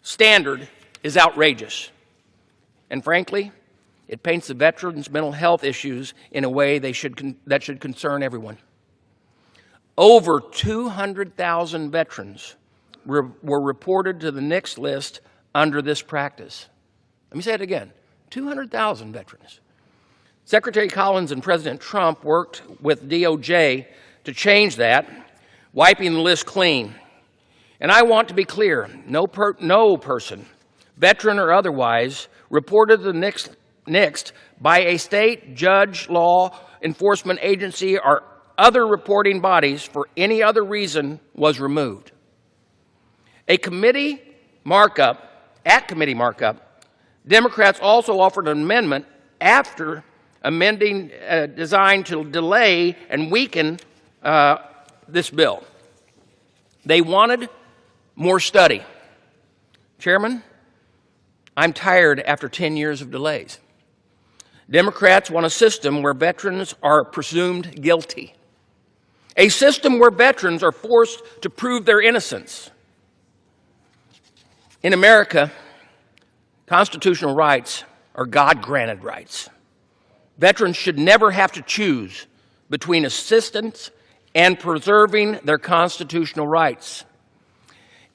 standard is outrageous. And frankly, it paints the veterans' mental health issues in a way that should concern everyone. Over 200,000 veterans were reported to the NICS list under this practice. Let me say it again, 200,000 veterans. Secretary Collins and President Trump worked with DOJ to change that, wiping the list clean. And I want to be clear, no person, veteran or otherwise, reported to the NICS by a state, judge, law enforcement agency, or other reporting bodies for any other reason was removed. At committee markup, Democrats also offered an amendment after amending designed to delay and weaken this bill. They wanted more study. Chairman, I'm tired after 10 years of delays. Democrats want a system where veterans are presumed guilty, a system where veterans are forced to prove their innocence. In America, constitutional rights are God-granted rights. Veterans should never have to choose between assistance and preserving their constitutional rights.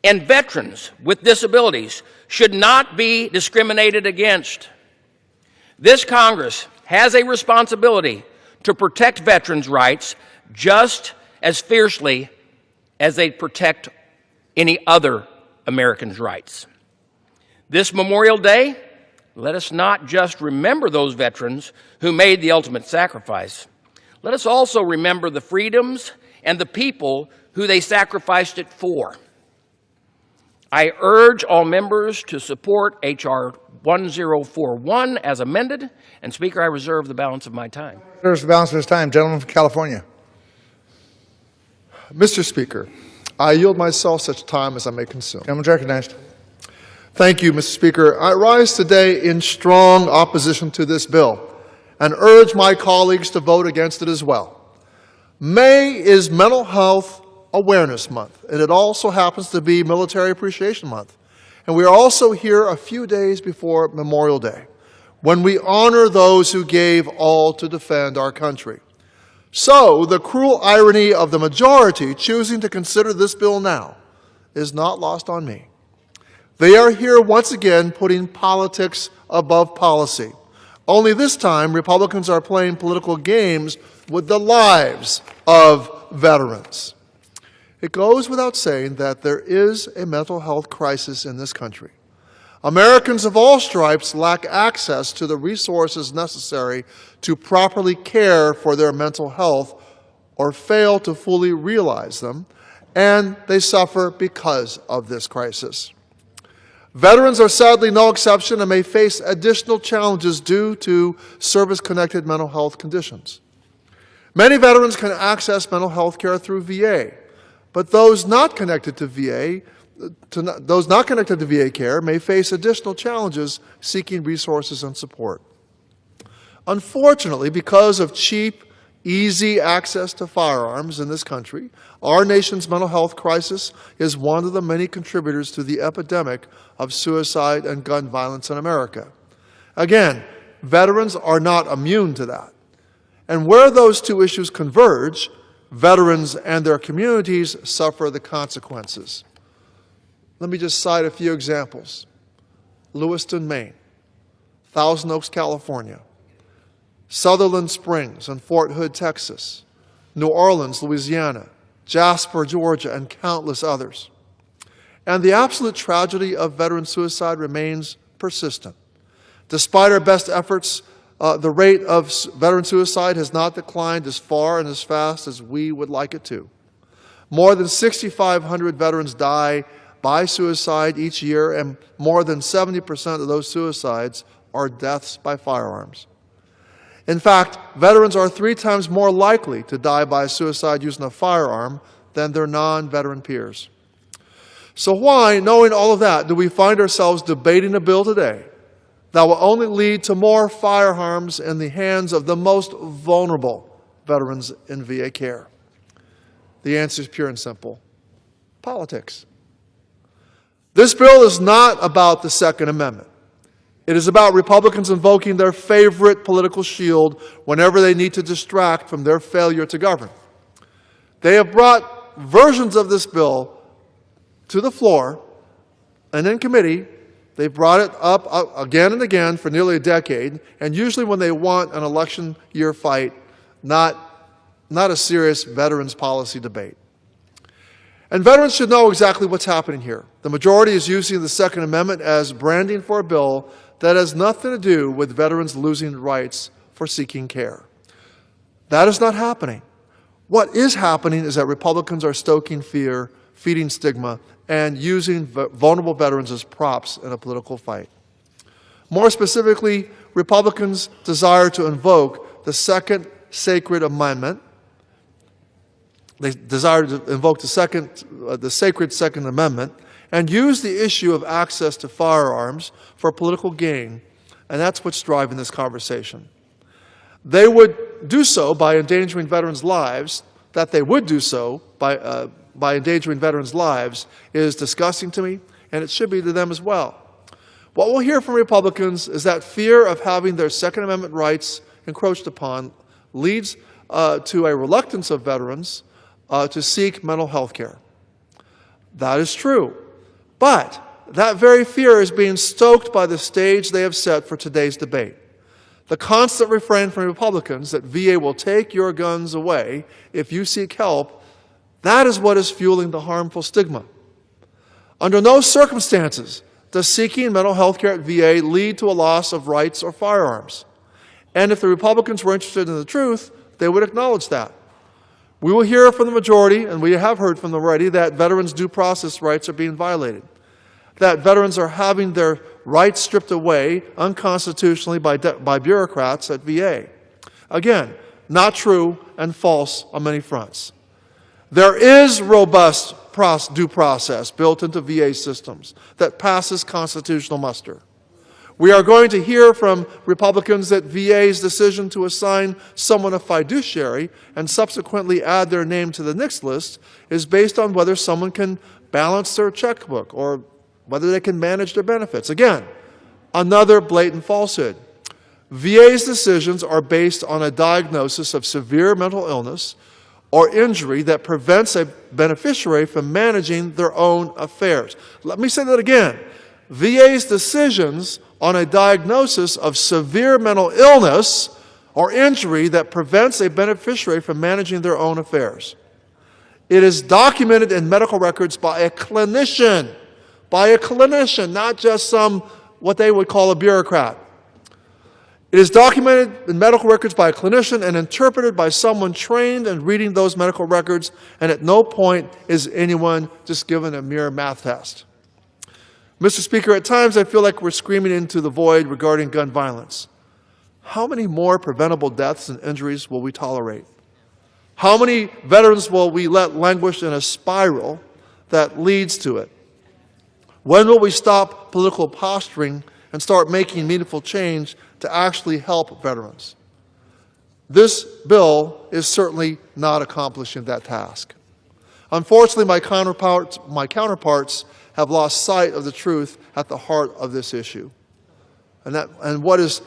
And veterans with disabilities should not be discriminated against. This Congress has a responsibility to protect veterans' rights just as fiercely as they protect any other American's rights. This Memorial Day, let us not just remember those veterans who made the ultimate sacrifice. Let us also remember the freedoms and the people who they sacrificed it for. I urge all members to support H.R. 1041 as amended. And Speaker, I reserve the balance of my time. There's the balance of his time. Gentleman from California. Mr. Speaker, I yield myself such time as I may consume. Gentleman's recognized. Thank you, Mr. Speaker. I rise today in strong opposition to this bill and urge my colleagues to vote against it as well. May is Mental Health Awareness Month, and it also happens to be Military Appreciation Month. And we are also here a few days before Memorial Day, when we honor those who gave all to defend our country. So, the cruel irony of the majority choosing to consider this bill now is not lost on me. They are here once again putting politics above policy. Only this time, Republicans are playing political games with the lives of veterans. It goes without saying that there is a mental health crisis in this country. Americans of all stripes lack access to the resources necessary to properly care for their mental health or fail to fully realize them, and they suffer because of this crisis. Veterans are sadly no exception and may face additional challenges due to service-connected mental health conditions. Many veterans can access mental health care through VA, but those not connected to VA care may face additional challenges seeking resources and support. Unfortunately, because of cheap, easy access to firearms in this country, our nation's mental health crisis is one of the many contributors to the epidemic of suicide and gun violence in America. Again, veterans are not immune to that. And where those two issues converge, veterans and their communities suffer the consequences. Let me just cite a few examples. Lewiston, Maine, Thousand Oaks, California, Sutherland Springs and Fort Hood, Texas, New Orleans, Louisiana, Jasper, Georgia, and countless others. And the absolute tragedy of veteran suicide remains persistent. Despite our best efforts, the rate of veteran suicide has not declined as far and as fast as we would like it to. More than 6,500 veterans die by suicide each year, and more than 70% of those suicides are deaths by firearms. In fact, veterans are 3 times more likely to die by suicide using a firearm than their non-veteran peers. So why, knowing all of that, do we find ourselves debating a bill today that will only lead to more firearms in the hands of the most vulnerable veterans in VA care? The answer is pure and simple: politics. This bill is not about the Second Amendment. It is about Republicans invoking their favorite political shield whenever they need to distract from their failure to govern. They have brought versions of this bill to the floor, and in committee, they've brought it up again and again for nearly a decade, and usually when they want an election year fight, not a serious veterans policy debate. And veterans should know exactly what's happening here. The majority is using the Second Amendment as branding for a bill that has nothing to do with veterans losing rights for seeking care. That is not happening. What is happening is that Republicans are stoking fear, feeding stigma, and using vulnerable veterans as props in a political fight. More specifically, Republicans desire to invoke the Second Sacred Amendment. They desire to invoke the sacred Second Amendment and use the issue of access to firearms for political gain, and that's what's driving this conversation. They would do so by endangering veterans' lives. That they would do so by endangering veterans' lives is disgusting to me, and it should be to them as well. What we'll hear from Republicans is that fear of having their Second Amendment rights encroached upon leads to a reluctance of veterans to seek mental health care. That is true. But that very fear is being stoked by the stage they have set for today's debate. The constant refrain from Republicans that VA will take your guns away if you seek help, that is what is fueling the harmful stigma. Under no circumstances does seeking mental health care at VA lead to a loss of rights or firearms. And if the Republicans were interested in the truth, they would acknowledge that. We will hear from the majority, and we have heard from them already, that veterans' due process rights are being violated, that veterans are having their rights stripped away unconstitutionally by bureaucrats at VA. Again, not true and false on many fronts. There is robust due process built into VA systems that passes constitutional muster. We are going to hear from Republicans that VA's decision to assign someone a fiduciary and subsequently add their name to the NICS list is based on whether someone can balance their checkbook or whether they can manage their benefits. Again, another blatant falsehood. VA's decisions are based on a diagnosis of severe mental illness or injury that prevents a beneficiary from managing their own affairs. Let me say that again. VA's decisions on a diagnosis of severe mental illness or injury that prevents a beneficiary from managing their own affairs. It is documented in medical records by a clinician, not just what they would call a bureaucrat. It is documented in medical records by a clinician and interpreted by someone trained in reading those medical records, and at no point is anyone just given a mere math test. Mr. Speaker, at times I feel like we're screaming into the void regarding gun violence. How many more preventable deaths and injuries will we tolerate? How many veterans will we let languish in a spiral that leads to it? When will we stop political posturing and start making meaningful change to actually help veterans? This bill is certainly not accomplishing that task. Unfortunately, my counterparts have lost sight of the truth at the heart of this issue. And what is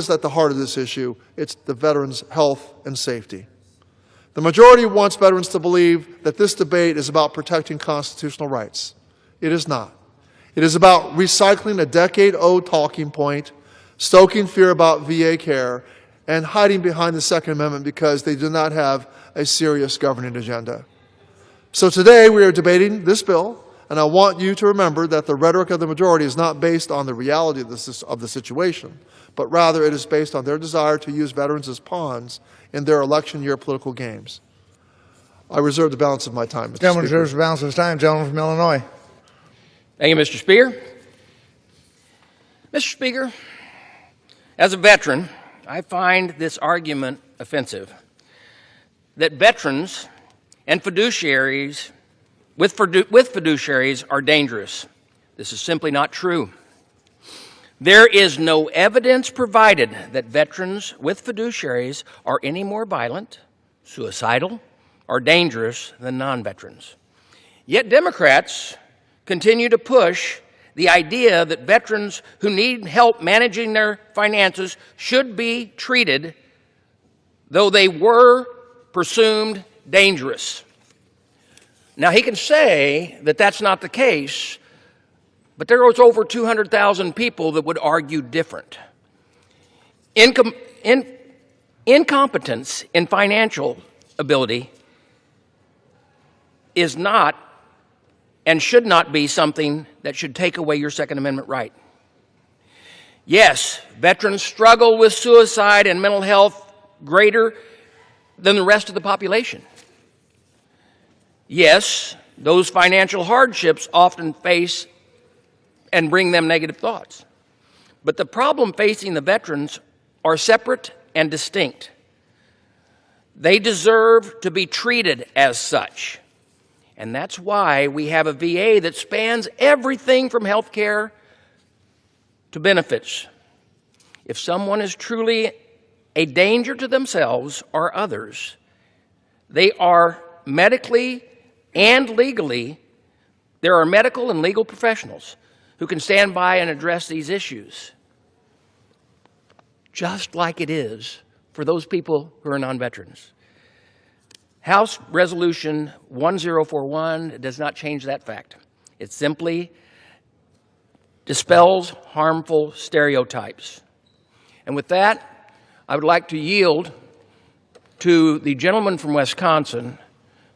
at the heart of this issue? It's the veterans' health and safety. The majority wants veterans to believe that this debate is about protecting constitutional rights. It is not. It is about recycling a decade-old talking point, stoking fear about VA care, and hiding behind the Second Amendment because they do not have a serious governing agenda. So today we are debating this bill, and I want you to remember that the rhetoric of the majority is not based on the reality of the situation, but rather it is based on their desire to use veterans as pawns in their election year political games. I reserve the balance of my time, Mr. Gentleman Speaker. reserves the balance of his time. Gentleman from Illinois. Thank you, Mr. Speaker. Mr. Speaker, as a veteran, I find this argument offensive, that veterans and fiduciaries with fiduciaries are dangerous. This is simply not true. There is no evidence provided that veterans with fiduciaries are any more violent, suicidal, or dangerous than non-veterans. Yet Democrats continue to push the idea that veterans who need help managing their finances should be treated though they were presumed dangerous. Now, he can say that that's not the case, but there was over 200,000 people that would argue different. Incompetence in financial ability is not and should not be something that should take away your Second Amendment right. Yes, veterans struggle with suicide and mental health greater than the rest of the population. Yes, those financial hardships often face and bring them negative thoughts. But the problem facing the veterans are separate and distinct. They deserve to be treated as such. And that's why we have a VA that spans everything from health care to benefits. If someone is truly a danger to themselves or others, they are medically and legally, there are medical and legal professionals who can stand by and address these issues, just like it is for those people who are non-veterans. House Resolution 1041 does not change that fact. It simply dispels harmful stereotypes. And with that, I would like to yield to the gentleman from Wisconsin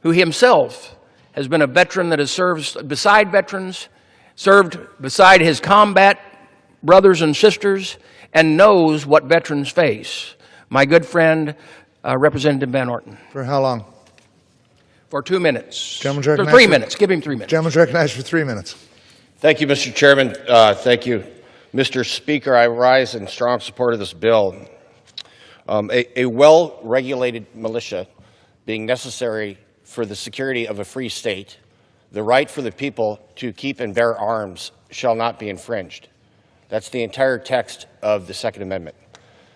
who himself has been a veteran that has served beside veterans, served beside his combat brothers and sisters, and knows what veterans face. My good friend, Representative Van Orton. For how long? For 2 minutes. Gentleman's For recognized 3 for- minutes. Give him 3 minutes. Gentleman's recognized for 3 minutes. Thank you, Mr. Chairman. Thank you, Mr. Speaker. I rise in strong support of this bill. A well-regulated militia being necessary for the security of a free state, the right for the people to keep and bear arms shall not be infringed. That's the entire text of the Second Amendment.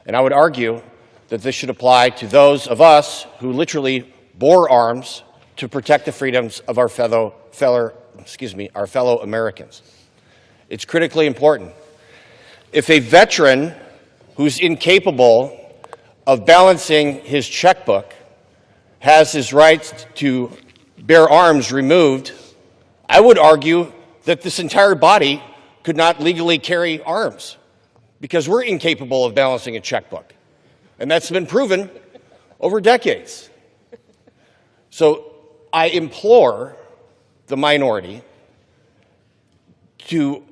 And I would argue that this should apply to those of us who literally bore arms to protect the freedoms of our fellow Americans. It's critically important. If a veteran who's incapable of balancing his checkbook has his rights to bear arms removed, I would argue that this entire body could not legally carry arms because we're incapable of balancing a checkbook. And that's been proven over decades. So I implore the minority to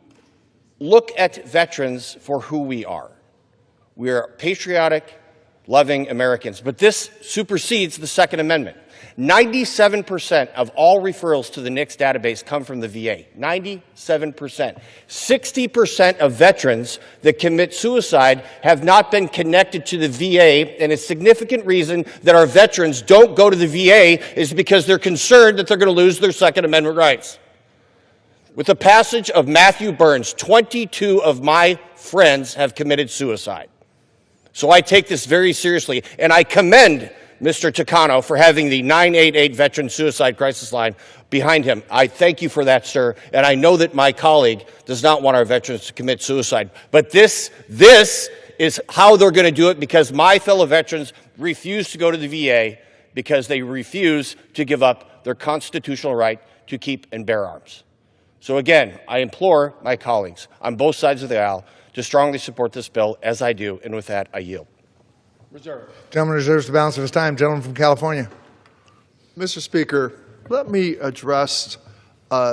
look at veterans for who we are. We are patriotic, loving Americans, but this supersedes the Second Amendment. 97% of all referrals to the NICS database come from the VA. 97%. 60% of veterans that commit suicide have not been connected to the VA, and a significant reason that our veterans don't go to the VA is because they're concerned that they're going to lose their Second Amendment rights. With the passage of Matthew Burns, 22 of my friends have committed suicide. So I take this very seriously, and I commend Mr. Takano for having the 988 Veteran Suicide Crisis Line behind him. I thank you for that, sir, and I know that my colleague does not want our veterans to commit suicide. But this is how they're going to do it, because my fellow veterans refuse to go to the VA because they refuse to give up their constitutional right to keep and bear arms. So again, I implore my colleagues on both sides of the aisle to strongly support this bill, as I do, and with that, I yield. Gentleman reserves the balance of his time. Gentleman from California. Mr. Speaker, let me address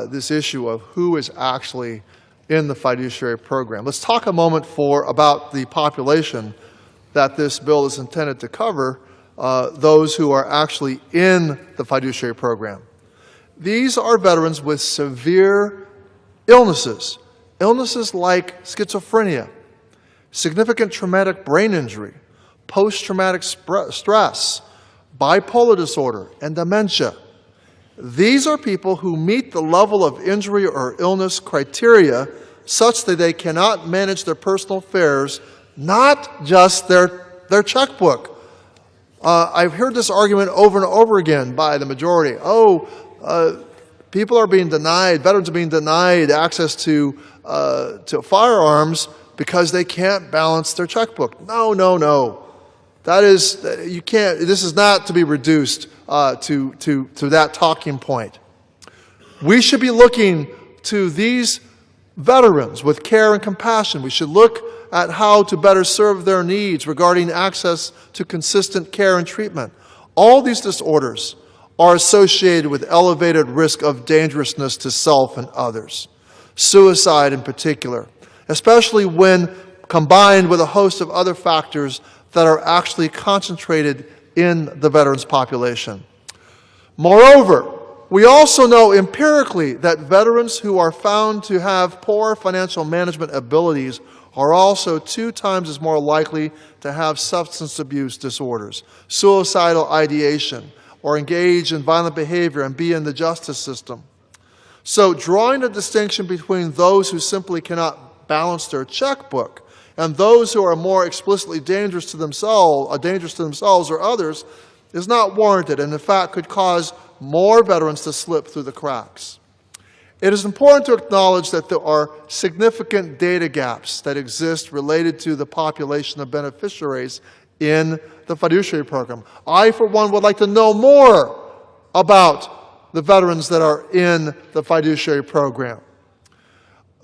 this issue of who is actually in the fiduciary program. Let's talk a moment about the population that this bill is intended to cover, those who are actually in the fiduciary program. These are veterans with severe illnesses like schizophrenia, significant traumatic brain injury, post-traumatic stress, bipolar disorder, and dementia. These are people who meet the level of injury or illness criteria such that they cannot manage their personal affairs, not just their checkbook. I've heard this argument over and over again by the majority. People are being denied, veterans are being denied access to firearms because they can't balance their checkbook. No, no, no. That is, you can't, this is not to be reduced to that talking point. We should be looking to these veterans with care and compassion. We should look at how to better serve their needs regarding access to consistent care and treatment. All these disorders are associated with elevated risk of dangerousness to self and others, suicide in particular, especially when combined with a host of other factors that are actually concentrated in the veterans population. Moreover, we also know empirically that veterans who are found to have poor financial management abilities are also 2 times as more likely to have substance abuse disorders, suicidal ideation, or engage in violent behavior and be in the justice system. So drawing a distinction between those who simply cannot balance their checkbook and those who are more explicitly dangerous to themselves or others is not warranted, and in fact could cause more veterans to slip through the cracks. It is important to acknowledge that there are significant data gaps that exist related to the population of beneficiaries in the fiduciary program. I, for one, would like to know more about the veterans that are in the fiduciary program.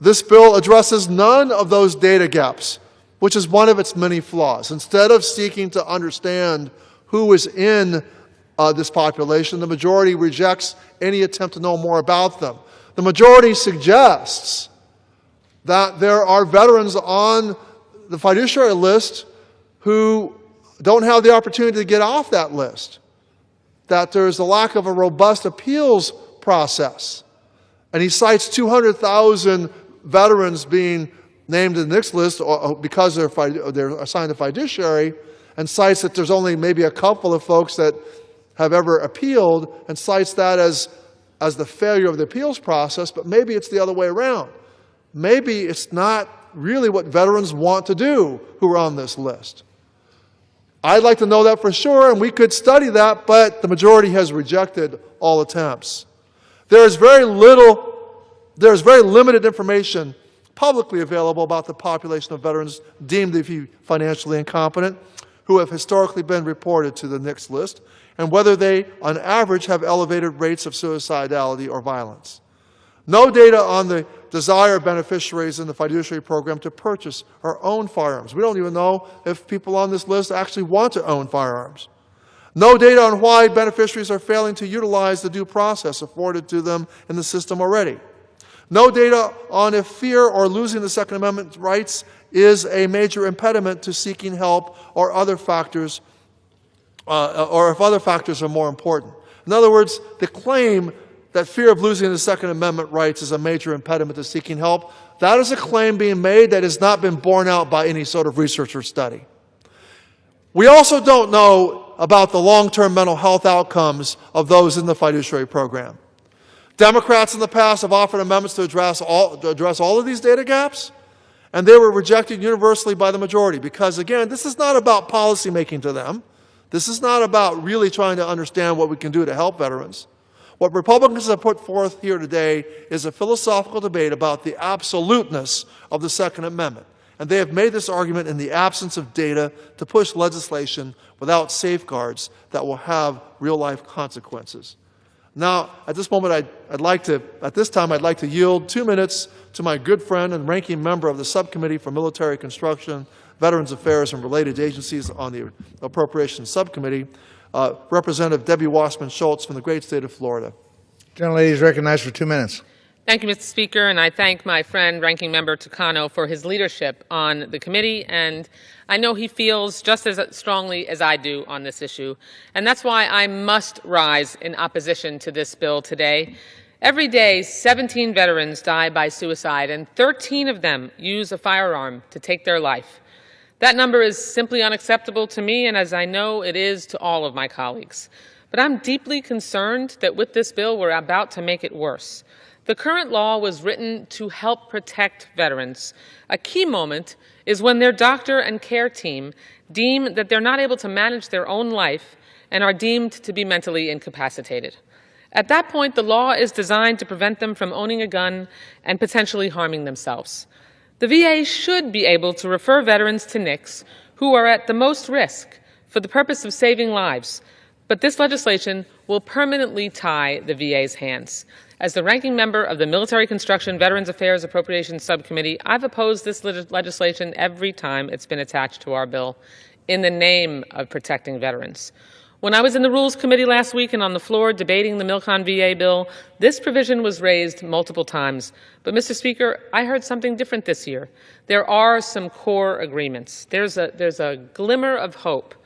This bill addresses none of those data gaps, which is one of its many flaws. Instead of seeking to understand who is in this population, the majority rejects any attempt to know more about them. The majority suggests that there are veterans on the fiduciary list who don't have the opportunity to get off that list, that there's a lack of a robust appeals process. And he cites 200,000 veterans being named in the next list because they're assigned a fiduciary, and cites that there's only maybe a couple of folks that have ever appealed, and cites that as the failure of the appeals process, but maybe it's the other way around. Maybe it's not really what veterans want to do who are on this list. I'd like to know that for sure, and we could study that, but the majority has rejected all attempts. There's very limited information publicly available about the population of veterans deemed to be financially incompetent who have historically been reported to the NICS list, and whether they, on average, have elevated rates of suicidality or violence. No data on the desire of beneficiaries in the fiduciary program to purchase or own firearms. We don't even know if people on this list actually want to own firearms. No data on why beneficiaries are failing to utilize the due process afforded to them in the system already. No data on if fear or losing the Second Amendment rights is a major impediment to seeking help or other factors, or if other factors are more important. In other words, the claim that fear of losing the Second Amendment rights is a major impediment to seeking help, that is a claim being made that has not been borne out by any sort of research or study. We also don't know about the long-term mental health outcomes of those in the fiduciary program. Democrats in the past have offered amendments to address all of these data gaps, and they were rejected universally by the majority because, again, this is not about policy making to them. This is not about really trying to understand what we can do to help veterans. What Republicans have put forth here today is a philosophical debate about the absoluteness of the Second Amendment. And they have made this argument in the absence of data to push legislation without safeguards that will have real-life consequences. Now, at this moment, I'd like to yield 2 minutes to my good friend and ranking member of the Subcommittee for Military Construction, Veterans Affairs, and Related Agencies on the Appropriations Subcommittee, Representative Debbie Wasserman Schultz from the great state of Florida. Gentlelady is recognized for 2 minutes. Thank you, Mr. Speaker, and I thank my friend, Ranking Member Tucano, for his leadership on the committee, and I know he feels just as strongly as I do on this issue, and that's why I must rise in opposition to this bill today. Every day, 17 veterans die by suicide, and 13 of them use a firearm to take their life. That number is simply unacceptable to me, and as I know it is to all of my colleagues. But I'm deeply concerned that with this bill, we're about to make it worse. The current law was written to help protect veterans. A key moment is when their doctor and care team deem that they're not able to manage their own life and are deemed to be mentally incapacitated. At that point, the law is designed to prevent them from owning a gun and potentially harming themselves. The VA should be able to refer veterans to NICS who are at the most risk for the purpose of saving lives, but this legislation will permanently tie the VA's hands. As the ranking member of the Military Construction Veterans Affairs Appropriations Subcommittee, I've opposed this legislation every time it's been attached to our bill in the name of protecting veterans. When I was in the Rules Committee last week and on the floor debating the Milcon VA bill, this provision was raised multiple times. But, Mr. Speaker, I heard something different this year. There are some core agreements. There's a glimmer of hope.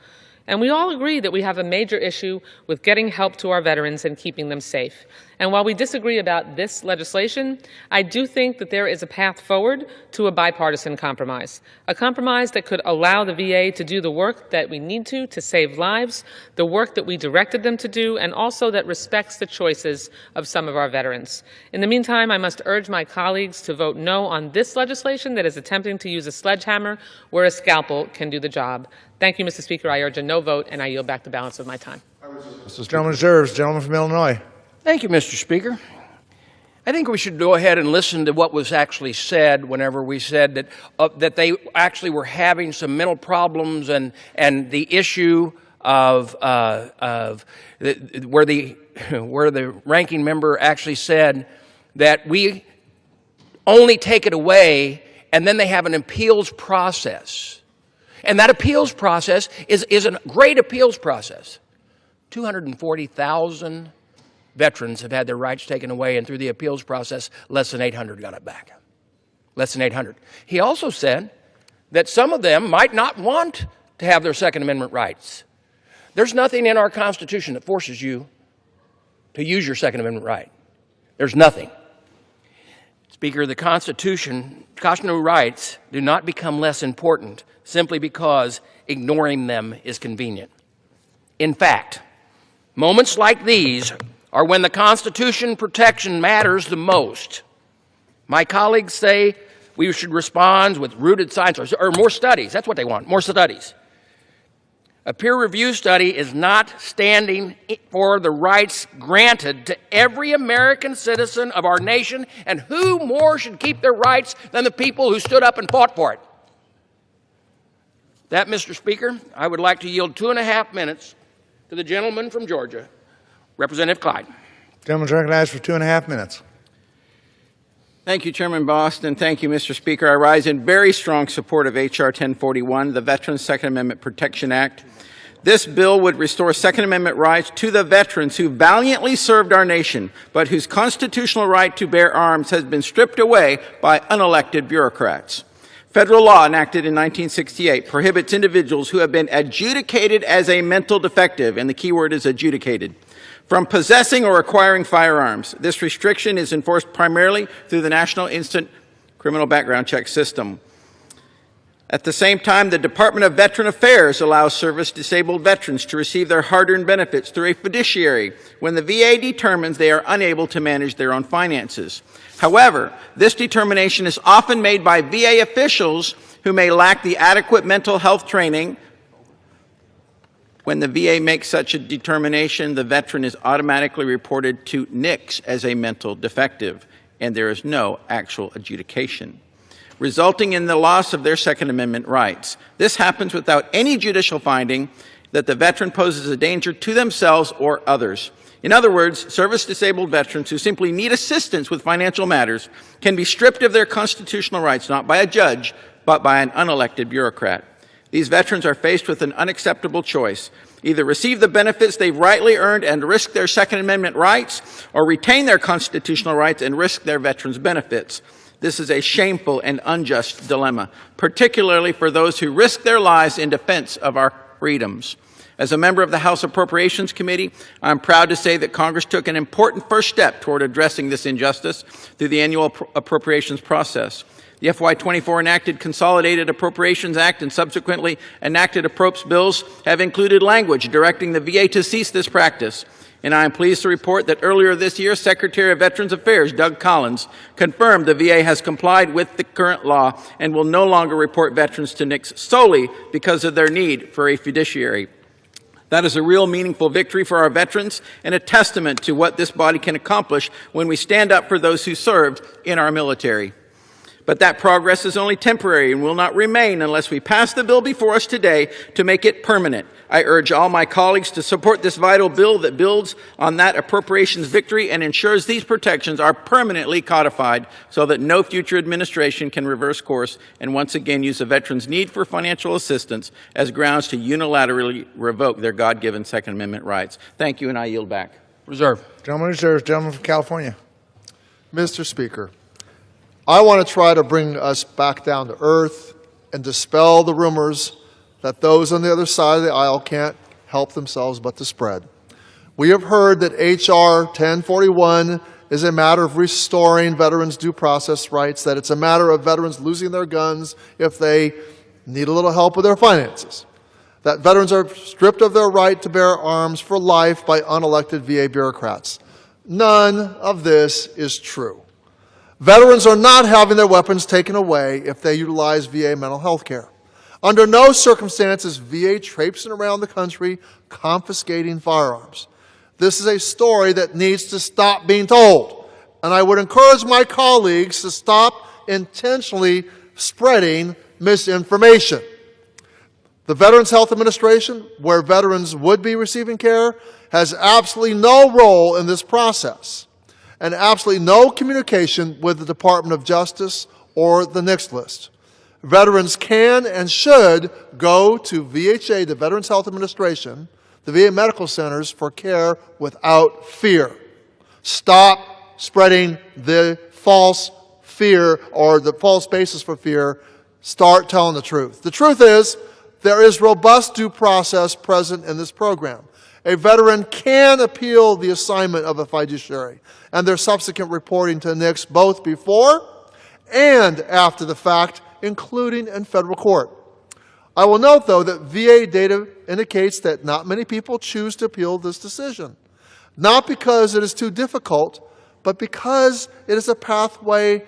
And we all agree that we have a major issue with getting help to our veterans and keeping them safe. And while we disagree about this legislation, I do think that there is a path forward to a bipartisan compromise, a compromise that could allow the VA to do the work that we need to save lives, the work that we directed them to do, and also that respects the choices of some of our veterans. In the meantime, I must urge my colleagues to vote no on this legislation that is attempting to use a sledgehammer where a scalpel can do the job. Thank you, Mr. Speaker. I urge a no vote, and I yield back the balance of my time. Gentleman reserves. Gentleman from Illinois. Thank you, Mr. Speaker. I think we should go ahead and listen to what was actually said whenever we said that they actually were having some mental problems and the issue of where the ranking member actually said that we only take it away and then they have an appeals process. And that appeals process is a great appeals process. 240,000 veterans have had their rights taken away, and through the appeals process, less than 800 got it back. Less than 800. He also said that some of them might not want to have their Second Amendment rights. There's nothing in our Constitution that forces you to use your Second Amendment right. There's nothing. Speaker, the constitutional rights do not become less important simply because ignoring them is convenient. In fact, moments like these are when the Constitution protection matters the most. My colleagues say we should respond with rooted science or more studies. That's what they want, more studies. A peer review study is not standing for the rights granted to every American citizen of our nation, and who more should keep their rights than the people who stood up and fought for it? That, Mr. Speaker, I would like to yield 2.5 minutes to the gentleman from Georgia, Representative Clyde. Gentleman's recognized for 2.5 minutes. Thank you, Chairman Boston. Thank you, Mr. Speaker. I rise in very strong support of H.R. 1041, the Veterans Second Amendment Protection Act. This bill would restore Second Amendment rights to the veterans who valiantly served our nation, but whose constitutional right to bear arms has been stripped away by unelected bureaucrats. Federal law enacted in 1968 prohibits individuals who have been adjudicated as a mental defective, and the key word is adjudicated, from possessing or acquiring firearms. This restriction is enforced primarily through the National Instant Criminal Background Check System. At the same time, the Department of Veteran Affairs allows service-disabled veterans to receive their hard-earned benefits through a fiduciary when the VA determines they are unable to manage their own finances. However, this determination is often made by VA officials who may lack the adequate mental health training. When the VA makes such a determination, the veteran is automatically reported to NICS as a mental defective, and there is no actual adjudication, resulting in the loss of their Second Amendment rights. This happens without any judicial finding that the veteran poses a danger to themselves or others. In other words, service-disabled veterans who simply need assistance with financial matters can be stripped of their constitutional rights not by a judge, but by an unelected bureaucrat. These veterans are faced with an unacceptable choice: either receive the benefits they've rightly earned and risk their Second Amendment rights, or retain their constitutional rights and risk their veterans' benefits. This is a shameful and unjust dilemma, particularly for those who risk their lives in defense of our freedoms. As a member of the House Appropriations Committee, I'm proud to say that Congress took an important first step toward addressing this injustice through the annual appropriations process. The FY24 enacted Consolidated Appropriations Act and subsequently enacted approps bills have included language directing the VA to cease this practice. And I am pleased to report that earlier this year, Secretary of Veterans Affairs Doug Collins confirmed the VA has complied with the current law and will no longer report veterans to NICS solely because of their need for a fiduciary. That is a real meaningful victory for our veterans and a testament to what this body can accomplish when we stand up for those who served in our military. But that progress is only temporary and will not remain unless we pass the bill before us today to make it permanent. I urge all my colleagues to support this vital bill that builds on that appropriations victory and ensures these protections are permanently codified so that no future administration can reverse course and once again use a veteran's need for financial assistance as grounds to unilaterally revoke their God-given Second Amendment rights. Thank you, and I yield back. Reserve. Gentleman reserves. Gentleman from California. Mr. Speaker, I want to try to bring us back down to earth and dispel the rumors that those on the other side of the aisle can't help themselves but to spread. We have heard that H.R. 1041 is a matter of restoring veterans' due process rights, that it's a matter of veterans losing their guns if they need a little help with their finances, that veterans are stripped of their right to bear arms for life by unelected VA bureaucrats. None of this is true. Veterans are not having their weapons taken away if they utilize VA mental health care. Under no circumstances VA traipsing around the country confiscating firearms. This is a story that needs to stop being told. And I would encourage my colleagues to stop intentionally spreading misinformation. The Veterans Health Administration, where veterans would be receiving care, has absolutely no role in this process and absolutely no communication with the Department of Justice or the NICS list. Veterans can and should go to VHA, the Veterans Health Administration, the VA medical centers for care without fear. Stop spreading the false fear or the false basis for fear. Start telling the truth. The truth is, there is robust due process present in this program. A veteran can appeal the assignment of a fiduciary and their subsequent reporting to NICS both before and after the fact, including in federal court. I will note, though, that VA data indicates that not many people choose to appeal this decision, not because it is too difficult, but because it is a pathway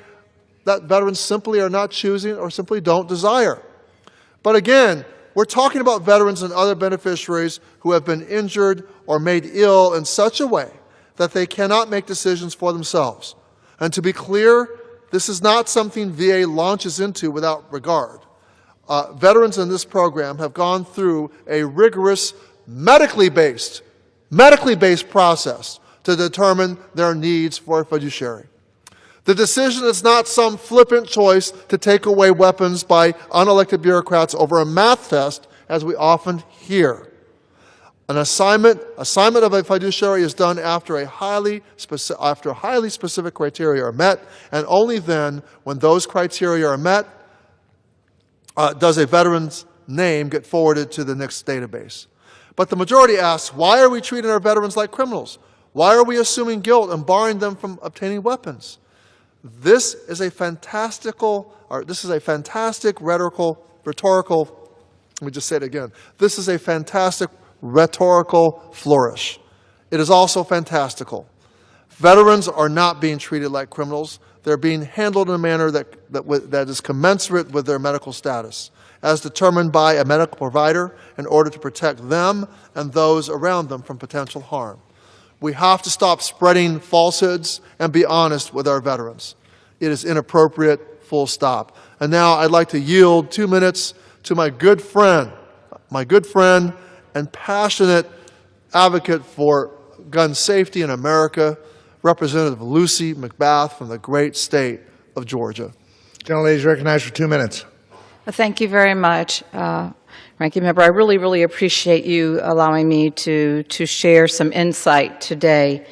that veterans simply are not choosing or simply don't desire. But again, we're talking about veterans and other beneficiaries who have been injured or made ill in such a way that they cannot make decisions for themselves. And to be clear, this is not something VA launches into without regard. Veterans in this program have gone through a rigorous medically based process to determine their needs for a fiduciary. The decision is not some flippant choice to take away weapons by unelected bureaucrats over a math test, as we often hear. An assignment of a fiduciary is done after highly specific criteria are met, and only then, when those criteria are met, does a veteran's name get forwarded to the NICS database. But the majority asks, why are we treating our veterans like criminals? Why are we assuming guilt and barring them from obtaining weapons? This is a fantastic rhetorical, let me just say it again. This is a fantastic rhetorical flourish. It is also fantastical. Veterans are not being treated like criminals. They're being handled in a manner that is commensurate with their medical status, as determined by a medical provider in order to protect them and those around them from potential harm. We have to stop spreading falsehoods and be honest with our veterans. It is inappropriate, full stop. And now I'd like to yield 2 minutes to my good friend and passionate advocate for gun safety in America, Representative Lucy McBath from the great state of Georgia. Gentlelady is recognized for 2 minutes. Well, thank you very much, Ranking Member. I really, really appreciate you allowing me to share some insight today.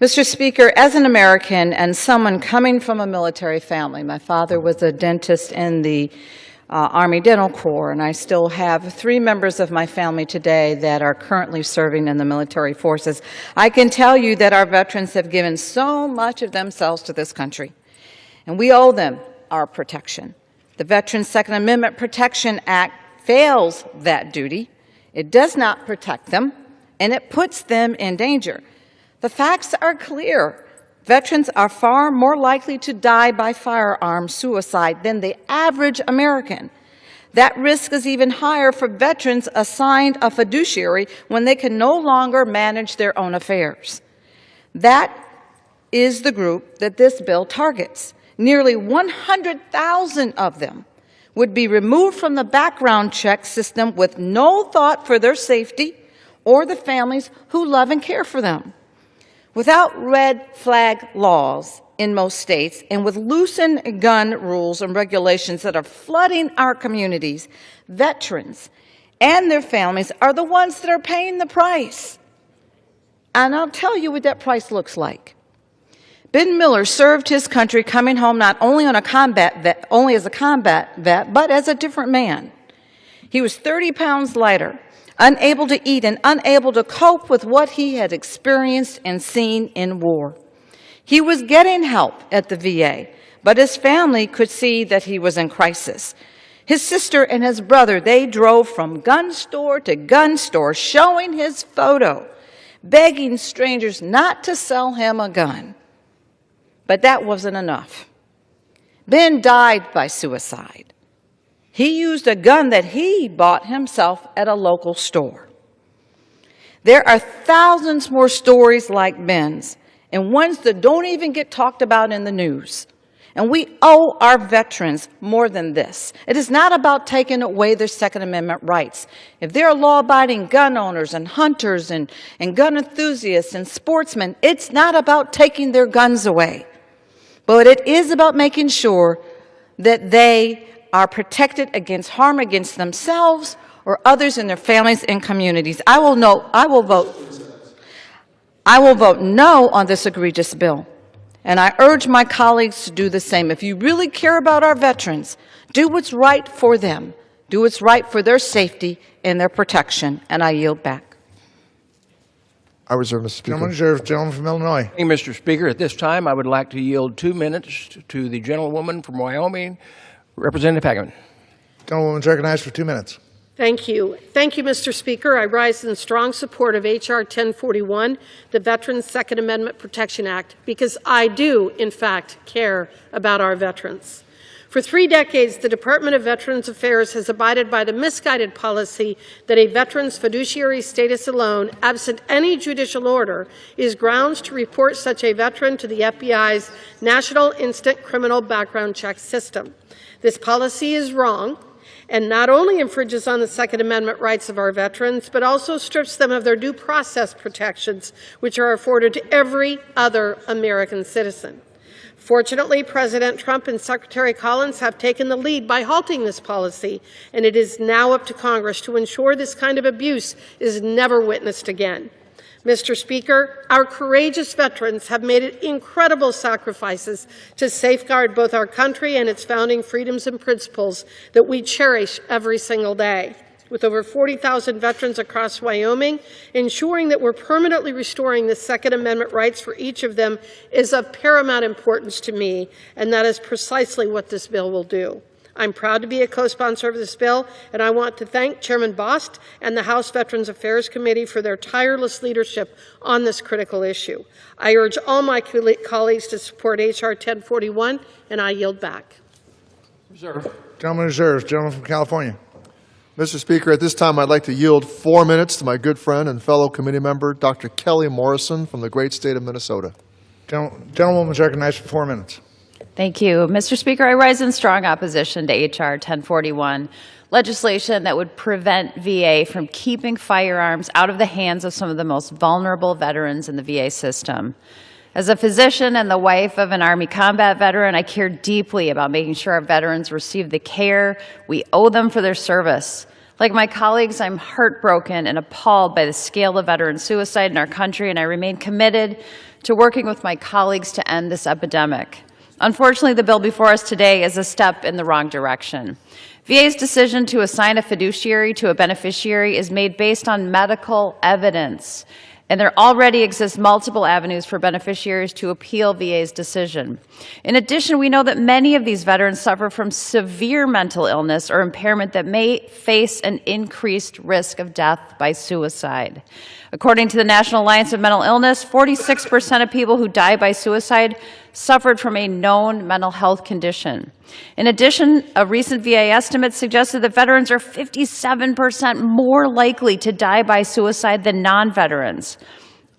Mr. Speaker, as an American and someone coming from a military family, my father was a dentist in the Army Dental Corps, and I still have 3 members of my family today that are currently serving in the military forces. I can tell you that our veterans have given so much of themselves to this country, and we owe them our protection. The Veterans Second Amendment Protection Act fails that duty. It does not protect them, and it puts them in danger. The facts are clear. Veterans are far more likely to die by firearm suicide than the average American. That risk is even higher for veterans assigned a fiduciary when they can no longer manage their own affairs. That is the group that this bill targets. Nearly 100,000 of them would be removed from the background check system with no thought for their safety or the families who love and care for them. Without red flag laws in most states and with loosened gun rules and regulations that are flooding our communities, veterans and their families are the ones that are paying the price. And I'll tell you what that price looks like. Ben Miller served his country coming home not only as a combat vet, but as a different man. He was 30 pounds lighter, unable to eat and unable to cope with what he had experienced and seen in war. He was getting help at the VA, but his family could see that he was in crisis. His sister and his brother, they drove from gun store to gun store, showing his photo, begging strangers not to sell him a gun. But that wasn't enough. Ben died by suicide. He used a gun that he bought himself at a local store. There are thousands more stories like Ben's, and ones that don't even get talked about in the news. And we owe our veterans more than this. It is not about taking away their Second Amendment rights. If they're law-abiding gun owners and hunters and gun enthusiasts and sportsmen, it's not about taking their guns away. But it is about making sure that they are protected against harm against themselves or others in their families and communities. I will vote no on this egregious bill, and I urge my colleagues to do the same. If you really care about our veterans, do what's right for them. Do what's right for their safety and their protection, and I yield back. I reserve, Mr. Speaker. Gentleman reserved. Gentleman from Illinois. Thank you, Mr. Speaker. At this time, I would like to yield 2 minutes to the gentlewoman from Wyoming, Representative Hageman. Gentlewoman is recognized for 2 minutes. Thank you. Thank you, Mr. Speaker. I rise in strong support of H.R. 1041, the Veterans Second Amendment Protection Act, because I do, in fact, care about our veterans. For 3 decades, the Department of Veterans Affairs has abided by the misguided policy that a veteran's fiduciary status alone, absent any judicial order, is grounds to report such a veteran to the FBI's National Instant Criminal Background Check System. This policy is wrong and not only infringes on the Second Amendment rights of our veterans, but also strips them of their due process protections, which are afforded to every other American citizen. Fortunately, President Trump and Secretary Collins have taken the lead by halting this policy, and it is now up to Congress to ensure this kind of abuse is never witnessed again. Mr. Speaker, our courageous veterans have made incredible sacrifices to safeguard both our country and its founding freedoms and principles that we cherish every single day. With over 40,000 veterans across Wyoming, ensuring that we're permanently restoring the Second Amendment rights for each of them is of paramount importance to me, and that is precisely what this bill will do. I'm proud to be a co-sponsor of this bill, and I want to thank Chairman Bost and the House Veterans Affairs Committee for their tireless leadership on this critical issue. I urge all my colleagues to support H.R. 1041, and I yield back. Gentleman reserves. Gentleman from California. Mr. Speaker, at this time, I'd like to yield 4 minutes to my good friend and fellow committee member, Dr. Kelly Morrison from the great state of Minnesota. Gentlewoman is recognized for 4 minutes. Thank you. Mr. Speaker, I rise in strong opposition to H.R. 1041, legislation that would prevent VA from keeping firearms out of the hands of some of the most vulnerable veterans in the VA system. As a physician and the wife of an Army combat veteran, I care deeply about making sure our veterans receive the care we owe them for their service. Like my colleagues, I'm heartbroken and appalled by the scale of veteran suicide in our country, and I remain committed to working with my colleagues to end this epidemic. Unfortunately, the bill before us today is a step in the wrong direction. VA's decision to assign a fiduciary to a beneficiary is made based on medical evidence, and there already exist multiple avenues for beneficiaries to appeal VA's decision. In addition, we know that many of these veterans suffer from severe mental illness or impairment that may face an increased risk of death by suicide. According to the National Alliance of Mental Illness, 46% of people who die by suicide suffered from a known mental health condition. In addition, a recent VA estimate suggested that veterans are 57% more likely to die by suicide than non-veterans.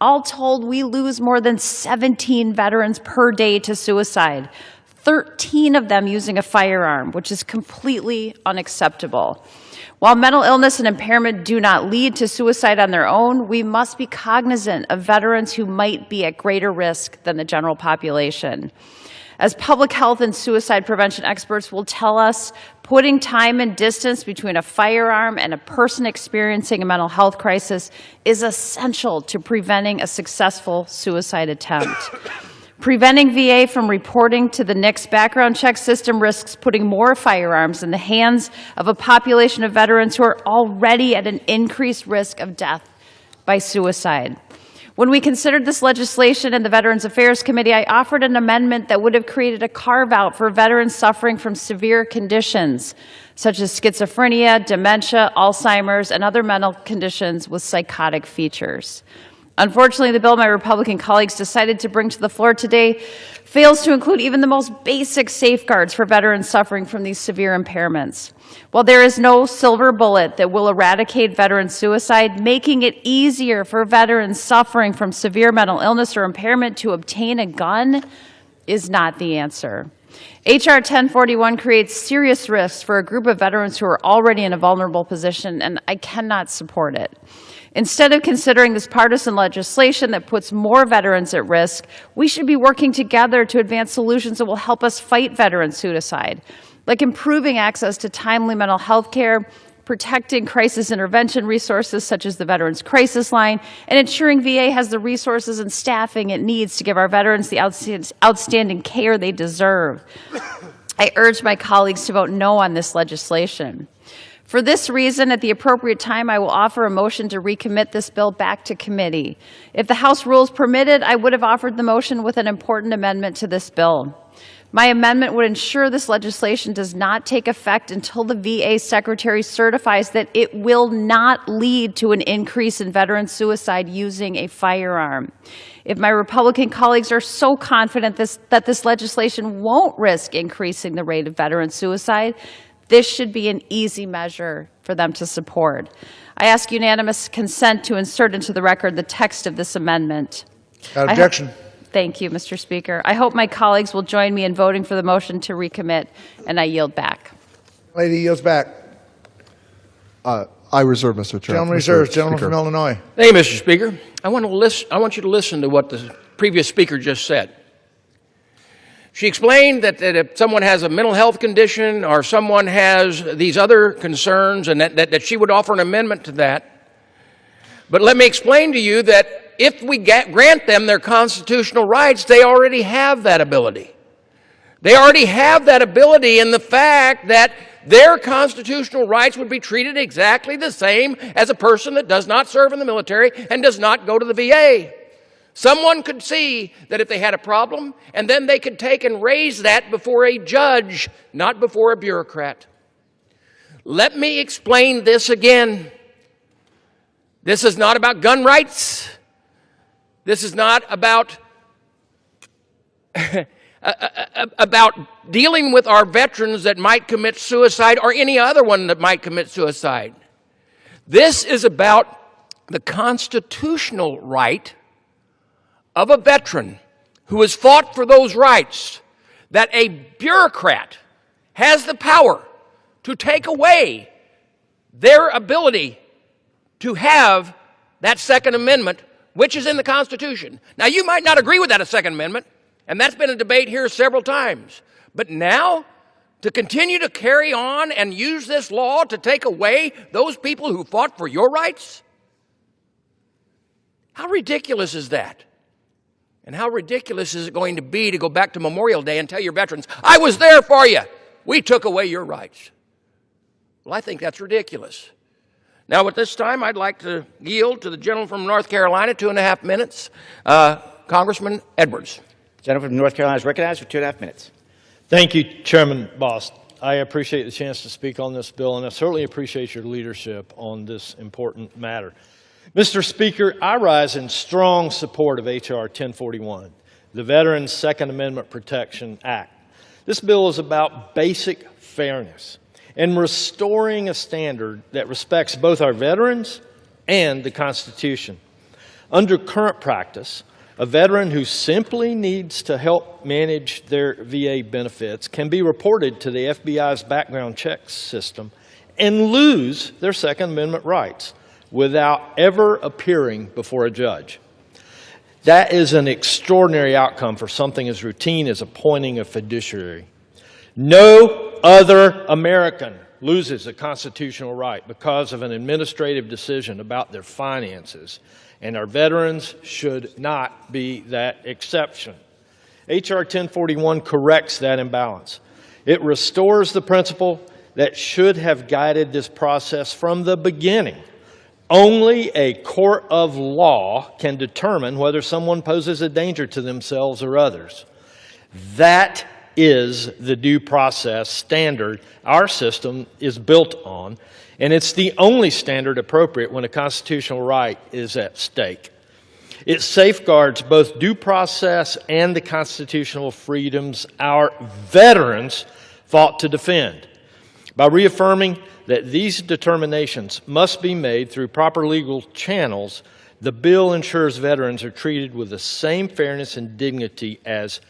All told, we lose more than 17 veterans per day to suicide, 13 of them using a firearm, which is completely unacceptable. While mental illness and impairment do not lead to suicide on their own, we must be cognizant of veterans who might be at greater risk than the general population. As public health and suicide prevention experts will tell us, putting time and distance between a firearm and a person experiencing a mental health crisis is essential to preventing a successful suicide attempt. Preventing VA from reporting to the NICS background check system risks putting more firearms in the hands of a population of veterans who are already at an increased risk of death by suicide. When we considered this legislation in the Veterans Affairs Committee, I offered an amendment that would have created a carve-out for veterans suffering from severe conditions, such as schizophrenia, dementia, Alzheimer's, and other mental conditions with psychotic features. Unfortunately, the bill my Republican colleagues decided to bring to the floor today fails to include even the most basic safeguards for veterans suffering from these severe impairments. While there is no silver bullet that will eradicate veteran suicide, making it easier for veterans suffering from severe mental illness or impairment to obtain a gun is not the answer. H.R. 1041 creates serious risks for a group of veterans who are already in a vulnerable position, and I cannot support it. Instead of considering this partisan legislation that puts more veterans at risk, we should be working together to advance solutions that will help us fight veteran suicide, like improving access to timely mental health care, protecting crisis intervention resources such as the Veterans Crisis Line, and ensuring VA has the resources and staffing it needs to give our veterans the outstanding care they deserve. I urge my colleagues to vote no on this legislation. For this reason, at the appropriate time, I will offer a motion to recommit this bill back to committee. If the House rules permitted, I would have offered the motion with an important amendment to this bill. My amendment would ensure this legislation does not take effect until the VA Secretary certifies that it will not lead to an increase in veteran suicide using a firearm. If my Republican colleagues are so confident that this legislation won't risk increasing the rate of veteran suicide, this should be an easy measure for them to support. I ask unanimous consent to insert into the record the text of this amendment. Without objection. Thank you, Mr. Speaker. I hope my colleagues will join me in voting for the motion to recommit, and I yield back. Lady yields back. I reserve, Mr. Chair. Gentleman reserves. Gentleman from Illinois. Thank you, Mr. Speaker. I want you to listen to what the previous speaker just said. She explained that if someone has a mental health condition or someone has these other concerns, and that she would offer an amendment to that. But let me explain to you that if we grant them their constitutional rights, they already have that ability. They already have that ability in the fact that their constitutional rights would be treated exactly the same as a person that does not serve in the military and does not go to the VA. Someone could see that if they had a problem, and then they could take and raise that before a judge, not before a bureaucrat. Let me explain this again. This is not about gun rights. This is not about about dealing with our veterans that might commit suicide or any other one that might commit suicide. This is about the constitutional right of a veteran who has fought for those rights, that a bureaucrat has the power to take away their ability to have that Second Amendment, which is in the Constitution. Now, you might not agree with that Second Amendment, and that's been a debate here several times. But now, to continue to carry on and use this law to take away those people who fought for your rights? How ridiculous is that? And how ridiculous is it going to be to go back to Memorial Day and tell your veterans, I was there for you. We took away your rights. Well, I think that's ridiculous. Now, at this time, I'd like to yield to the gentleman from North Carolina, 2.5 minutes, Congressman Edwards. Gentleman from North Carolina is recognized for 2.5 minutes. Thank you, Chairman Bost. I appreciate the chance to speak on this bill, and I certainly appreciate your leadership on this important matter. Mr. Speaker, I rise in strong support of H.R. 1041. the Veterans Second Amendment Protection Act. This bill is about basic fairness and restoring a standard that respects both our veterans and the Constitution. Under current practice, a veteran who simply needs to help manage their VA benefits can be reported to the FBI's background check system and lose their Second Amendment rights without ever appearing before a judge. That is an extraordinary outcome for something as routine as appointing a fiduciary. No other American loses a constitutional right because of an administrative decision about their finances, and our veterans should not be that exception. H.R. 1041 corrects that imbalance. It restores the principle that should have guided this process from the beginning. Only a court of law can determine whether someone poses a danger to themselves or others. That is the due process standard our system is built on, and it's the only standard appropriate when a constitutional right is at stake. It safeguards both due process and the constitutional freedoms our veterans fought to defend. By reaffirming that these determinations must be made through proper legal channels, the bill ensures veterans are treated with the same fairness and dignity as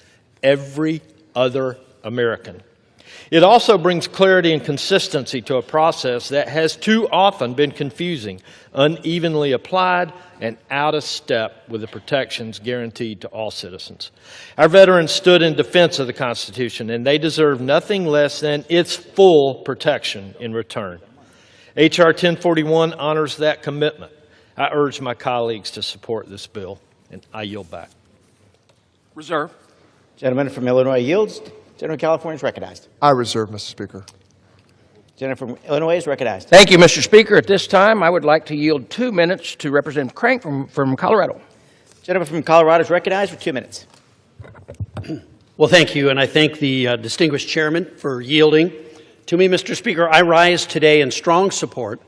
every other American. It also brings clarity and consistency to a process that has too often been confusing, unevenly applied, and out of step with the protections guaranteed to all citizens. Our veterans stood in defense of the Constitution, and they deserve nothing less than its full protection in return. H.R. 1041 honors that commitment. I urge my colleagues to support this bill, and I yield back. Reserve. Gentleman from Illinois yields. Gentleman from California is recognized. I reserve, Mr. Speaker. Gentleman from Illinois is recognized. Thank you, Mr. Speaker. At this time, I would like to yield 2 minutes to Representative Crank from Colorado. Gentleman from Colorado is recognized for 2 minutes. Well, thank you, and I thank the distinguished chairman for yielding to me. Mr. Speaker, I rise today in strong support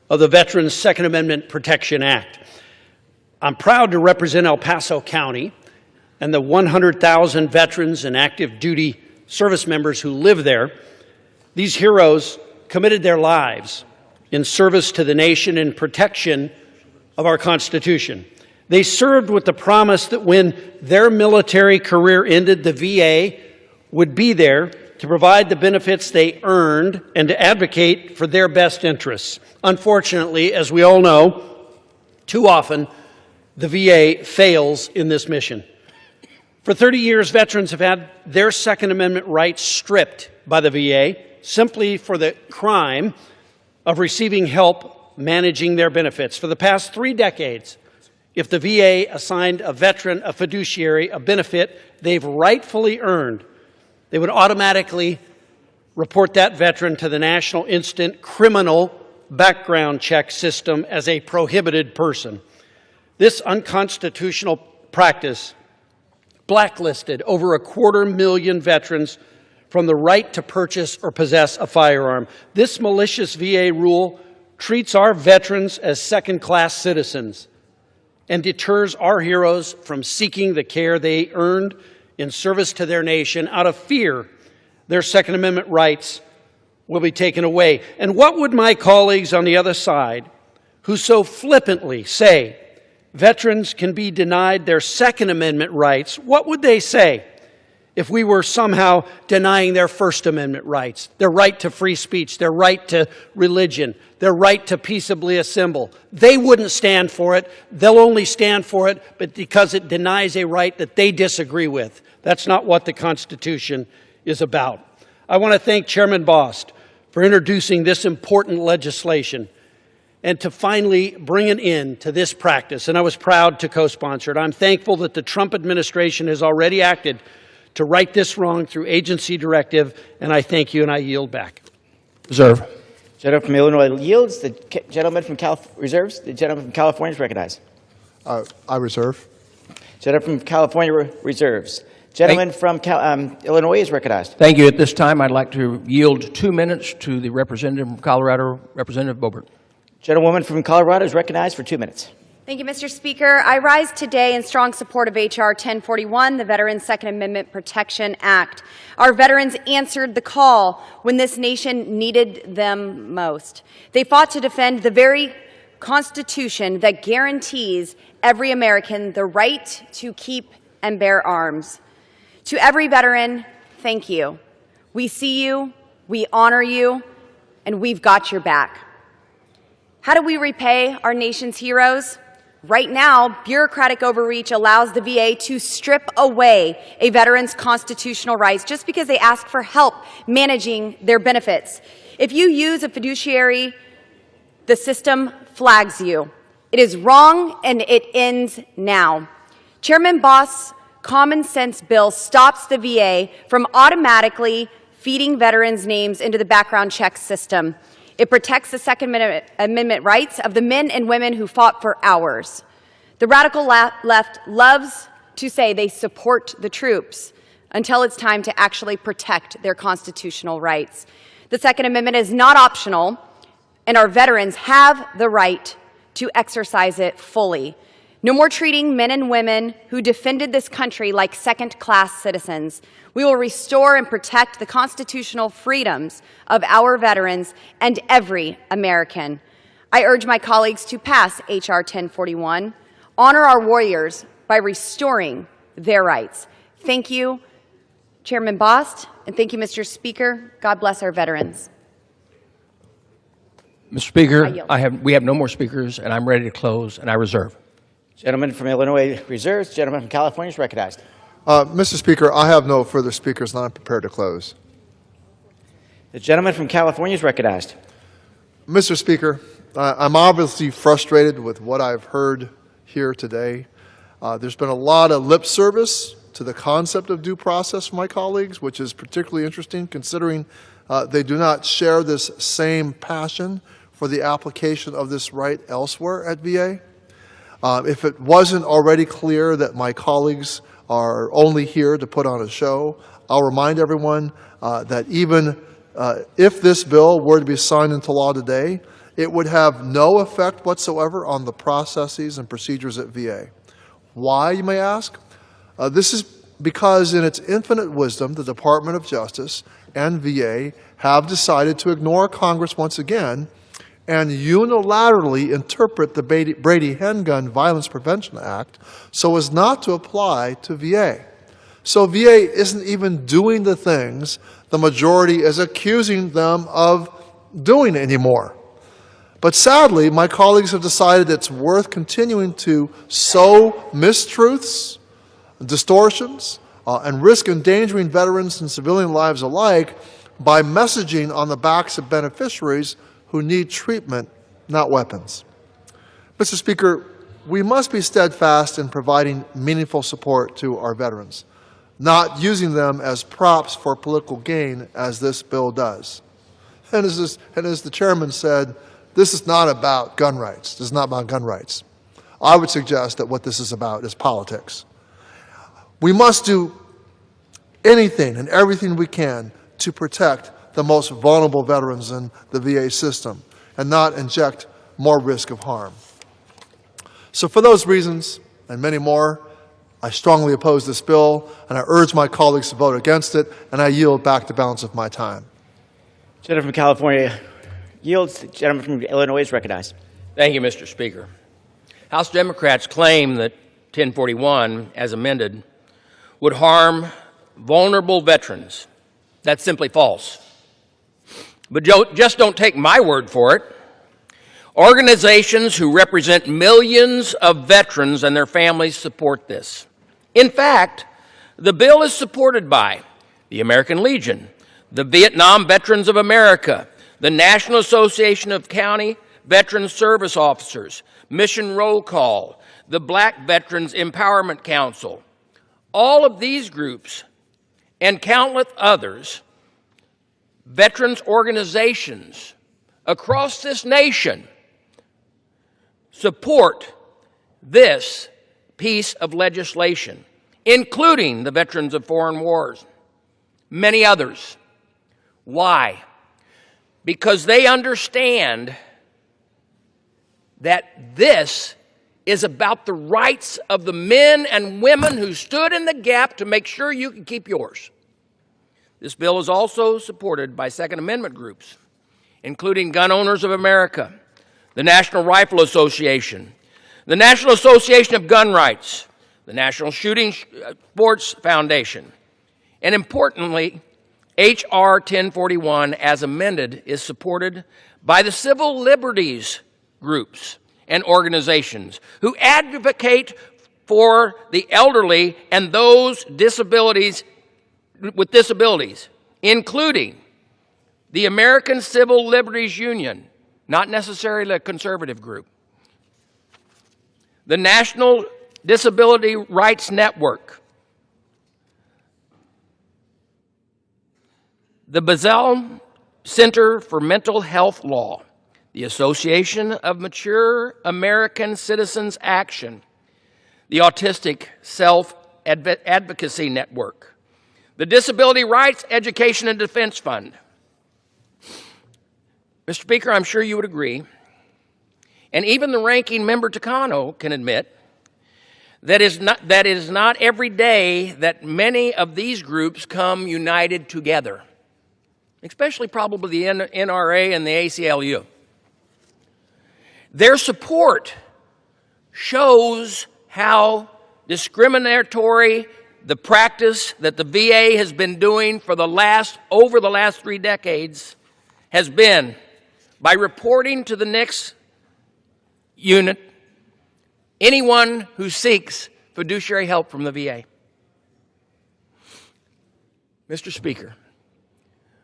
of the Veterans Second Amendment Protection Act. I'm proud to represent El Paso County and the 100,000 veterans and active duty service members who live there. These heroes committed their lives in service to the nation in protection of our Constitution. They served with the promise that when their military career ended, the VA would be there to provide the benefits they earned and to advocate for their best interests. Unfortunately, as we all know, too often the VA fails in this mission. For 30 years, veterans have had their Second Amendment rights stripped by the VA simply for the crime of receiving help managing their benefits. For the past 3 decades, if the VA assigned a veteran a fiduciary, a benefit they've rightfully earned, they would automatically report that veteran to the National Instant Criminal Background Check System as a prohibited person. This unconstitutional practice blacklisted over 250,000 veterans from the right to purchase or possess a firearm. This malicious VA rule treats our veterans as second-class citizens and deters our heroes from seeking the care they earned in service to their nation out of fear their Second Amendment rights will be taken away. And what would my colleagues on the other side, who so flippantly say veterans can be denied their Second Amendment rights, what would they say if we were somehow denying their First Amendment rights, their right to free speech, their right to religion, their right to peaceably assemble? They wouldn't stand for it. They'll only stand for it but because it denies a right that they disagree with. That's not what the Constitution is about. I want to thank Chairman Bost for introducing this important legislation and to finally bring an end to this practice. And I was proud to co-sponsor it. I'm thankful that the Trump administration has already acted to right this wrong through agency directive, and I thank you, and I yield back. Reserve. Gentleman from Illinois yields. The gentleman from reserves. The gentleman from California is recognized. I reserve. Gentleman from California reserves. Gentleman from Illinois is recognized. Thank you. At this time, I'd like to yield 2 minutes to the representative from Colorado, Representative Boebert. Gentlewoman from Colorado is recognized for 2 minutes. Thank you, Mr. Speaker. I rise today in strong support of H.R. 1041, the Veterans Second Amendment Protection Act. Our veterans answered the call when this nation needed them most. They fought to defend the very Constitution that guarantees every American the right to keep and bear arms. To every veteran, thank you. We see you, we honor you, and we've got your back. How do we repay our nation's heroes? Right now, bureaucratic overreach allows the VA to strip away a veteran's constitutional rights just because they ask for help managing their benefits. If you use a fiduciary, the system flags you. It is wrong, and it ends now. Chairman Boss' common sense bill stops the VA from automatically feeding veterans' names into the background check system. It protects the Second Amendment rights of the men and women who fought for ours. The radical left loves to say they support the troops until it's time to actually protect their constitutional rights. The Second Amendment is not optional, and our veterans have the right to exercise it fully. No more treating men and women who defended this country like second-class citizens. We will restore and protect the constitutional freedoms of our veterans and every American. I urge my colleagues to pass H.R. 1041, honor our warriors by restoring their rights. Thank you, Chairman Bost, and thank you, Mr. Speaker. God bless our veterans. Mr. Speaker, we have no more speakers, and I'm ready to close, and I reserve. Gentleman from Illinois reserves. Gentleman from California is recognized. Mr. Speaker, I have no further speakers, and I'm prepared to close. The gentleman from California is recognized. Mr. Speaker, I'm obviously frustrated with what I've heard here today. There's been a lot of lip service to the concept of due process from my colleagues, which is particularly interesting considering they do not share this same passion for the application of this right elsewhere at VA. If it wasn't already clear that my colleagues are only here to put on a show, I'll remind everyone that even if this bill were to be signed into law today, it would have no effect whatsoever on the processes and procedures at VA. Why, you may ask? This is because in its infinite wisdom, the Department of Justice and VA have decided to ignore Congress once again and unilaterally interpret the Brady Handgun Violence Prevention Act so as not to apply to VA. So VA isn't even doing the things the majority is accusing them of doing anymore. But sadly, my colleagues have decided it's worth continuing to sow mistruths, distortions, and risk endangering veterans and civilian lives alike by messaging on the backs of beneficiaries who need treatment, not weapons. Mr. Speaker, we must be steadfast in providing meaningful support to our veterans, not using them as props for political gain as this bill does. And as the chairman said, this is not about gun rights. This is not about gun rights. I would suggest that what this is about is politics. We must do anything and everything we can to protect the most vulnerable veterans in the VA system and not inject more risk of harm. So for those reasons and many more, I strongly oppose this bill, and I urge my colleagues to vote against it, and I yield back the balance of my time. Gentleman from California yields. The gentleman from Illinois is recognized. Thank you, Mr. Speaker. House Democrats claim that 1041, as amended, would harm vulnerable veterans. That's simply false. But just don't take my word for it. Organizations who represent millions of veterans and their families support this. In fact, the bill is supported by the American Legion, the Vietnam Veterans of America, the National Association of County Veteran Service Officers, Mission Roll Call, the Black Veterans Empowerment Council. All of these groups and countless others, veterans organizations across this nation, support this piece of legislation, including the Veterans of Foreign Wars, many others. Why? Because they understand that this is about the rights of the men and women who stood in the gap to make sure you can keep yours. This bill is also supported by Second Amendment groups, including Gun Owners of America, the National Rifle Association, the National Association of Gun Rights, the National Shooting Sports Foundation, and importantly, H.R. 1041, as amended, is supported by the civil liberties groups and organizations who advocate for the elderly and those with disabilities, including the American Civil Liberties Union, not necessarily a conservative group, the National Disability Rights Network, the Basel Center for Mental Health Law, the Association of Mature American Citizens Action, the Autistic Self-Advocacy Network, the Disability Rights Education and Defense Fund. Mr. Speaker, I'm sure you would agree, and even the ranking member Takano can admit, that is not every day that many of these groups come united together, especially probably the NRA and the ACLU. Their support shows how discriminatory the practice that the VA has been doing for over the last 3 decades has been by reporting to the next unit anyone who seeks fiduciary help from the VA. Mr. Speaker,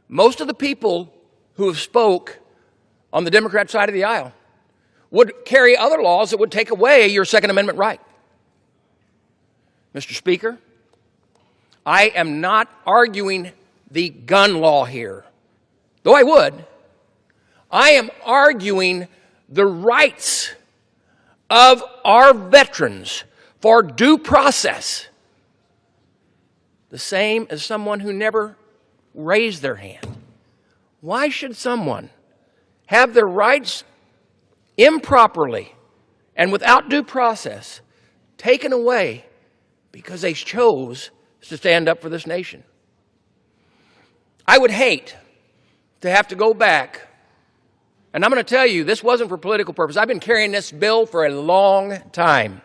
most of the people who have spoke on the Democrat side of the aisle would carry other laws that would take away your Second Amendment right. Mr. Speaker, I am not arguing the gun law here, though I would. I am arguing the rights of our veterans for due process, the same as someone who never raised their hand. Why should someone have their rights improperly and without due process taken away because they chose to stand up for this nation? I would hate to have to go back, and I'm going to tell you, this wasn't for political purpose. I've been carrying this bill for a long time.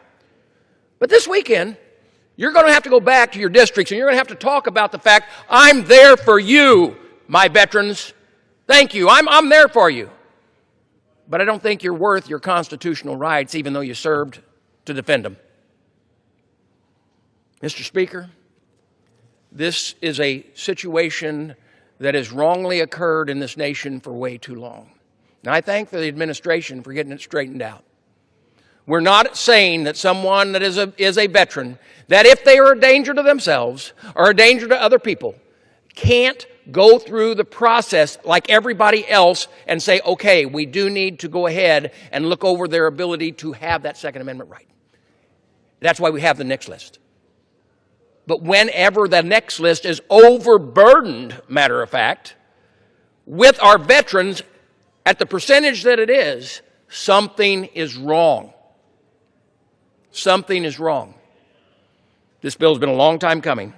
But this weekend, you're going to have to go back to your districts and you're going to have to talk about the fact, I'm there for you, my veterans. Thank you. I'm there for you. But I don't think you're worth your constitutional rights, even though you served to defend them. Mr. Speaker, this is a situation that has wrongly occurred in this nation for way too long. And I thank the administration for getting it straightened out. We're not saying that someone that is a veteran, that if they are a danger to themselves or a danger to other people, can't go through the process like everybody else and say, okay, we do need to go ahead and look over their ability to have that Second Amendment right. That's why we have the next list. But whenever the next list is overburdened, matter of fact, with our veterans at the percentage that it is, something is wrong. Something is wrong. This bill has been a long time coming.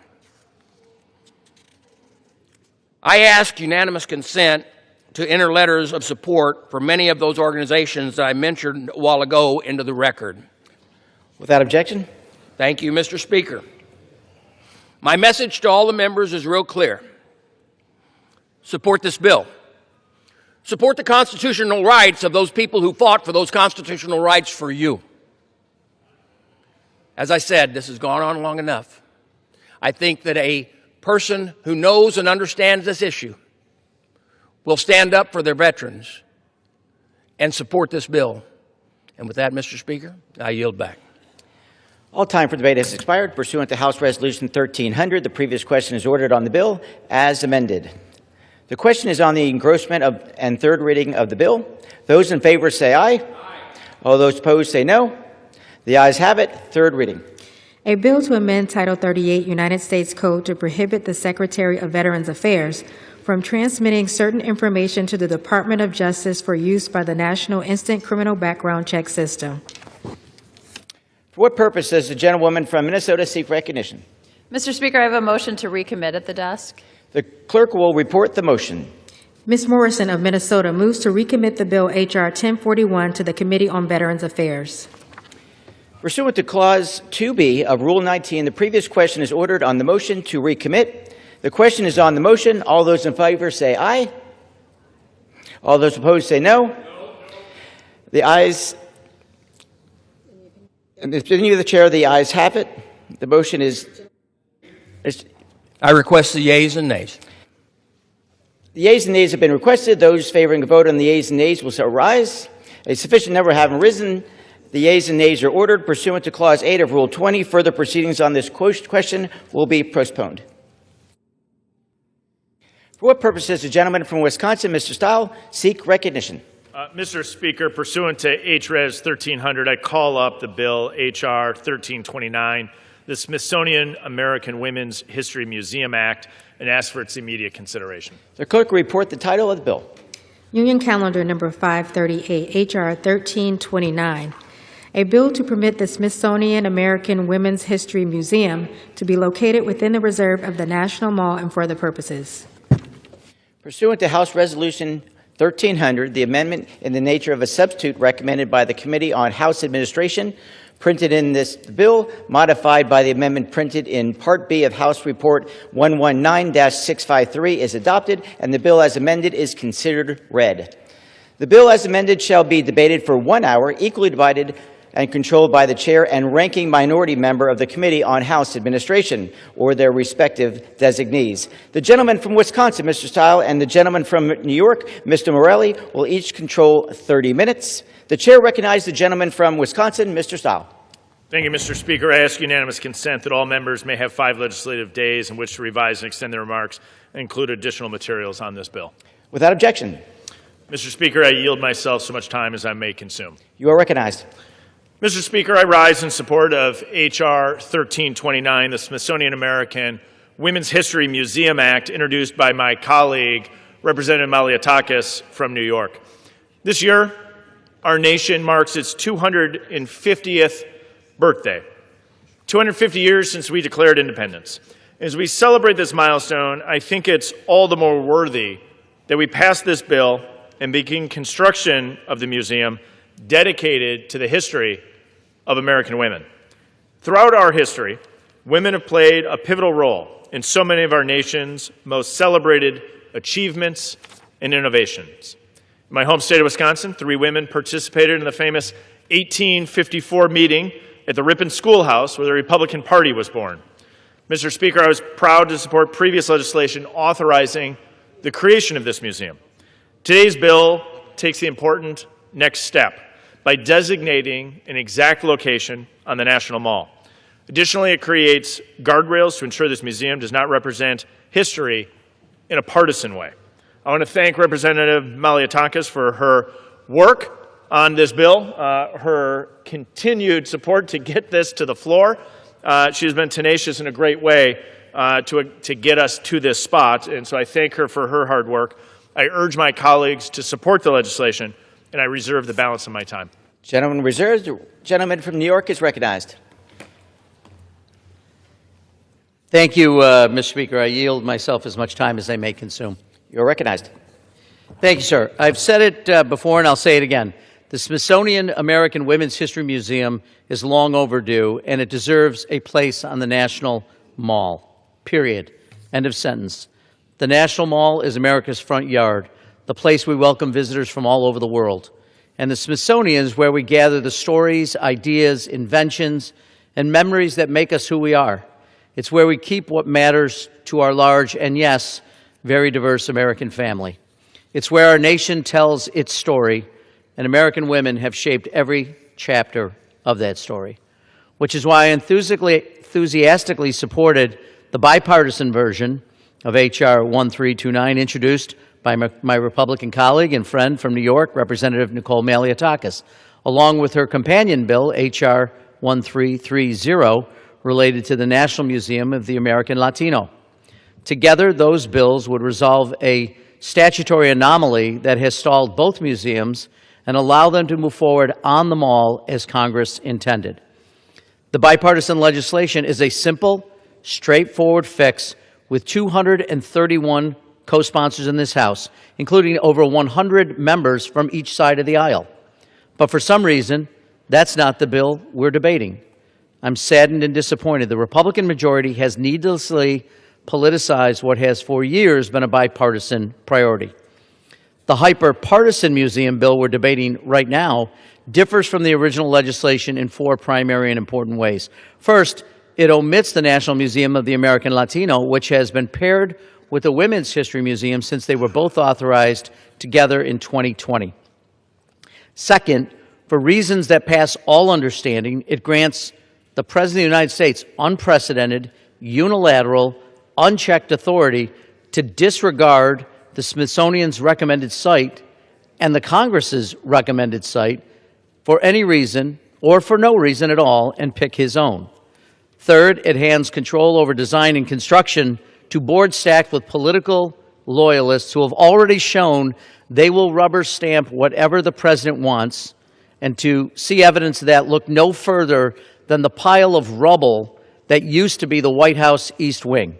I asked unanimous consent to enter letters of support for many of those organizations that I mentioned a while ago into the record. Without objection. Thank you, Mr. Speaker. My message to all the members is real clear. Support this bill. Support the constitutional rights of those people who fought for those constitutional rights for you. As I said, this has gone on long enough. I think that a person who knows and understands this issue will stand up for their veterans and support this bill. And with that, Mr. Speaker, I yield back. All time for debate has expired. Pursuant to House Resolution 1300, the previous question is ordered on the bill as amended. The question is on the engrossment and third reading of the bill. Those in favor say aye. Aye. All those opposed say no. The ayes have it. Third reading. A bill to amend Title 38 United States Code to prohibit the Secretary of Veterans Affairs from transmitting certain information to the Department of Justice for use by the National Instant Criminal Background Check System. For what purpose does the gentlewoman from Minnesota seek recognition? Mr. Speaker, I have a motion to recommit at the desk. The clerk will report the motion. Ms. Morrison of Minnesota moves to recommit the bill H.R. 1041 to the Committee on Veterans Affairs. Pursuant to Clause 2B of Rule 19, the previous question is ordered on the motion to recommit. The question is on the motion. All those in favor say aye. All those opposed say no. The ayes, in the opinion of the chair, the ayes have it. The motion is. I request the yeas and nays. The yeas and nays have been requested. Those favoring a vote on the yeas and nays will so rise. A sufficient number having risen, the yeas and nays are ordered. Pursuant to Clause 8 of Rule 20, further proceedings on this question will be postponed. For what purpose does the gentleman from Wisconsin, Mr. Stahl, seek recognition? Mr. Speaker, pursuant to H.Res. 1300, I call up the bill H.R. 1329, the Smithsonian American Women's History Museum Act, and ask for its immediate consideration. The clerk will report the title of the bill. Union Calendar Number 538, H.R. 1329, a bill to permit the Smithsonian American Women's History Museum to be located within the reserve of the National Mall and for other purposes. Pursuant to House Resolution 1300, the amendment in the nature of a substitute recommended by the Committee on House Administration, printed in this bill, modified by the amendment printed in Part B of House Report 119-653, is adopted, and the bill as amended is considered read. The bill as amended shall be debated for 1 hour, equally divided and controlled by the chair and ranking minority member of the Committee on House Administration, or their respective designees. The gentleman from Wisconsin, Mr. Stahl, and the gentleman from New York, Mr. Morelli, will each control 30 minutes. The chair recognizes the gentleman from Wisconsin, Mr. Stahl. Thank you, Mr. Speaker. I ask unanimous consent that all members may have 5 legislative days in which to revise and extend their remarks and include additional materials on this bill. Without objection. Mr. Speaker, I yield myself so much time as I may consume. You are recognized. Mr. Speaker, I rise in support of H.R. 1329, the Smithsonian American Women's History Museum Act, introduced by my colleague, Representative Malliotakis from New York. This year, our nation marks its 250th birthday, 250 years since we declared independence. As we celebrate this milestone, I think it's all the more worthy that we pass this bill and begin construction of the museum dedicated to the history of American women. Throughout our history, women have played a pivotal role in so many of our nation's most celebrated achievements and innovations. In my home state of Wisconsin, 3 women participated in the famous 1854 meeting at the Ripon Schoolhouse where the Republican Party was born. Mr. Speaker, I was proud to support previous legislation authorizing the creation of this museum. Today's bill takes the important next step by designating an exact location on the National Mall. Additionally, it creates guardrails to ensure this museum does not represent history in a partisan way. I want to thank Representative Malliotakis for her work on this bill, her continued support to get this to the floor. She has been tenacious in a great way to get us to this spot, and so I thank her for her hard work. I urge my colleagues to support the legislation, and I reserve the balance of my time. Gentleman reserved. The gentleman from New York is recognized. Thank you, Mr. Speaker. I yield myself as much time as I may consume. You're recognized. Thank you, sir. I've said it before, and I'll say it again. The Smithsonian American Women's History Museum is long overdue, and it deserves a place on the National Mall, period. End of sentence. The National Mall is America's front yard, the place we welcome visitors from all over the world. And the Smithsonian is where we gather the stories, ideas, inventions, and memories that make us who we are. It's where we keep what matters to our large and, yes, very diverse American family. It's where our nation tells its story, and American women have shaped every chapter of that story, which is why I enthusiastically supported the bipartisan version of H.R. 1329 introduced by my Republican colleague and friend from New York, Representative Nicole Malliotakis, along with her companion bill, H.R. 1330, related to the National Museum of the American Latino. Together, those bills would resolve a statutory anomaly that has stalled both museums and allow them to move forward on the mall as Congress intended. The bipartisan legislation is a simple, straightforward fix with 231 co-sponsors in this House, including over 100 members from each side of the aisle. But for some reason, that's not the bill we're debating. I'm saddened and disappointed. The Republican majority has needlessly politicized what has for years been a bipartisan priority. The hyper-partisan museum bill we're debating right now differs from the original legislation in four primary and important ways. First, it omits the National Museum of the American Latino, which has been paired with the Women's History Museum since they were both authorized together in 2020. Second, for reasons that pass all understanding, it grants the President of the United States unprecedented, unilateral, unchecked authority to disregard the Smithsonian's recommended site and the Congress's recommended site for any reason or for no reason at all and pick his own. Third, it hands control over design and construction to boards stacked with political loyalists who have already shown they will rubber stamp whatever the president wants, and to see evidence of that, look no further than the pile of rubble that used to be the White House East Wing.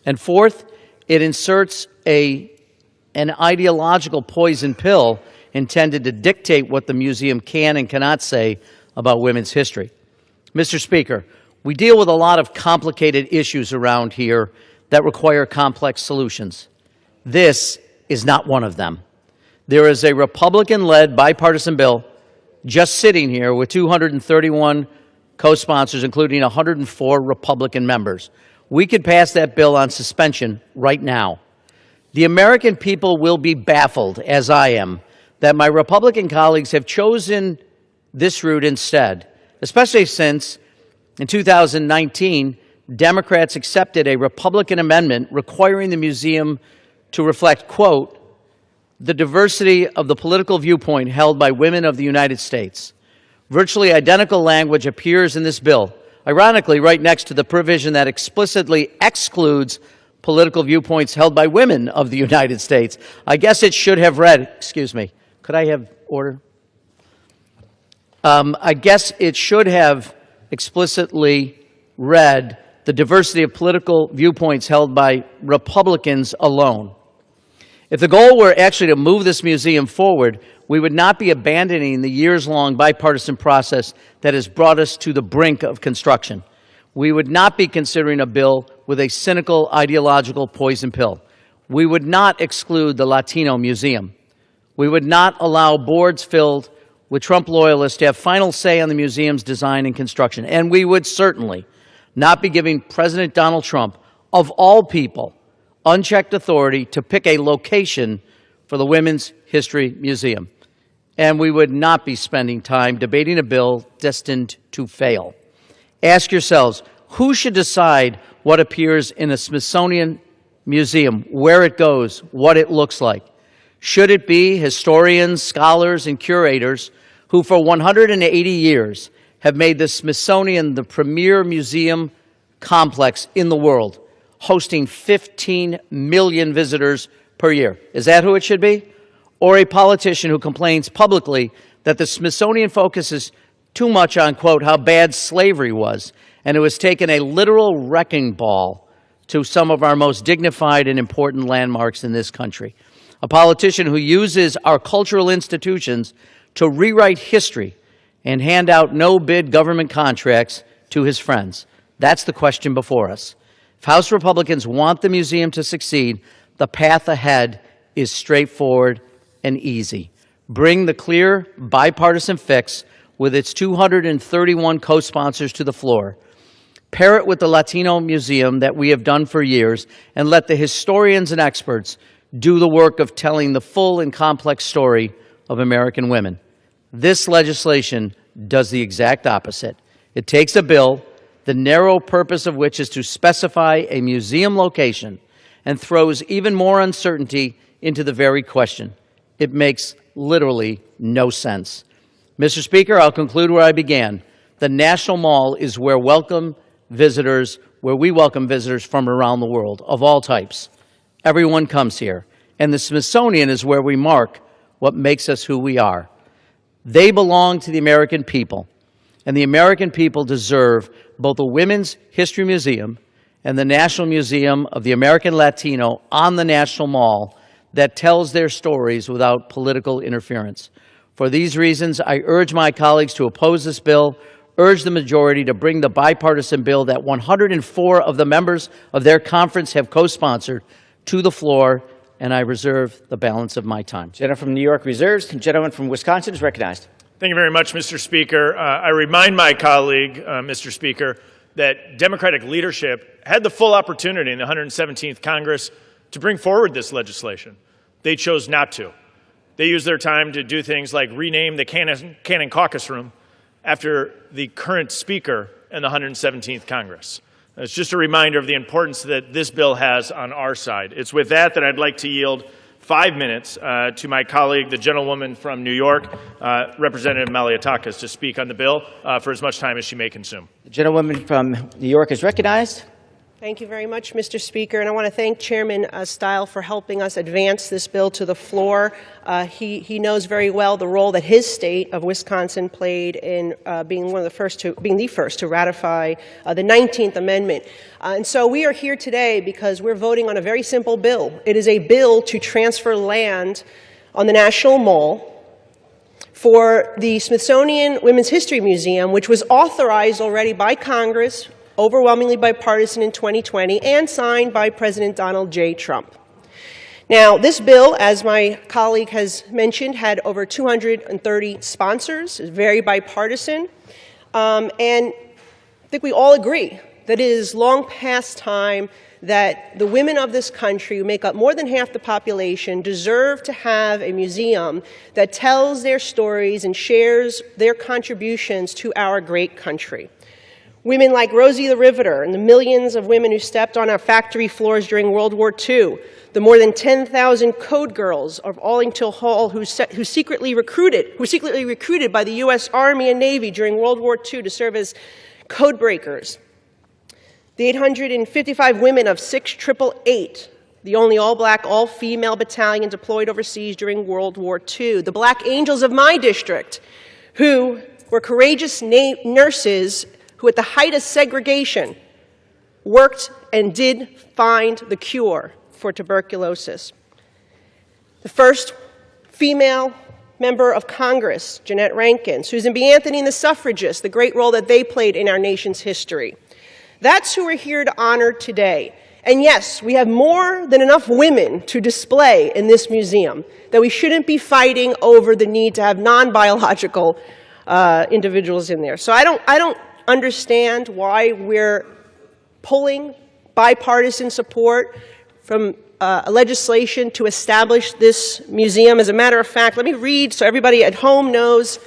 And fourth, it inserts an ideological poison pill intended to dictate what the museum can and cannot say about women's history. Mr. Speaker, we deal with a lot of complicated issues around here that require complex solutions. This is not one of them. There is a Republican-led bipartisan bill just sitting here with 231 co-sponsors, including 104 Republican members. We could pass that bill on suspension right now. The American people will be baffled, as I am, that my Republican colleagues have chosen this route instead, especially since in 2019, Democrats accepted a Republican amendment requiring the museum to reflect, quote, the diversity of the political viewpoint held by women of the United States. Virtually identical language appears in this bill, ironically right next to the provision that explicitly excludes political viewpoints held by women of the United States. I guess it should have read, excuse me, could I have order? I guess it should have explicitly read the diversity of political viewpoints held by Republicans alone. If the goal were actually to move this museum forward, we would not be abandoning the years-long bipartisan process that has brought us to the brink of construction. We would not be considering a bill with a cynical ideological poison pill. We would not exclude the Latino Museum. We would not allow boards filled with Trump loyalists to have final say on the museum's design and construction. And we would certainly not be giving President Donald Trump, of all people, unchecked authority to pick a location for the Women's History Museum. And we would not be spending time debating a bill destined to fail. Ask yourselves, who should decide what appears in a Smithsonian museum, where it goes, what it looks like? Should it be historians, scholars, and curators who for 180 years have made the Smithsonian the premier museum complex in the world, hosting 15 million visitors per year? Is that who it should be? Or a politician who complains publicly that the Smithsonian focuses too much on, quote, how bad slavery was, and it has taken a literal wrecking ball to some of our most dignified and important landmarks in this country. A politician who uses our cultural institutions to rewrite history and hand out no-bid government contracts to his friends. That's the question before us. If House Republicans want the museum to succeed, the path ahead is straightforward and easy. Bring the clear bipartisan fix with its 231 co-sponsors to the floor. Pair it with the Latino Museum that we have done for years, and let the historians and experts do the work of telling the full and complex story of American women. This legislation does the exact opposite. It takes a bill, the narrow purpose of which is to specify a museum location, and throws even more uncertainty into the very question. It makes literally no sense. Mr. Speaker, I'll conclude where I began. The National Mall is where we welcome visitors from around the world, of all types. Everyone comes here. And the Smithsonian is where we mark what makes us who we are. They belong to the American people. and the American people deserve both a Women's History Museum and the National Museum of the American Latino on the National Mall that tells their stories without political interference. For these reasons, I urge my colleagues to oppose this bill, urge the majority to bring the bipartisan bill that 104 of the members of their conference have co-sponsored to the floor, and I reserve the balance of my time. Gentleman from New York reserves. The gentleman from Wisconsin is recognized. Thank you very much, Mr. Speaker. I remind my colleague, Mr. Speaker, that Democratic leadership had the full opportunity in the 117th Congress to bring forward this legislation. They chose not to. They used their time to do things like rename the Cannon Caucus Room after the current Speaker in the 117th Congress. It's just a reminder of the importance that this bill has on our side. It's with that I'd like to yield 5 minutes to my colleague, the gentlewoman from New York, Representative Malliotakis, to speak on the bill for as much time as she may consume. The gentlewoman from New York is recognized. Thank you very much, Mr. Speaker, and I want to thank Chairman Stile for helping us advance this bill to the floor. He knows very well the role that his state of Wisconsin played in being the first to ratify the 19th Amendment. And so we are here today because we're voting on a very simple bill. It is a bill to transfer land on the National Mall for the Smithsonian Women's History Museum, which was authorized already by Congress, overwhelmingly bipartisan in 2020, and signed by President Donald J. Trump. Now, this bill, as my colleague has mentioned, had over 230 sponsors. It's very bipartisan. And I think we all agree that it is long past time that the women of this country, who make up more than half the population, deserve to have a museum that tells their stories and shares their contributions to our great country. Women like Rosie the Riveter and the millions of women who stepped on our factory floors during World War II, the more than 10,000 code girls of Arlington Hall who secretly recruited by the U.S. Army and Navy during World War II to serve as code breakers, the 855 women of 6888, the only all-black, all-female battalion deployed overseas during World War II, the Black Angels of my district, who were courageous nurses who at the height of segregation worked and did find the cure for tuberculosis. The first female member of Congress, Jeanette Rankin, Susan B. Anthony and the suffragists, the great role that they played in our nation's history. That's who we're here to honor today. And yes, we have more than enough women to display in this museum, that we shouldn't be fighting over the need to have non-biological individuals in there. So I don't understand why we're pulling bipartisan support from legislation to establish this museum. As a matter of fact, let me read so everybody at home knows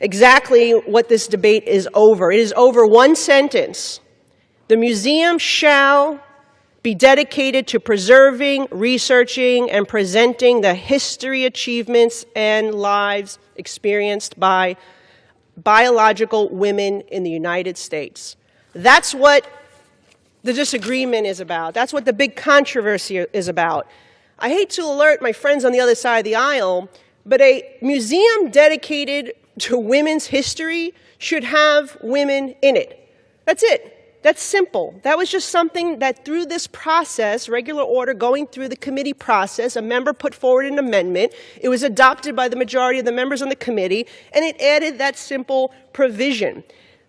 exactly what this debate is over. It is over one sentence. The museum shall be dedicated to preserving, researching, and presenting the history, achievements, and lives experienced by biological women in the United States. That's what the disagreement is about. That's what the big controversy is about. I hate to alert my friends on the other side of the aisle, but a museum dedicated to women's history should have women in it. That's it. That's simple. That was just something that through this process, regular order going through the committee process, a member put forward an amendment. It was adopted by the majority of the members on the committee, and it added that simple provision.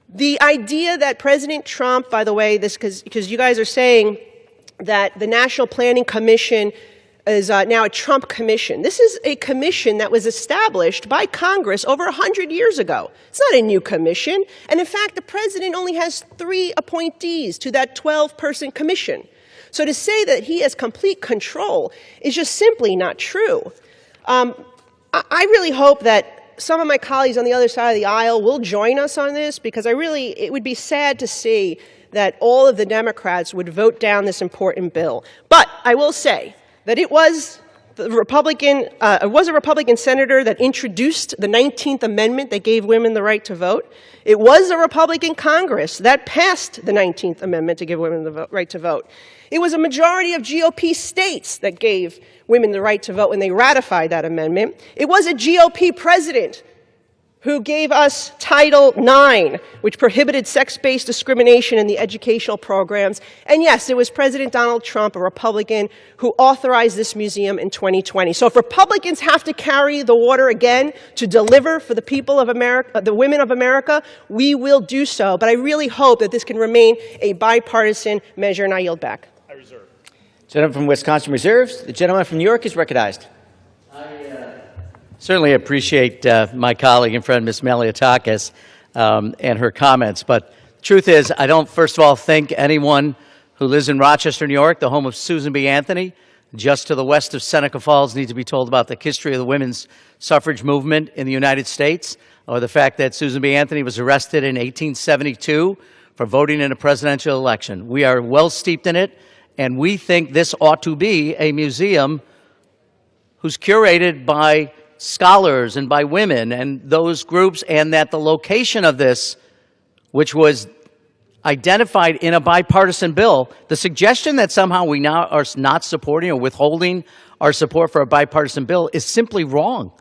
The idea that President Trump, by the way, because you guys are saying that the National Planning Commission is now a Trump commission. This is a commission that was established by Congress over 100 years ago. It's not a new commission. And in fact, the president only has 3 appointees to that 12-person commission. So to say that he has complete control is just simply not true. I really hope that some of my colleagues on the other side of the aisle will join us on this, because it would be sad to see that all of the Democrats would vote down this important bill. But I will say that it was a Republican senator that introduced the 19th Amendment that gave women the right to vote. It was a Republican Congress that passed the 19th Amendment to give women the right to vote. It was a majority of GOP states that gave women the right to vote when they ratified that amendment. It was a GOP president who gave us Title IX, which prohibited sex-based discrimination in the educational programs. And yes, it was President Donald Trump, a Republican, who authorized this museum in 2020. So if Republicans have to carry the water again to deliver for the people of America, the women of America, we will do so. But I really hope that this can remain a bipartisan measure, and I yield back. I reserve. Gentleman from Wisconsin reserves. The gentleman from New York is recognized. Certainly appreciate my colleague and friend, Ms. Malliotakis, and her comments. But the truth is, I don't, first of all, think anyone who lives in Rochester, New York, the home of Susan B. Anthony, just to the west of Seneca Falls, needs to be told about the history of the women's suffrage movement in the United States, or the fact that Susan B. Anthony was arrested in 1872 for voting in a presidential election. We are well steeped in it, and we think this ought to be a museum who's curated by scholars and by women and those groups, and that the location of this, which was identified in a bipartisan bill, the suggestion that somehow we now are not supporting or withholding our support for a bipartisan bill is simply wrong.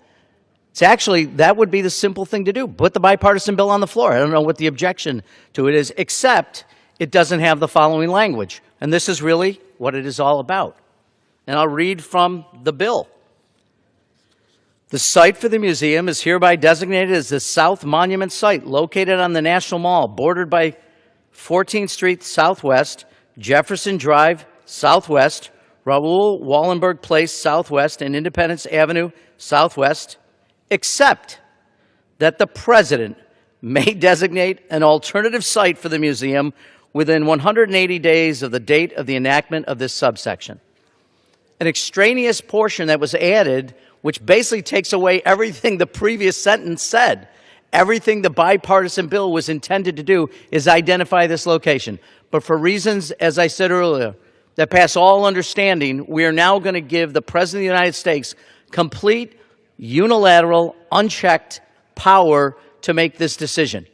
It's actually, that would be the simple thing to do. Put the bipartisan bill on the floor. I don't know what the objection to it is, except it doesn't have the following language. And this is really what it is all about. And I'll read from the bill. The site for the museum is hereby designated as the South Monument Site, located on the National Mall, bordered by 14th Street Southwest, Jefferson Drive Southwest, Raoul Wallenberg Place Southwest, and Independence Avenue Southwest, except that the President may designate an alternative site for the museum within 180 days of the date of the enactment of this subsection. An extraneous portion that was added, which basically takes away everything the previous sentence said. Everything the bipartisan bill was intended to do is identify this location. But for reasons, as I said earlier, that pass all understanding, we are now going to give the President of the United States complete, unilateral, unchecked power to make this decision.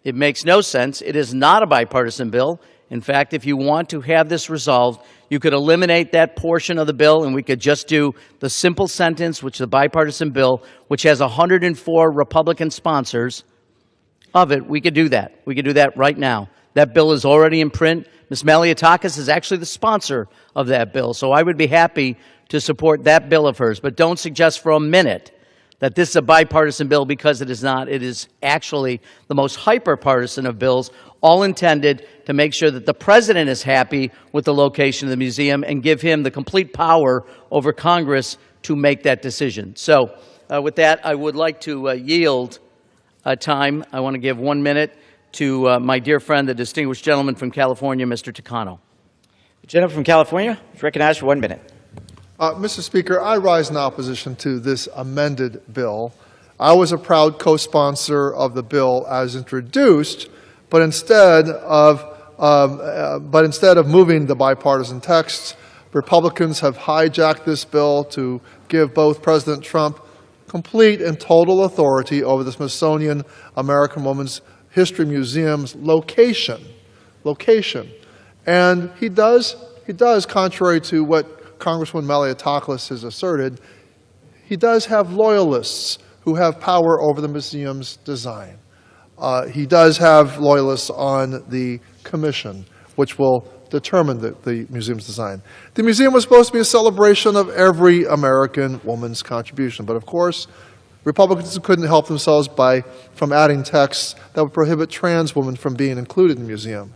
It makes no sense. It is not a bipartisan bill. In fact, if you want to have this resolved, you could eliminate that portion of the bill and we could just do the simple sentence, which is a bipartisan bill, which has 104 Republican sponsors of it. We could do that. We could do that right now. That bill is already in print. Ms. Malliotakis is actually the sponsor of that bill, so I would be happy to support that bill of hers. But don't suggest for a minute that this is a bipartisan bill, because it is not. It is actually the most hyper-partisan of bills, all intended to make sure that the President is happy with the location of the museum and give him the complete power over Congress to make that decision. So with that, I would like to yield time. I want to give 1 minute to my dear friend, the distinguished gentleman from California, Mr. Takano. The gentleman from California is recognized for 1 minute. Mr. Speaker, I rise in opposition to this amended bill. I was a proud co-sponsor of the bill as introduced, but instead of moving the bipartisan text, Republicans have hijacked this bill to give both President Trump complete and total authority over the Smithsonian American Women's History Museum's location. And he does, contrary to what Congresswoman Malliotakis has asserted, he does have loyalists who have power over the museum's design. He does have loyalists on the commission, which will determine the museum's design. The museum was supposed to be a celebration of every American woman's contribution, but of course, Republicans couldn't help themselves from adding texts that would prohibit trans women from being included in the museum.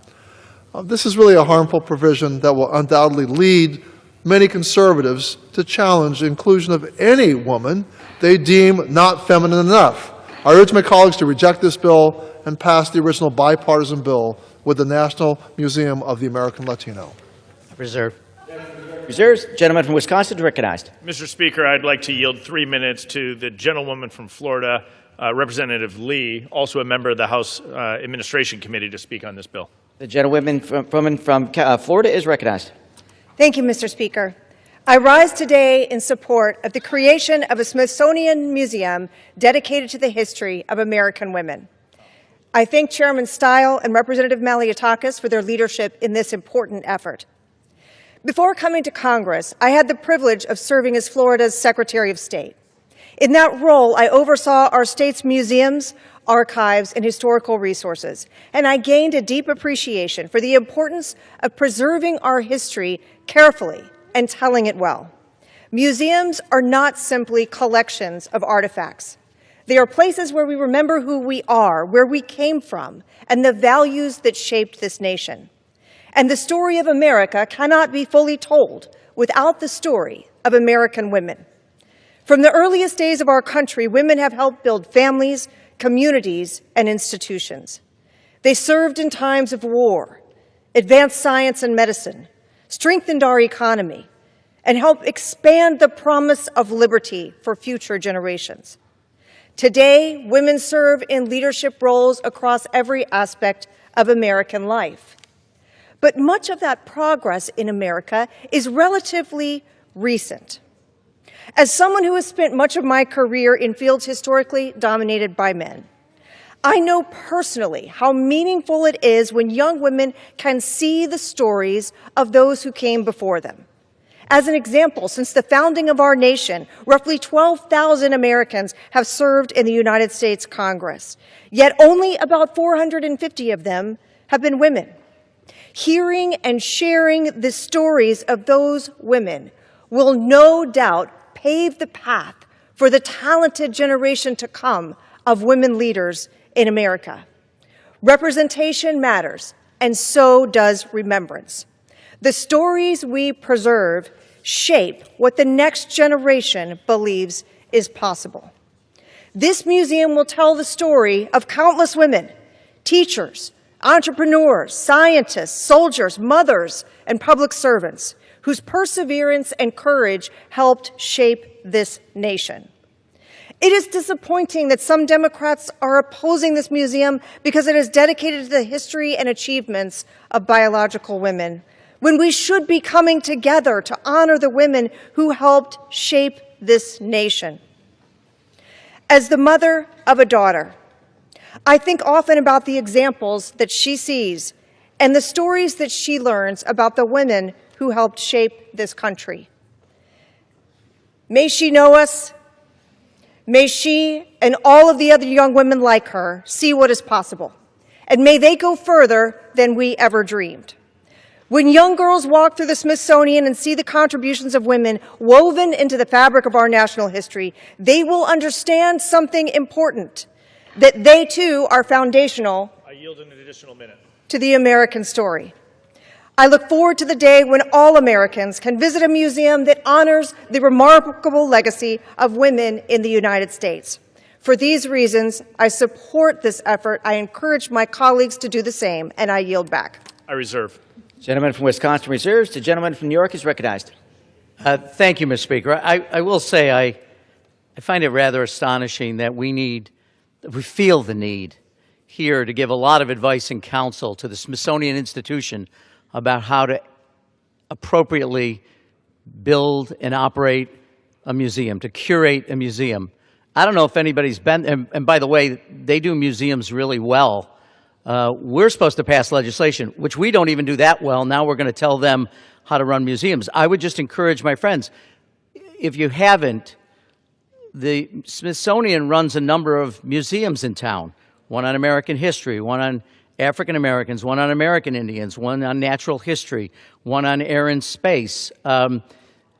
This is really a harmful provision that will undoubtedly lead many conservatives to challenge the inclusion of any woman they deem not feminine enough. I urge my colleagues to reject this bill and pass the original bipartisan bill with the National Museum of the American Latino. Reserve. Reserves. Gentleman from Wisconsin is recognized. Mr. Speaker, I'd like to yield 3 minutes to the gentlewoman from Florida, Representative Lee, also a member of the House Administration Committee, to speak on this bill. The gentlewoman from Florida is recognized. Thank you, Mr. Speaker. I rise today in support of the creation of a Smithsonian Museum dedicated to the history of American women. I thank Chairman Stile and Representative Malliotakis for their leadership in this important effort. Before coming to Congress, I had the privilege of serving as Florida's Secretary of State. In that role, I oversaw our state's museums, archives, and historical resources, and I gained a deep appreciation for the importance of preserving our history carefully and telling it well. Museums are not simply collections of artifacts. They are places where we remember who we are, where we came from, and the values that shaped this nation. And the story of America cannot be fully told without the story of American women. From the earliest days of our country, women have helped build families, communities, and institutions. They served in times of war, advanced science and medicine, strengthened our economy, and helped expand the promise of liberty for future generations. Today, women serve in leadership roles across every aspect of American life. But much of that progress in America is relatively recent. As someone who has spent much of my career in fields historically dominated by men, I know personally how meaningful it is when young women can see the stories of those who came before them. As an example, since the founding of our nation, roughly 12,000 Americans have served in the United States Congress, yet only about 450 of them have been women. Hearing and sharing the stories of those women will no doubt pave the path for the talented generation to come of women leaders in America. Representation matters, and so does remembrance. The stories we preserve shape what the next generation believes is possible. This museum will tell the story of countless women, teachers, entrepreneurs, scientists, soldiers, mothers, and public servants whose perseverance and courage helped shape this nation. It is disappointing that some Democrats are opposing this museum because it is dedicated to the history and achievements of biological women, when we should be coming together to honor the women who helped shape this nation. As the mother of a daughter, I think often about the examples that she sees and the stories that she learns about the women who helped shape this country. May she know us. May she and all of the other young women like her see what is possible. And may they go further than we ever dreamed. When young girls walk through the Smithsonian and see the contributions of women woven into the fabric of our national history, they will understand something important, that they too are foundational I yield an additional minute. to the American story. I look forward to the day when all Americans can visit a museum that honors the remarkable legacy of women in the United States. For these reasons, I support this effort. I encourage my colleagues to do the same, and I yield back. I reserve. Gentleman from Wisconsin reserves. The gentleman from New York is recognized. Thank you, Mr. Speaker. I will say I find it rather astonishing that we feel the need here to give a lot of advice and counsel to the Smithsonian Institution about how to appropriately build and operate a museum, to curate a museum. I don't know if anybody's been, and by the way, they do museums really well. We're supposed to pass legislation, which we don't even do that well. Now we're going to tell them how to run museums. I would just encourage my friends, if you haven't, the Smithsonian runs a number of museums in town, one on American history, one on African Americans, one on American Indians, one on natural history, one on air and space.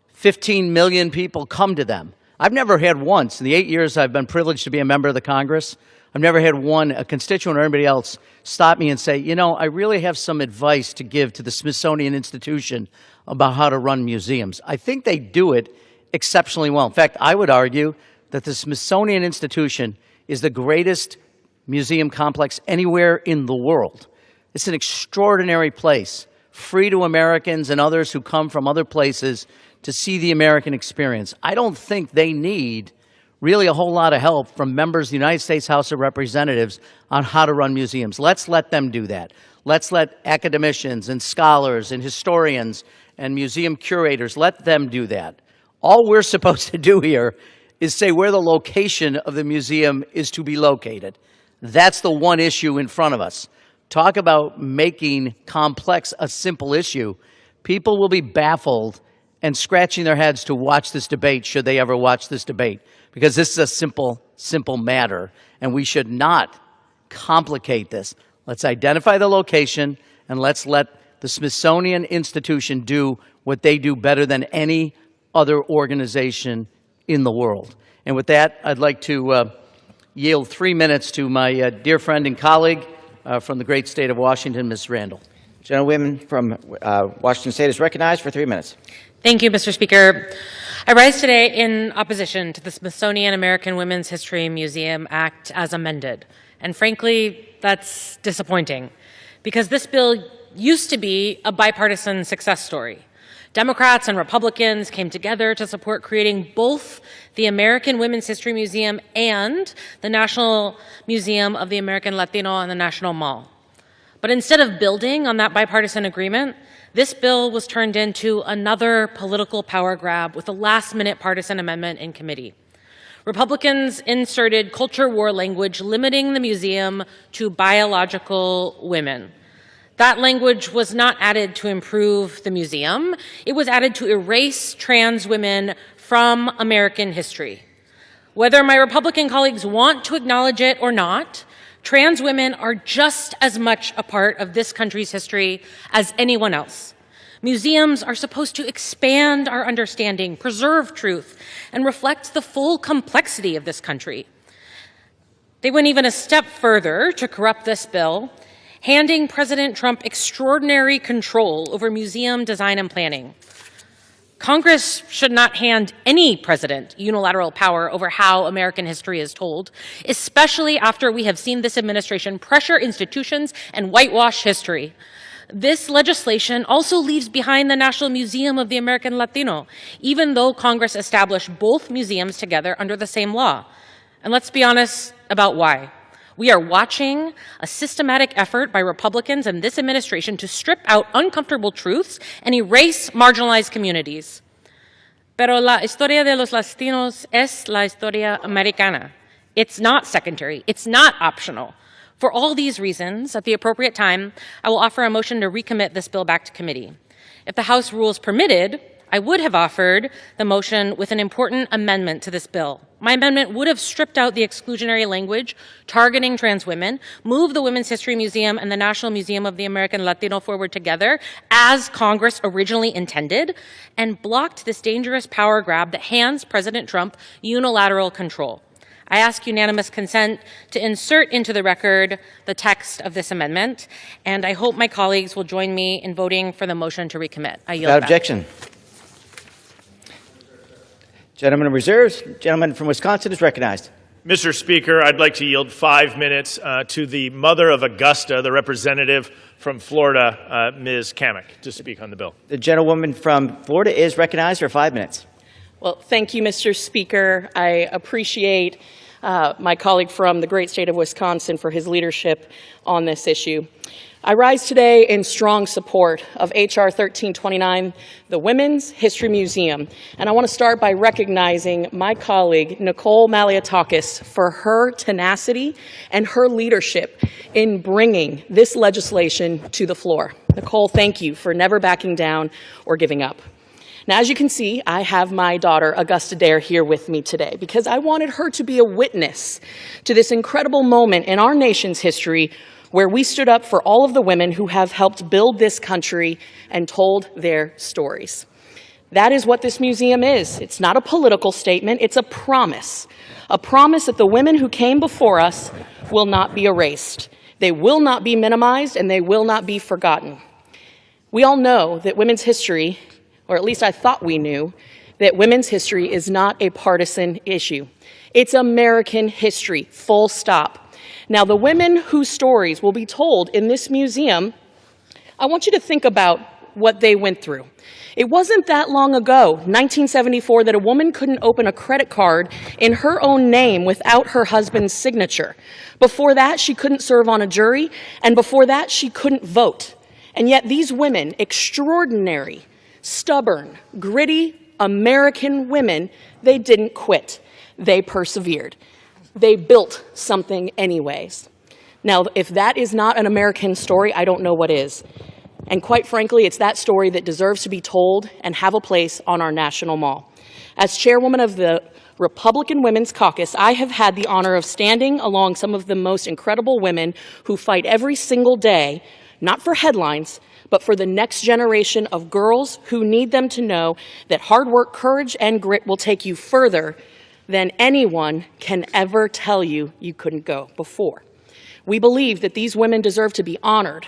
15 million people come to them. I've never had once, in the 8 years I've been privileged to be a member of the Congress, I've never had a constituent or anybody else stop me and say, you know, I really have some advice to give to the Smithsonian Institution about how to run museums. I think they do it exceptionally well. In fact, I would argue that the Smithsonian Institution is the greatest museum complex anywhere in the world. It's an extraordinary place, free to Americans and others who come from other places to see the American experience. I don't think they need really a whole lot of help from members of the United States House of Representatives on how to run museums. Let's let them do that. Let's let academicians and scholars and historians and museum curators, let them do that. All we're supposed to do here is say where the location of the museum is to be located. That's the one issue in front of us. Talk about making complex a simple issue. People will be baffled and scratching their heads to watch this debate, should they ever watch this debate. because this is a simple matter, and we should not complicate this. Let's identify the location, and let's let the Smithsonian Institution do what they do better than any other organization in the world. And with that, I'd like to yield 3 minutes to my dear friend and colleague from the great state of Washington, Ms. Randall. Gentlewoman from Washington State is recognized for 3 minutes. Thank you, Mr. Speaker. I rise today in opposition to the Smithsonian American Women's History Museum Act as amended. And frankly, that's disappointing because this bill used to be a bipartisan success story. Democrats and Republicans came together to support creating both the American Women's History Museum and the National Museum of the American Latino and the National Mall. But instead of building on that bipartisan agreement, this bill was turned into another political power grab with a last-minute partisan amendment in committee. Republicans inserted culture war language limiting the museum to biological women. That language was not added to improve the museum. It was added to erase trans women from American history. Whether my Republican colleagues want to acknowledge it or not, trans women are just as much a part of this country's history as anyone else. Museums are supposed to expand our understanding, preserve truth, and reflect the full complexity of this country. They went even a step further to corrupt this bill, handing President Trump extraordinary control over museum design and planning. Congress should not hand any president unilateral power over how American history is told, especially after we have seen this administration pressure institutions and whitewash history. This legislation also leaves behind the National Museum of the American Latino, even though Congress established both museums together under the same law. And let's be honest about why. We are watching a systematic effort by Republicans and this administration to strip out uncomfortable truths and erase marginalized communities. Pero la historia de los latinos es la historia americana. It's not secondary. It's not optional. For all these reasons, at the appropriate time, I will offer a motion to recommit this bill back to committee. If the House rules permitted, I would have offered the motion with an important amendment to this bill. My amendment would have stripped out the exclusionary language targeting trans women, moved the Women's History Museum and the National Museum of the American Latino forward together, as Congress originally intended, and blocked this dangerous power grab that hands President Trump unilateral control. I ask unanimous consent to insert into the record the text of this amendment, and I hope my colleagues will join me in voting for the motion to recommit. I yield Without back. objection. Gentleman of reserves, gentleman from Wisconsin is recognized. Mr. Speaker, I'd like to yield 5 minutes to the mother of Augusta, the representative from Florida, Ms. Kamek, to speak on the bill. The gentlewoman from Florida is recognized for 5 minutes. Well, thank you, Mr. Speaker. I appreciate my colleague from the great state of Wisconsin for his leadership on this issue. I rise today in strong support of H.R. 1329, the Women's History Museum, and I want to start by recognizing my colleague, Nicole Malliotakis, for her tenacity and her leadership in bringing this legislation to the floor. Nicole, thank you for never backing down or giving up. Now, as you can see, I have my daughter, Augusta Dare, here with me today because I wanted her to be a witness to this incredible moment in our nation's history where we stood up for all of the women who have helped build this country and told their stories. That is what this museum is. It's not a political statement, it's a promise that the women who came before us will not be erased. They will not be minimized, and they will not be forgotten. We all know that women's history, or at least I thought we knew, that women's history is not a partisan issue. It's American history, full stop. Now, the women whose stories will be told in this museum, I want you to think about what they went through. It wasn't that long ago, 1974, that a woman couldn't open a credit card in her own name without her husband's signature. Before that, she couldn't serve on a jury, and before that, she couldn't vote. And yet these women, extraordinary, stubborn, gritty American women, they didn't quit. They persevered. They built something anyways. Now, if that is not an American story, I don't know what is. And quite frankly, it's that story that deserves to be told and have a place on our national mall. As chairwoman of the Republican Women's Caucus, I have had the honor of standing along some of the most incredible women who fight every single day, not for headlines, but for the next generation of girls who need them to know that hard work, courage, and grit will take you further than anyone can ever tell you you couldn't go before. We believe that these women deserve to be honored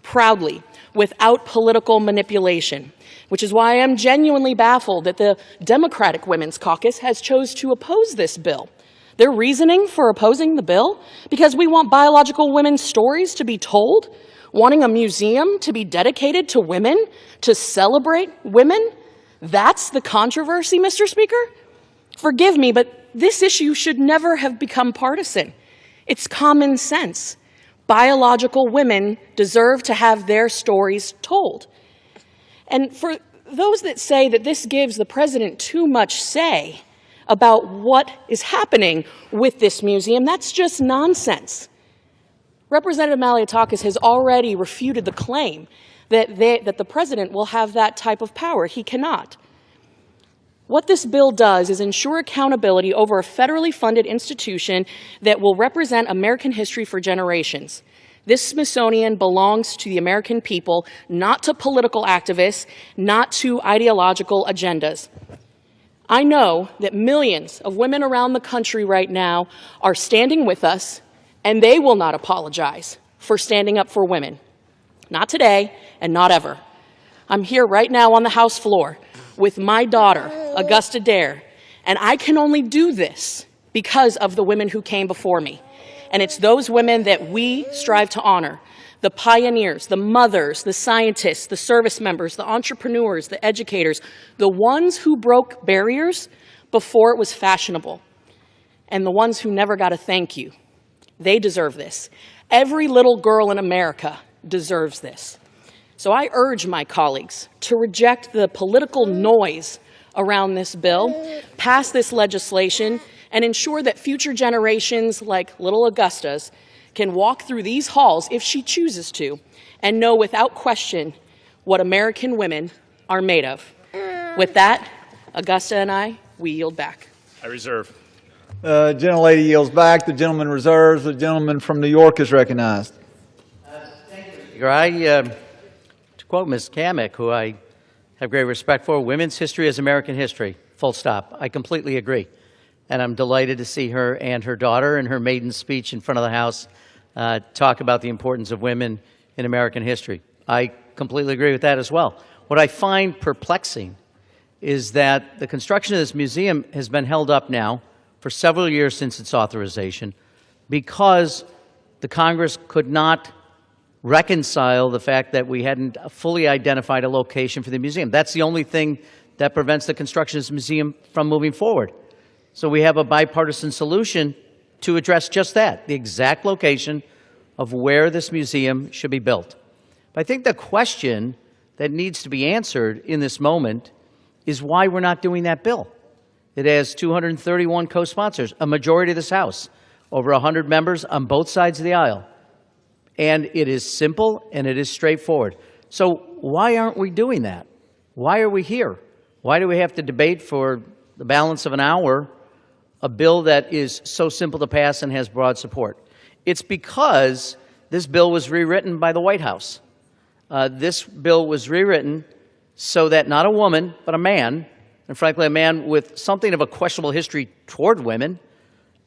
proudly, without political manipulation, which is why I am genuinely baffled that the Democratic Women's Caucus has chose to oppose this bill. Their reasoning for opposing the bill? Because we want biological women's stories to be told, wanting a museum to be dedicated to women, to celebrate women? That's the controversy, Mr. Speaker? Forgive me, but this issue should never have become partisan. It's common sense. Biological women deserve to have their stories told. And for those that say that this gives the president too much say about what is happening with this museum, that's just nonsense. Representative Malliotakis has already refuted the claim that the president will have that type of power. He cannot. What this bill does is ensure accountability over a federally funded institution that will represent American history for generations. This Smithsonian belongs to the American people, not to political activists, not to ideological agendas. I know that millions of women around the country right now are standing with us, and they will not apologize for standing up for women. Not today, and not ever. I'm here right now on the House floor with my daughter, Augusta Dare, and I can only do this because of the women who came before me. And it's those women that we strive to honor, the pioneers, the mothers, the scientists, the service members, the entrepreneurs, the educators, the ones who broke barriers before it was fashionable, and the ones who never got a thank you. They deserve this. Every little girl in America deserves this. So I urge my colleagues to reject the political noise around this bill, pass this legislation, and ensure that future generations like little Augusta's can walk through these halls, if she chooses to, and know without question what American women are made of. With that, Augusta and I, we yield back. I reserve. Gentlelady yields back. The gentleman reserves. The gentleman from New York is recognized. To quote Ms. Kamek, who I have great respect for, women's history is American history, full stop. I completely agree. And I'm delighted to see her and her daughter in her maiden speech in front of the House talk about the importance of women in American history. I completely agree with that as well. What I find perplexing is that the construction of this museum has been held up now for several years since its authorization because the Congress could not reconcile the fact that we hadn't fully identified a location for the museum. That's the only thing that prevents the construction of this museum from moving forward. So we have a bipartisan solution to address just that, the exact location of where this museum should be built. But I think the question that needs to be answered in this moment is why we're not doing that bill. It has 231 co-sponsors, a majority of this House, over 100 members on both sides of the aisle. And it is simple and it is straightforward. So why aren't we doing that? Why are we here? Why do we have to debate for the balance of an hour a bill that is so simple to pass and has broad support? It's because this bill was rewritten by the White House. This bill was rewritten so that not a woman, but a man, and frankly a man with something of a questionable history toward women,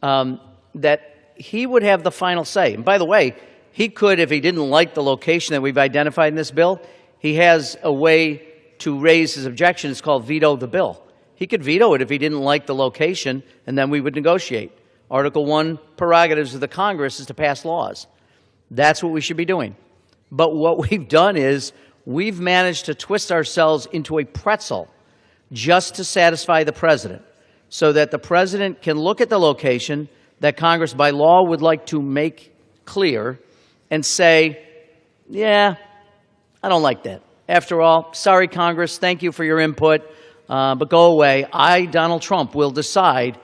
that he would have the final say. And by the way, he could, if he didn't like the location that we've identified in this bill, he has a way to raise his objection. It's called veto the bill. He could veto it if he didn't like the location, and then we would negotiate. Article 1 prerogatives of the Congress is to pass laws. That's what we should be doing. But what we've done is we've managed to twist ourselves into a pretzel just to satisfy the president, so that the president can look at the location that Congress by law would like to make clear and say, yeah, I don't like that. After all, sorry, Congress, thank you for your input, but go away. I, Donald Trump, will decide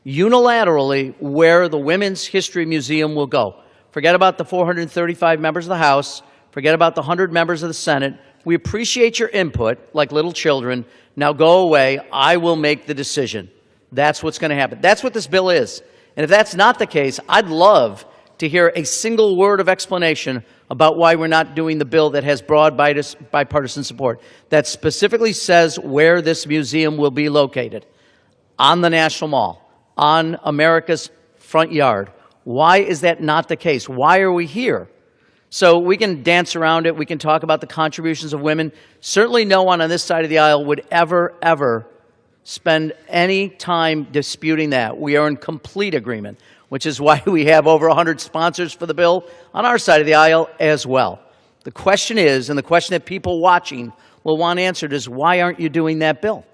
unilaterally where the Women's History Museum will go. Forget about the 435 members of the House. Forget about the 100 members of the Senate. We appreciate your input like little children. Now go away. I will make the decision. That's what's going to happen. That's what this bill is. And if that's not the case, I'd love to hear a single word of explanation about why we're not doing the bill that has broad bipartisan support, that specifically says where this museum will be located, on the National Mall, on America's front yard. Why is that not the case? Why are we here? So we can dance around it. We can talk about the contributions of women. Certainly no one on this side of the aisle would ever spend any time disputing that. We are in complete agreement, which is why we have over 100 sponsors for the bill on our side of the aisle as well. The question is, and the question that people watching will want answered is, why aren't you doing that bill?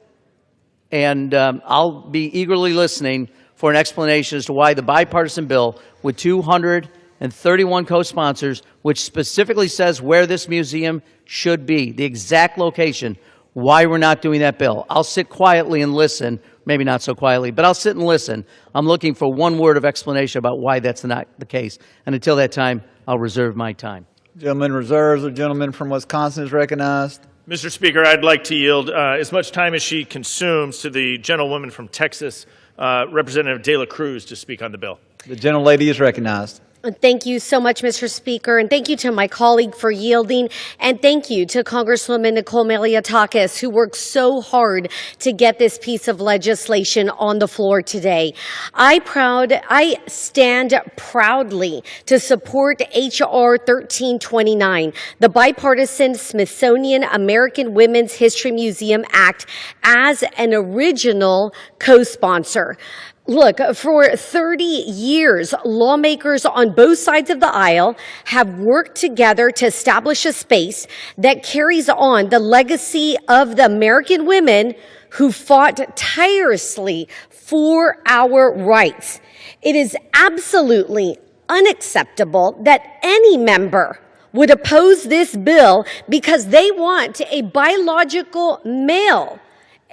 And I'll be eagerly listening for an explanation as to why the bipartisan bill with 231 co-sponsors, which specifically says where this museum should be, the exact location, why we're not doing that bill. I'll sit quietly and listen, maybe not so quietly, but I'll sit and listen. I'm looking for one word of explanation about why that's not the case. And until that time, I'll reserve my time. Gentleman reserves. The gentleman from Wisconsin is recognized. Mr. Speaker, I'd like to yield as much time as she consumes to the gentlewoman from Texas, Representative De La Cruz, to speak on the bill. The gentlelady is recognized. Thank you so much, Mr. Speaker, and thank you to my colleague for yielding, and thank you to Congresswoman Nicole Malliotakis, who worked so hard to get this piece of legislation on the floor today. I stand proudly to support H.R. 1329, the bipartisan Smithsonian American Women's History Museum Act, as an original co-sponsor. Look, for 30 years, lawmakers on both sides of the aisle have worked together to establish a space that carries on the legacy of the American women who fought tirelessly for our rights. It is absolutely unacceptable that any member would oppose this bill because they want a biological male,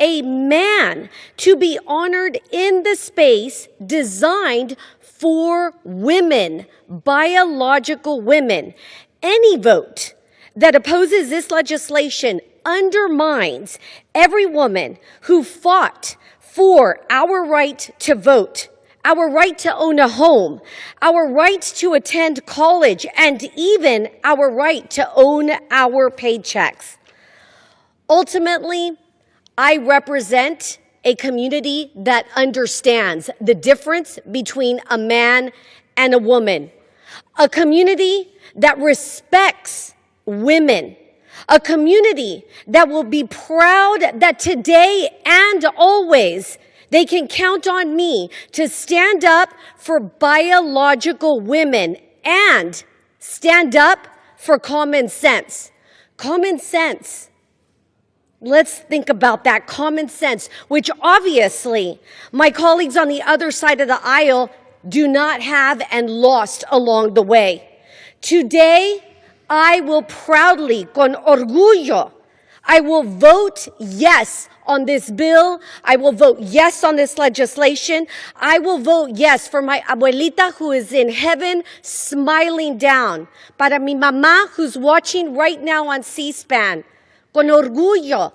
a man, to be honored in the space designed for women, biological women. Any vote that opposes this legislation undermines every woman who fought for our right to vote, our right to own a home, our right to attend college, and even our right to own our paychecks. Ultimately, I represent a community that understands the difference between a man and a woman, a community that respects women, a community that will be proud that today and always they can count on me to stand up for biological women and stand up for common sense. Common sense. Let's think about that common sense, which obviously my colleagues on the other side of the aisle do not have and lost along the way. Today, I will proudly, con orgullo, I will vote yes on this bill. I will vote yes on this legislation. I will vote yes for my abuelita who is in heaven smiling down. Para mi mamá who's watching right now on C-SPAN. Con orgullo,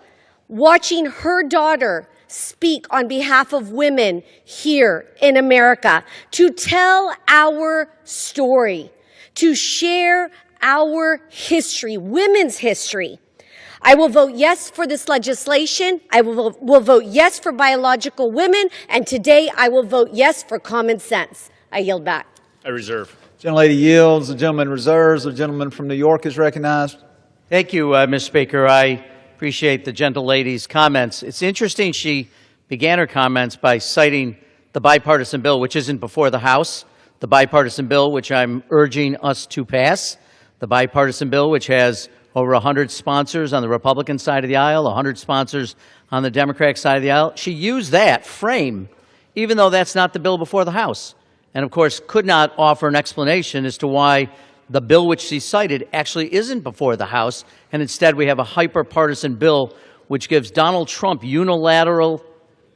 watching her daughter speak on behalf of women here in America, to tell our story, to share our history, women's history. I will vote yes for this legislation. I will vote yes for biological women, and today I will vote yes for common sense. I yield back. I reserve. Gentlelady yields. The gentleman reserves. The gentleman from New York is recognized. Thank you, Mr. Speaker. I appreciate the gentlelady's comments. It's interesting she began her comments by citing the bipartisan bill, which isn't before the House, the bipartisan bill which I'm urging us to pass, the bipartisan bill which has over 100 sponsors on the Republican side of the aisle, 100 sponsors on the Democratic side of the aisle. She used that frame, even though that's not the bill before the House, and of course could not offer an explanation as to why the bill which she cited actually isn't before the House, and instead we have a hyper-partisan bill which gives Donald Trump unilateral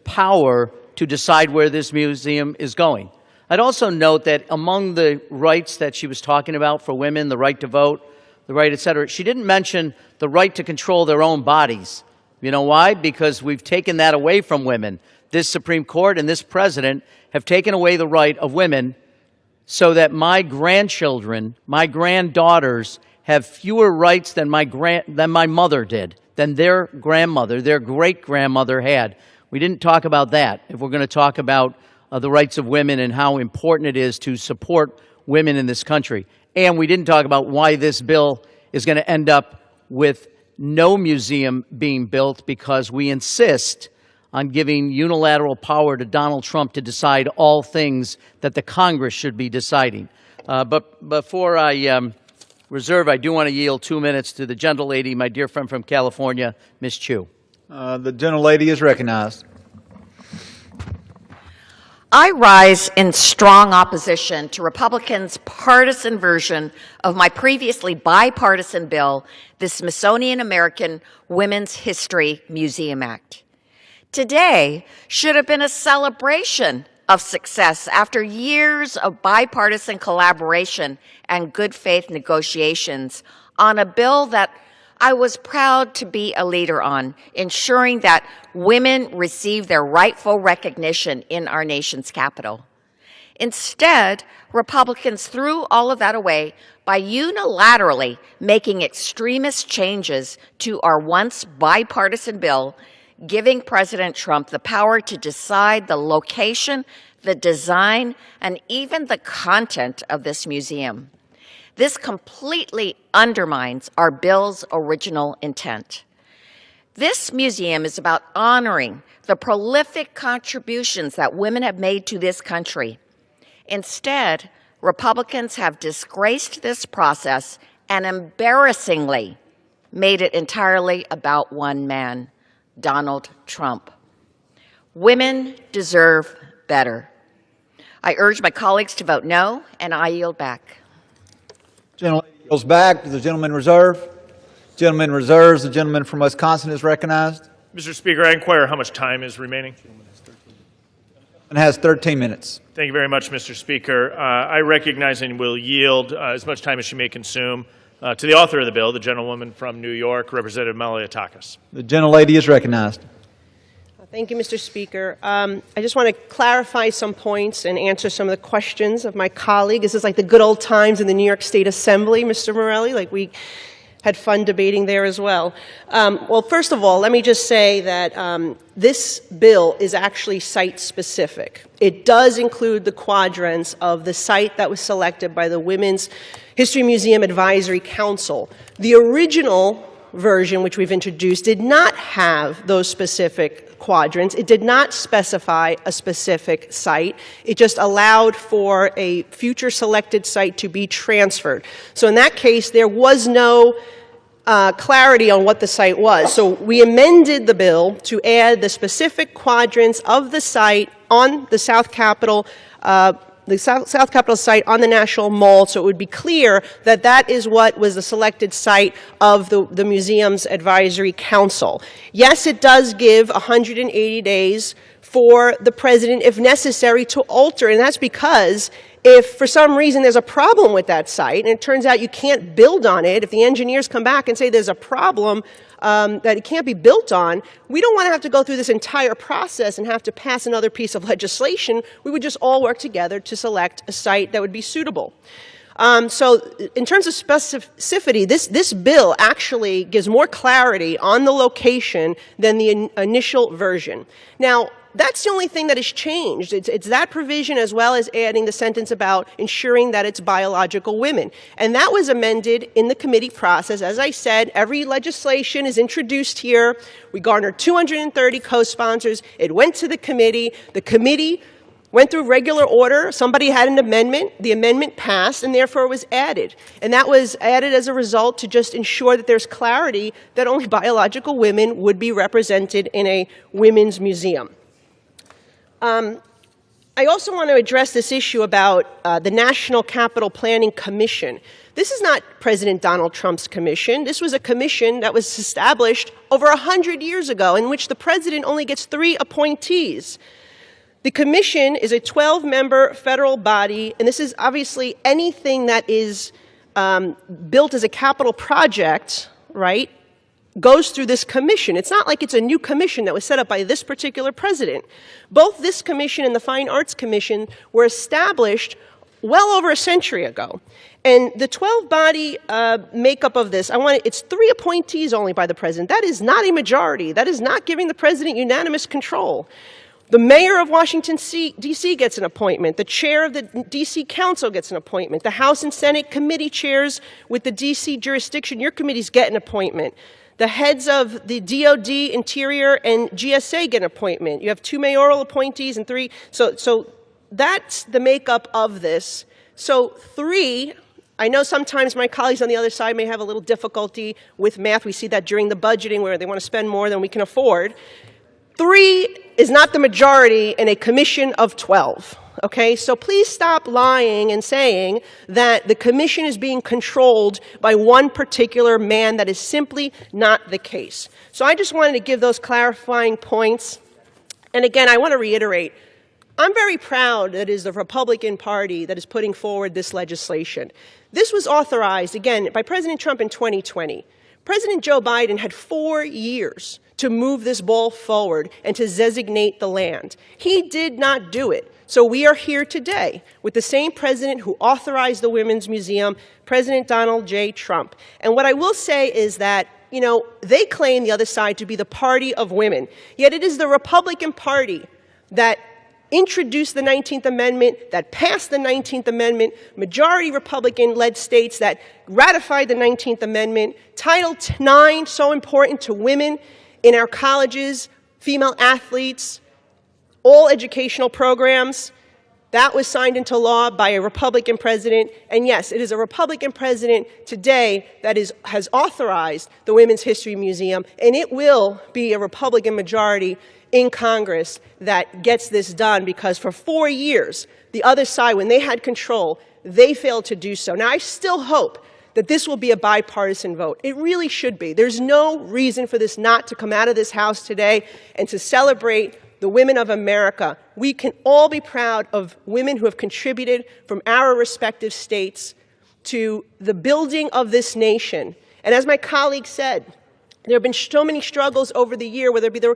power to decide where this museum is going. I'd also note that among the rights that she was talking about for women, the right to vote, the right, et cetera, she didn't mention the right to control their own bodies. You know why? Because we've taken that away from women. this Supreme Court and this president have taken away the right of women so that my grandchildren, my granddaughters, have fewer rights than my mother did, than their grandmother, their great-grandmother had. We didn't talk about that if we're going to talk about the rights of women and how important it is to support women in this country. And we didn't talk about why this bill is going to end up with no museum being built, because we insist on giving unilateral power to Donald Trump to decide all things that the Congress should be deciding. But before I reserve, I do want to yield 2 minutes to the gentlelady, my dear friend from California, Ms. Chu. The gentlelady is recognized. I rise in strong opposition to Republicans' partisan version of my previously bipartisan bill, the Smithsonian American Women's History Museum Act. Today should have been a celebration of success after years of bipartisan collaboration and good faith negotiations on a bill that I was proud to be a leader on, ensuring that women receive their rightful recognition in our nation's capital. Instead, Republicans threw all of that away by unilaterally making extremist changes to our once bipartisan bill, giving President Trump the power to decide the location, the design, and even the content of this museum. This completely undermines our bill's original intent. This museum is about honoring the prolific contributions that women have made to this country. Instead, Republicans have disgraced this process and embarrassingly made it entirely about one man, Donald Trump. Women deserve better. I urge my colleagues to vote no, and I yield back. Gentleman yields back. The gentleman reserve. Gentleman reserves. The gentleman from Wisconsin is recognized. Mr. Speaker, I inquire how much time is remaining. And has 13 minutes. Thank you very much, Mr. Speaker. I recognize and will yield as much time as she may consume to the author of the bill, the gentlewoman from New York, Representative Malliotakis. The gentlelady is recognized. Thank you, Mr. Speaker. I just want to clarify some points and answer some of the questions of my colleague. This is like the good old times in the New York State Assembly, Mr. Morelli, like we had fun debating there as well. Well, first of all, let me just say that this bill is actually site-specific. It does include the quadrants of the site that was selected by the Women's History Museum Advisory Council. The original version, which we've introduced, did not have those specific quadrants. It did not specify a specific site. It just allowed for a future selected site to be transferred. So in that case, there was no clarity on what the site was. So we amended the bill to add the specific quadrants of the site on the South Capitol site on the National Mall, so it would be clear that that is what was the selected site of the museum's advisory council. Yes, it does give 180 days for the president, if necessary, to alter, and that's because if for some reason there's a problem with that site, and it turns out you can't build on it, if the engineers come back and say there's a problem that it can't be built on, we don't want to have to go through this entire process and have to pass another piece of legislation. We would just all work together to select a site that would be suitable. So in terms of specificity, this bill actually gives more clarity on the location than the initial version. Now, that's the only thing that has changed. It's that provision as well as adding the sentence about ensuring that it's biological women. And that was amended in the committee process. As I said, every legislation is introduced here. We garnered 230 co-sponsors. It went to the committee. The committee went through regular order. Somebody had an amendment. The amendment passed, and therefore it was added. And that was added as a result to just ensure that there's clarity that only biological women would be represented in a women's museum. I also want to address this issue about the National Capital Planning Commission. This is not President Donald Trump's commission. This was a commission that was established over 100 years ago, in which the president only gets 3 appointees. The commission is a 12-member federal body, and this is obviously anything that is built as a capital project, right, goes through this commission. It's not like it's a new commission that was set up by this particular president. Both this commission and the Fine Arts Commission were established well over a century ago. And the 12-body makeup of this, it's 3 appointees only by the president. That is not a majority. That is not giving the president unanimous control. The mayor of Washington, D.C. gets an appointment. The chair of the D.C. Council gets an appointment. The House and Senate committee chairs with the D.C. jurisdiction, your committees get an appointment. The heads of the DOD, Interior, and GSA get an appointment. You have 2 mayoral appointees and 3. So that's the makeup of this. So 3, I know sometimes my colleagues on the other side may have a little difficulty with math. We see that during the budgeting where they want to spend more than we can afford. 3 is not the majority in a commission of 12. Okay, so please stop lying and saying that the commission is being controlled by one particular man. That is simply not the case. So I just wanted to give those clarifying points. And again, I want to reiterate, I'm very proud that it is the Republican Party that is putting forward this legislation. This was authorized, again, by President Trump in 2020. President Joe Biden had 4 years to move this ball forward and to designate the land. He did not do it. So we are here today with the same president who authorized the Women's Museum, President Donald J. Trump. And what I will say is that, you know, they claim, the other side, to be the party of women. Yet it is the Republican Party that introduced the 19th Amendment, that passed the 19th Amendment, majority Republican-led states that ratified the 19th Amendment, Title IX, so important to women in our colleges, female athletes, all educational programs. That was signed into law by a Republican president. And yes, it is a Republican president today that has authorized the Women's History Museum, and it will be a Republican majority in Congress that gets this done, because for 4 years, the other side, when they had control, they failed to do so. Now, I still hope that this will be a bipartisan vote. It really should be. There's no reason for this not to come out of this House today and to celebrate the women of America. We can all be proud of women who have contributed from our respective states to the building of this nation. And as my colleague said, there have been so many struggles over the year, whether it be the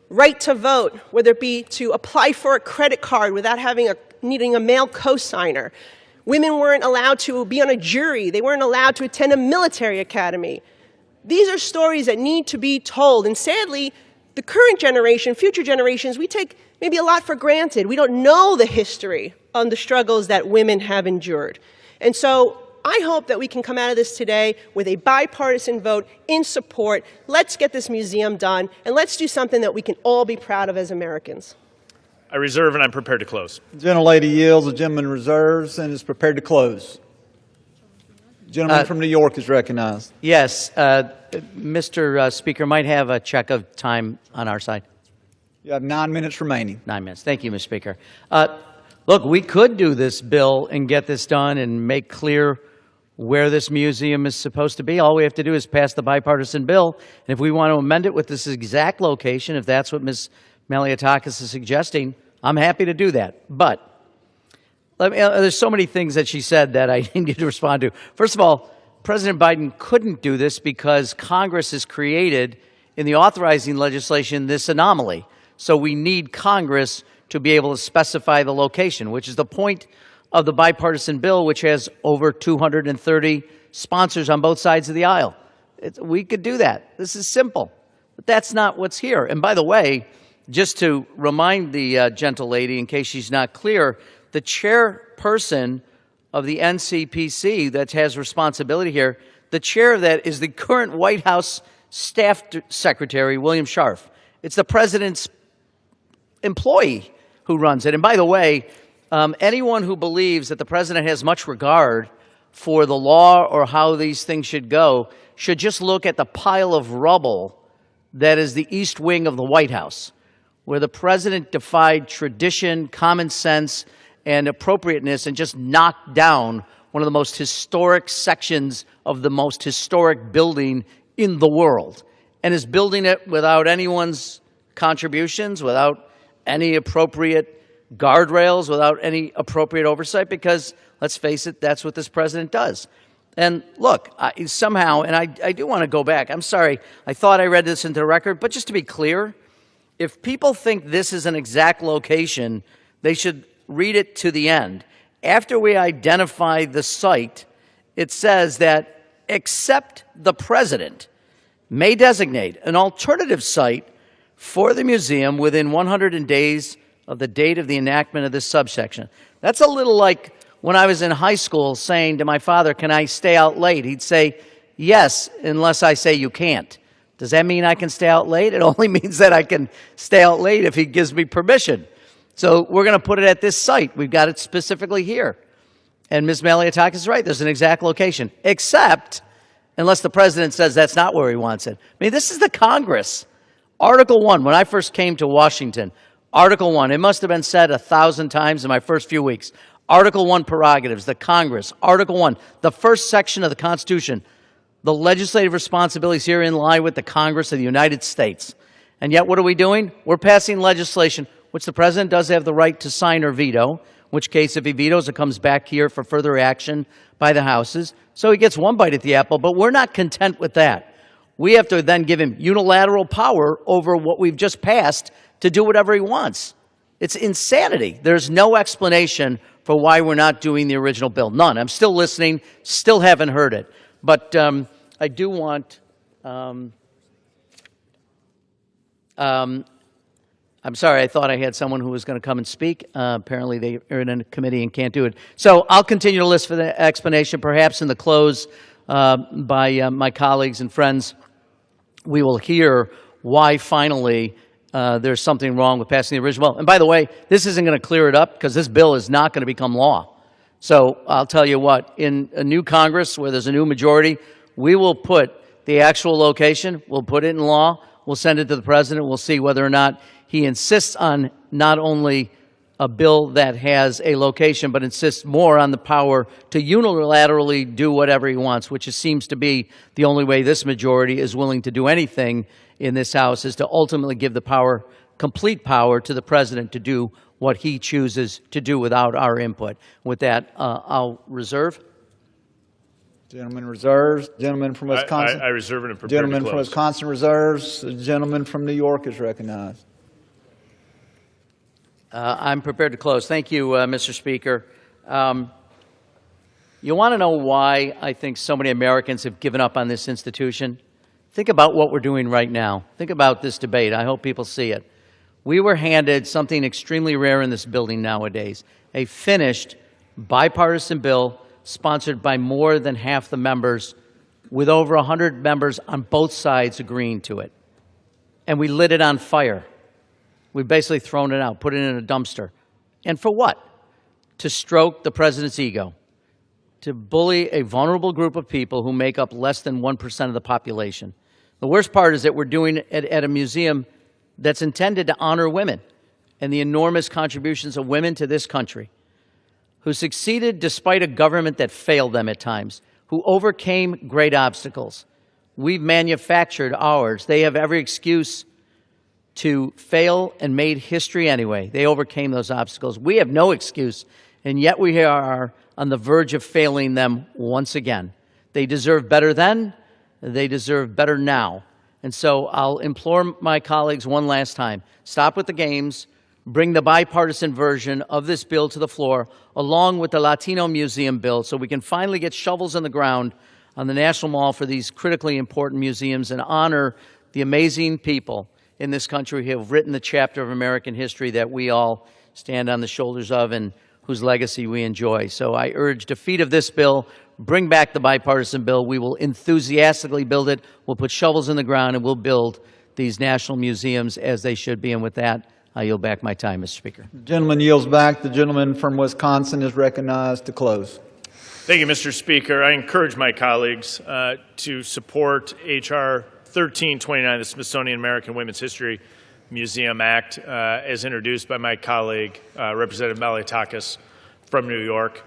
right to vote, whether it be to apply for a credit card without needing a male cosigner. Women weren't allowed to be on a jury. They weren't allowed to attend a military academy. These are stories that need to be told. And sadly, the current generation, future generations, we take maybe a lot for granted. We don't know the history on the struggles that women have endured. And so I hope that we can come out of this today with a bipartisan vote in support. Let's get this museum done, and let's do something that we can all be proud of as Americans. I reserve, and I'm prepared to close. The gentlelady yields, the gentleman reserves, and is prepared to close. The gentleman from New York is recognized. Yes, Mr. Speaker, might have a check of time on our side. You have 9 minutes remaining. 9 minutes. Thank you, Mr. Speaker. Look, we could do this bill and get this done and make clear where this museum is supposed to be. All we have to do is pass the bipartisan bill. And if we want to amend it with this exact location, if that's what Ms. Malliotakis is suggesting, I'm happy to do that. But there's so many things that she said that I need to respond to. First of all, President Biden couldn't do this because Congress has created, in the authorizing legislation, this anomaly. So we need Congress to be able to specify the location, which is the point of the bipartisan bill, which has over 230 sponsors on both sides of the aisle. We could do that. This is simple. But that's not what's here. And by the way, just to remind the gentle lady, in case she's not clear, the chairperson of the NCPC that has responsibility here, the chair of that is the current White House Staff Secretary, William Scharf. It's the president's employee who runs it. And by the way, anyone who believes that the president has much regard for the law or how these things should go should just look at the pile of rubble that is the East Wing of the White House, where the president defied tradition, common sense, and appropriateness and just knocked down one of the most historic sections of the most historic building in the world, and is building it without anyone's contributions, without any appropriate guardrails, without any appropriate oversight, because, let's face it, that's what this president does. And look, somehow, and I do want to go back. I'm sorry, I thought I read this into the record, but just to be clear, if people think this is an exact location, they should read it to the end. After we identify the site, it says that except the president may designate an alternative site for the museum within 100 days of the date of the enactment of this subsection. That's a little like when I was in high school saying to my father, can I stay out late? He'd say, yes, unless I say you can't. Does that mean I can stay out late? It only means that I can stay out late if he gives me permission. So we're going to put it at this site. We've got it specifically here. And Ms. Malliotakis is right. There's an exact location, except unless the president says that's not where he wants it. I mean, this is the Congress. Article 1, when I first came to Washington, Article 1, it must have been said 1,000 times in my first few weeks. Article 1 prerogatives, the Congress. Article 1, the first section of the Constitution. The legislative responsibilities herein lie with the Congress of the United States. And yet what are we doing? We're passing legislation, which the president does have the right to sign or veto, in which case if he vetoes, it comes back here for further action by the houses. So he gets one bite at the apple, but we're not content with that. We have to then give him unilateral power over what we've just passed to do whatever he wants. It's insanity. There's no explanation for why we're not doing the original bill. None. I'm still listening, still haven't heard it. But I do want, I'm sorry, I thought I had someone who was going to come and speak. Apparently they are in a committee and can't do it. So I'll continue to list for the explanation, perhaps in the close by my colleagues and friends. We will hear why finally there's something wrong with passing the original bill. And by the way, this isn't going to clear it up because this bill is not going to become law. So I'll tell you what, in a new Congress where there's a new majority, we will put the actual location, we'll put it in law, we'll send it to the president, we'll see whether or not he insists on not only a bill that has a location, but insists more on the power to unilaterally do whatever he wants, which seems to be the only way this majority is willing to do anything in this House, is to ultimately give the power, complete power, to the president to do what he chooses to do without our input. With that, I'll reserve. Gentleman reserves. Gentleman from Wisconsin. I reserve it and prepare to Gentleman close. from Wisconsin reserves. The gentleman from New York is recognized. I'm prepared to close. Thank you, Mr. Speaker. You want to know why I think so many Americans have given up on this institution? Think about what we're doing right now. Think about this debate. I hope people see it. We were handed something extremely rare in this building nowadays, a finished bipartisan bill sponsored by more than half the members, with over 100 members on both sides agreeing to it. And we lit it on fire. We've basically thrown it out, put it in a dumpster. And for what? To stroke the president's ego, to bully a vulnerable group of people who make up less than 1% of the population. The worst part is that we're doing it at a museum that's intended to honor women and the enormous contributions of women to this country, who succeeded despite a government that failed them at times, who overcame great obstacles. We've manufactured ours. They have every excuse to fail and made history anyway. They overcame those obstacles. We have no excuse, and yet we are on the verge of failing them once again. They deserve better then. They deserve better now. And so I'll implore my colleagues one last time, stop with the games, bring the bipartisan version of this bill to the floor, along with the Latino Museum bill, so we can finally get shovels in the ground on the National Mall for these critically important museums and honor the amazing people in this country who have written the chapter of American history that we all stand on the shoulders of and whose legacy we enjoy. So I urge defeat of this bill, bring back the bipartisan bill. We will enthusiastically build it. We'll put shovels in the ground, and we'll build these national museums as they should be. And with that, I yield back my time, Mr. Speaker. The gentleman yields back. The gentleman from Wisconsin is recognized to close. Thank you, Mr. Speaker. I encourage my colleagues to support H.R. 1329, the Smithsonian American Women's History Museum Act, as introduced by my colleague, Representative Malliotakis from New York.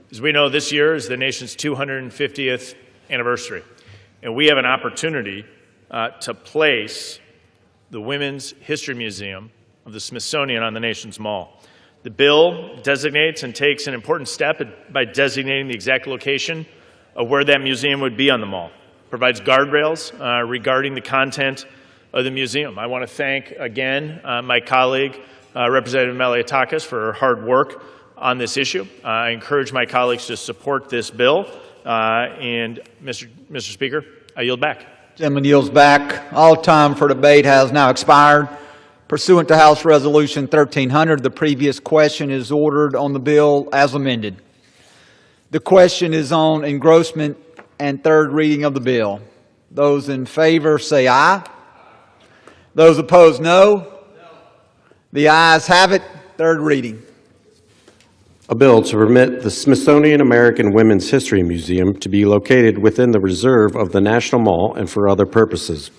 As we know, this year is the nation's 250th anniversary, and we have an opportunity to place the Women's History Museum of the Smithsonian on the nation's mall. The bill designates and takes an important step by designating the exact location of where that museum would be on the mall, provides guardrails regarding the content of the museum. I want to thank again my colleague, Representative Malliotakis, for her hard work on this issue. I encourage my colleagues to support this bill. And Mr. Speaker, I yield back. Gentleman yields back. All time for debate has now expired. Pursuant to House Resolution 1300, the previous question is ordered on the bill as amended. The question is on engrossment and third reading of the bill. Those in favor say aye. Those opposed, no. The ayes have it. Third reading. A bill to permit the Smithsonian American Women's History Museum to be located within the reserve of the National Mall and for other purposes.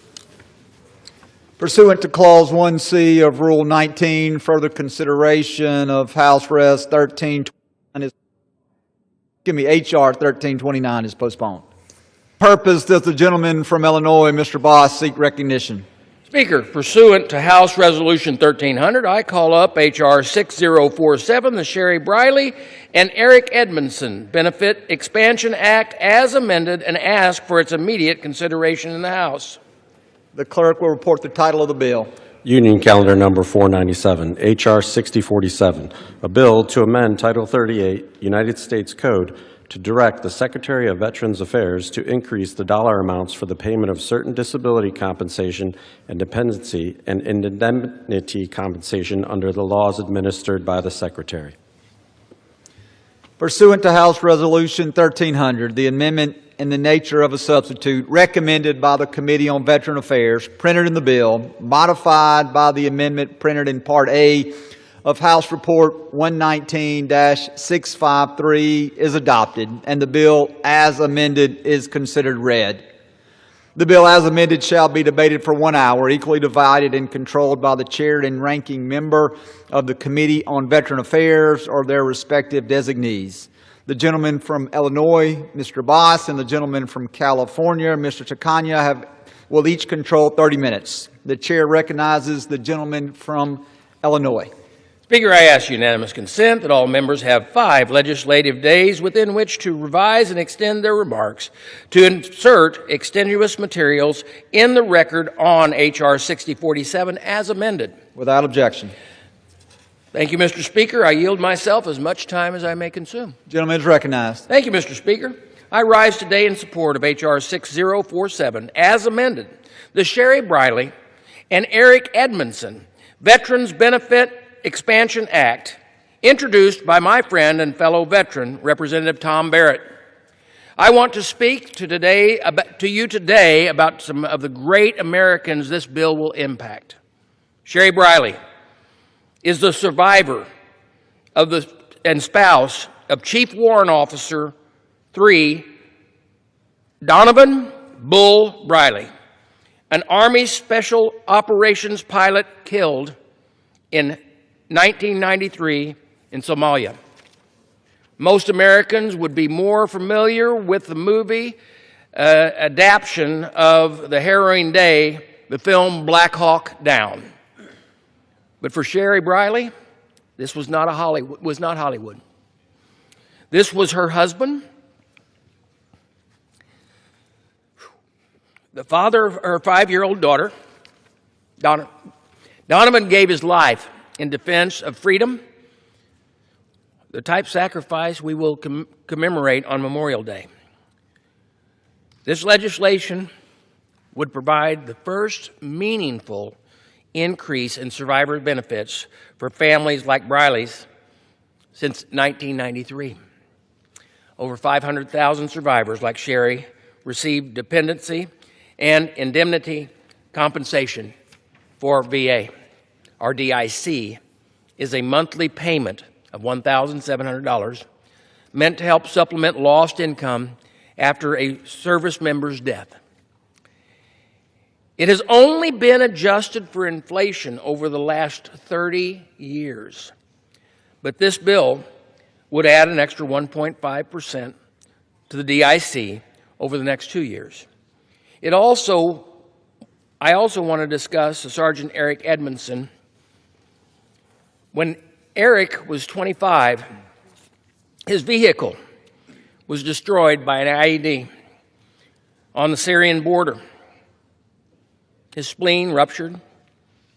Pursuant to Clause 1C of Rule 19, further consideration of House Res. 1329 H.R. 1329 is postponed. Purpose does the gentleman from Illinois, Mr. Boss, seek recognition? Speaker, pursuant to House Resolution 1300, I call up H.R. 6047, the Sherry Briley and Eric Edmondson Benefit Expansion Act as amended, and ask for its immediate consideration in the House. The clerk will report the title of the bill. Union Calendar Number 497, H.R. 6047, a bill to amend Title 38, United States Code, to direct the Secretary of Veterans Affairs to increase the dollar amounts for the payment of certain disability compensation and dependency and indemnity compensation under the laws administered by the Secretary. Pursuant to House Resolution 1300, the amendment in the nature of a substitute recommended by the Committee on Veteran Affairs, printed in the bill, modified by the amendment printed in Part A of House Report 119-653 is adopted, and the bill as amended is considered read. The bill as amended shall be debated for 1 hour, equally divided and controlled by the chair and ranking member of the Committee on Veteran Affairs or their respective designees. The gentleman from Illinois, Mr. Boss, and the gentleman from California, Mr. Chacania, will each control 30 minutes. The chair recognizes the gentleman from Illinois. Speaker, I ask unanimous consent that all members have 5 legislative days within which to revise and extend their remarks to insert extenuous materials in the record on H.R. 6047 as amended. Without objection. Thank you, Mr. Speaker. I yield myself as much time as I may consume. Gentleman is recognized. Thank you, Mr. Speaker. I rise today in support of H.R. 6047 as amended, the Sherry Briley and Eric Edmondson Veterans Benefit Expansion Act, introduced by my friend and fellow veteran, Representative Tom Barrett. I want to speak to you today about some of the great Americans this bill will impact. Sherry Briley is the survivor of and spouse of Chief Warrant Officer 3, Donovan Bull Briley, an Army Special Operations pilot killed in 1993 in Somalia. Most Americans would be more familiar with the movie adaptation of the harrowing day, the film Black Hawk Down. But for Sherry Briley, this was not Hollywood. This was her husband, the father of her 5-year-old daughter. Donovan gave his life in defense of freedom, the type of sacrifice we will commemorate on Memorial Day. This legislation would provide the first meaningful increase in survivor benefits for families like Briley's since 1993. Over 500,000 survivors like Sherry received dependency and indemnity compensation for VA. Our DIC is a monthly payment of $1,700 meant to help supplement lost income after a service member's death. It has only been adjusted for inflation over the last 30 years, but this bill would add an extra 1.5% to the DIC over the next 2 years. I also want to discuss Sergeant Eric Edmondson. When Eric was 25, his vehicle was destroyed by an IED on the Syrian border. His spleen ruptured,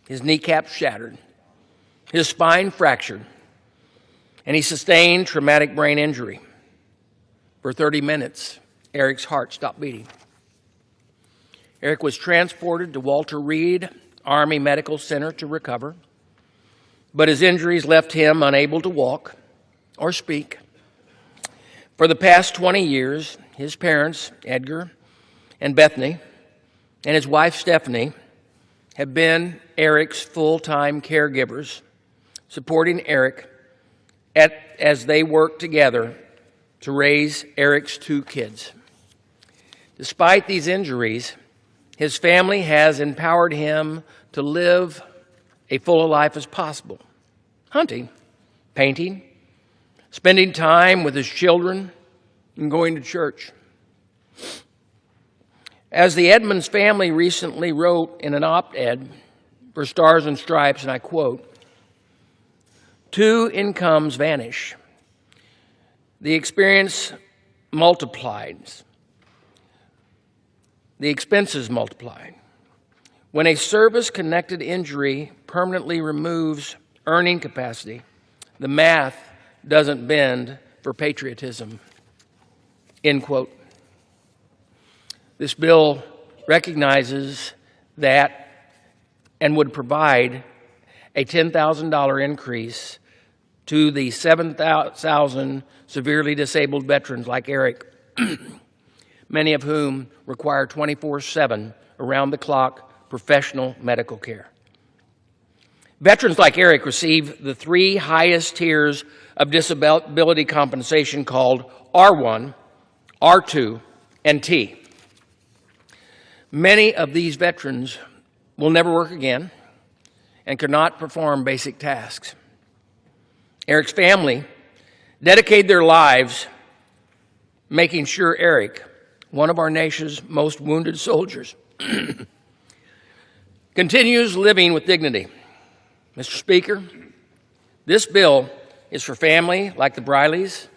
his kneecap shattered, his spine fractured, and he sustained traumatic brain injury. For 30 minutes, Eric's heart stopped beating. Eric was transported to Walter Reed Army Medical Center to recover, but his injuries left him unable to walk or speak. For the past 20 years, his parents, Edgar and Bethany, and his wife, Stephanie, have been Eric's full-time caregivers, supporting Eric as they work together to raise Eric's 2 kids. Despite these injuries, his family has empowered him to live a full life as possible. Hunting, painting, spending time with his children, and going to church. As the Edmonds family recently wrote in an op-ed for Stars and Stripes, and I quote, "2 incomes vanish. The experience multiplies. The expenses multiplied. When a service-connected injury permanently removes earning capacity, the math doesn't bend for patriotism." End quote. This bill recognizes that and would provide a $10,000 increase to the 7,000 severely disabled veterans like Eric, many of whom require 24/7, around-the-clock professional medical care. Veterans like Eric receive the 3 highest tiers of disability compensation called R1, R2, and T. Many of these veterans will never work again and cannot perform basic tasks. Eric's family dedicated their lives making sure Eric, one of our nation's most wounded soldiers, continues living with dignity. Mr. Speaker, this bill is for family like the Brileys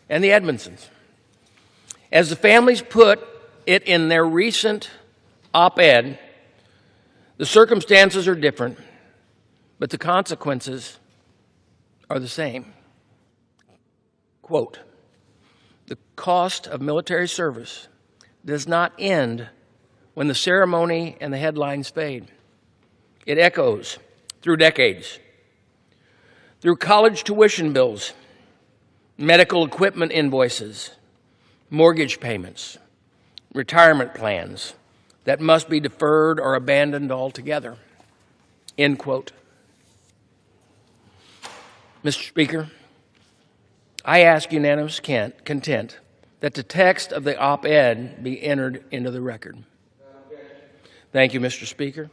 and the Edmondsons. As the families put it in their recent op-ed, the circumstances are different, but the consequences are the same. Quote, "The cost of military service does not end when the ceremony and the headlines fade. It echoes through decades, through college tuition bills, medical equipment invoices, mortgage payments, retirement plans that must be deferred or abandoned altogether." End quote. Mr. Speaker, I ask unanimous consent that the text of the op-ed be entered into the record. Thank you, Mr. Speaker.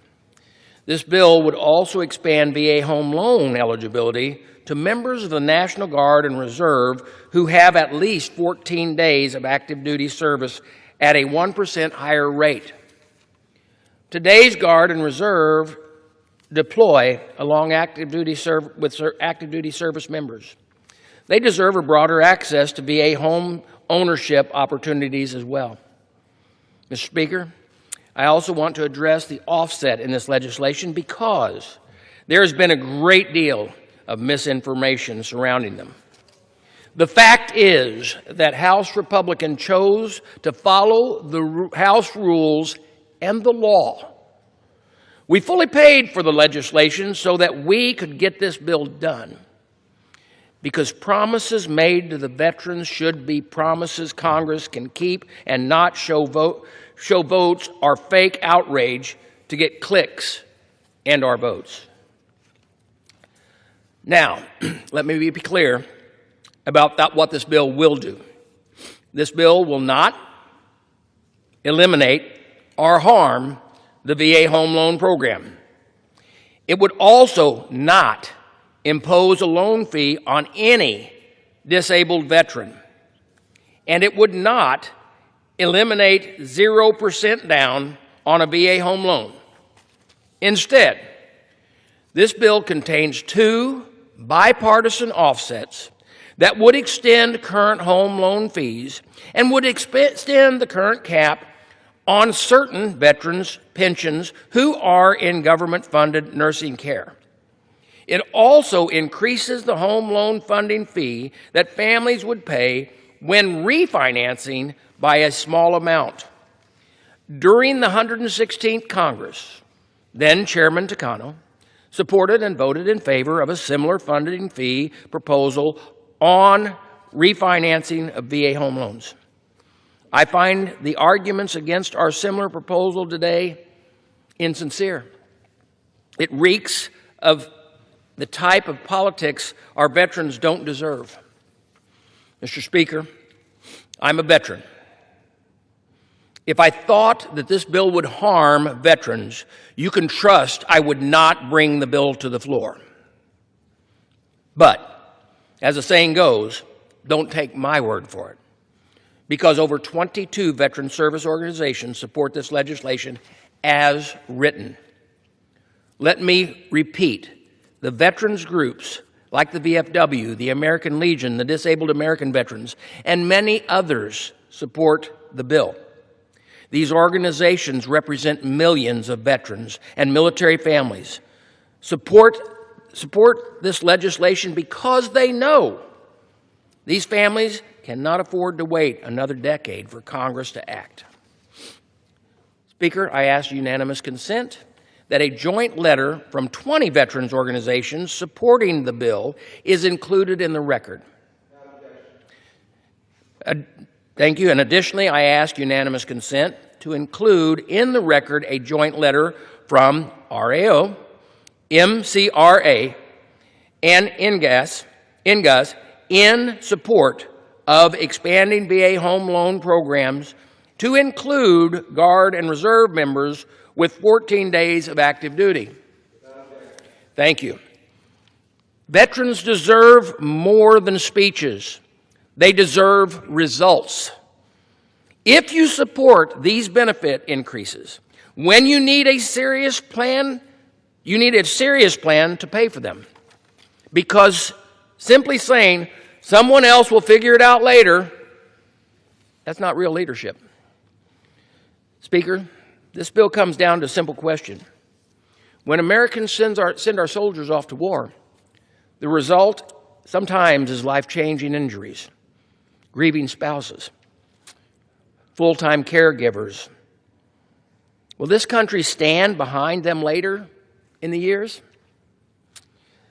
This bill would also expand VA home loan eligibility to members of the National Guard and Reserve who have at least 14 days of active duty service at a 1% higher rate. Today's Guard and Reserve deploy along active duty service members. They deserve a broader access to VA home ownership opportunities as well. Mr. Speaker, I also want to address the offset in this legislation because there has been a great deal of misinformation surrounding them. The fact is that House Republicans chose to follow the House rules and the law. We fully paid for the legislation so that we could get this bill done, because promises made to the veterans should be promises Congress can keep and not show votes or fake outrage to get clicks and our votes. Now, let me be clear about what this bill will do. This bill will not eliminate or harm the VA home loan program. It would also not impose a loan fee on any disabled veteran, and it would not eliminate 0% down on a VA home loan. Instead, this bill contains 2 bipartisan offsets that would extend current home loan fees and would extend the current cap on certain veterans' pensions who are in government-funded nursing care. It also increases the home loan funding fee that families would pay when refinancing by a small amount. During the 116th Congress, then Chairman Takano supported and voted in favor of a similar funding fee proposal on refinancing of VA home loans. I find the arguments against our similar proposal today insincere. It reeks of the type of politics our veterans don't deserve. Mr. Speaker, I'm a veteran. If I thought that this bill would harm veterans, you can trust I would not bring the bill to the floor. But, as the saying goes, don't take my word for it, because over 22 veteran service organizations support this legislation as written. Let me repeat, the veterans groups like the VFW, the American Legion, the Disabled American Veterans, and many others support the bill. These organizations represent millions of veterans and military families. Support this legislation because they know these families cannot afford to wait another decade for Congress to act. Speaker, I ask unanimous consent that a joint letter from 20 veterans organizations supporting the bill is included in the record. Thank you. And additionally, I ask unanimous consent to include in the record a joint letter from RAO, MCRA, and INGAS in support of expanding VA home loan programs to include Guard and Reserve members with 14 days of active duty. Thank you. Veterans deserve more than speeches. They deserve results. If you support these benefit increases, when you need a serious plan, you need a serious plan to pay for them. Because simply saying, someone else will figure it out later, that's not real leadership. Speaker, this bill comes down to a simple question. When Americans send our soldiers off to war, the result sometimes is life-changing injuries, grieving spouses, full-time caregivers. Will this country stand behind them later in the years?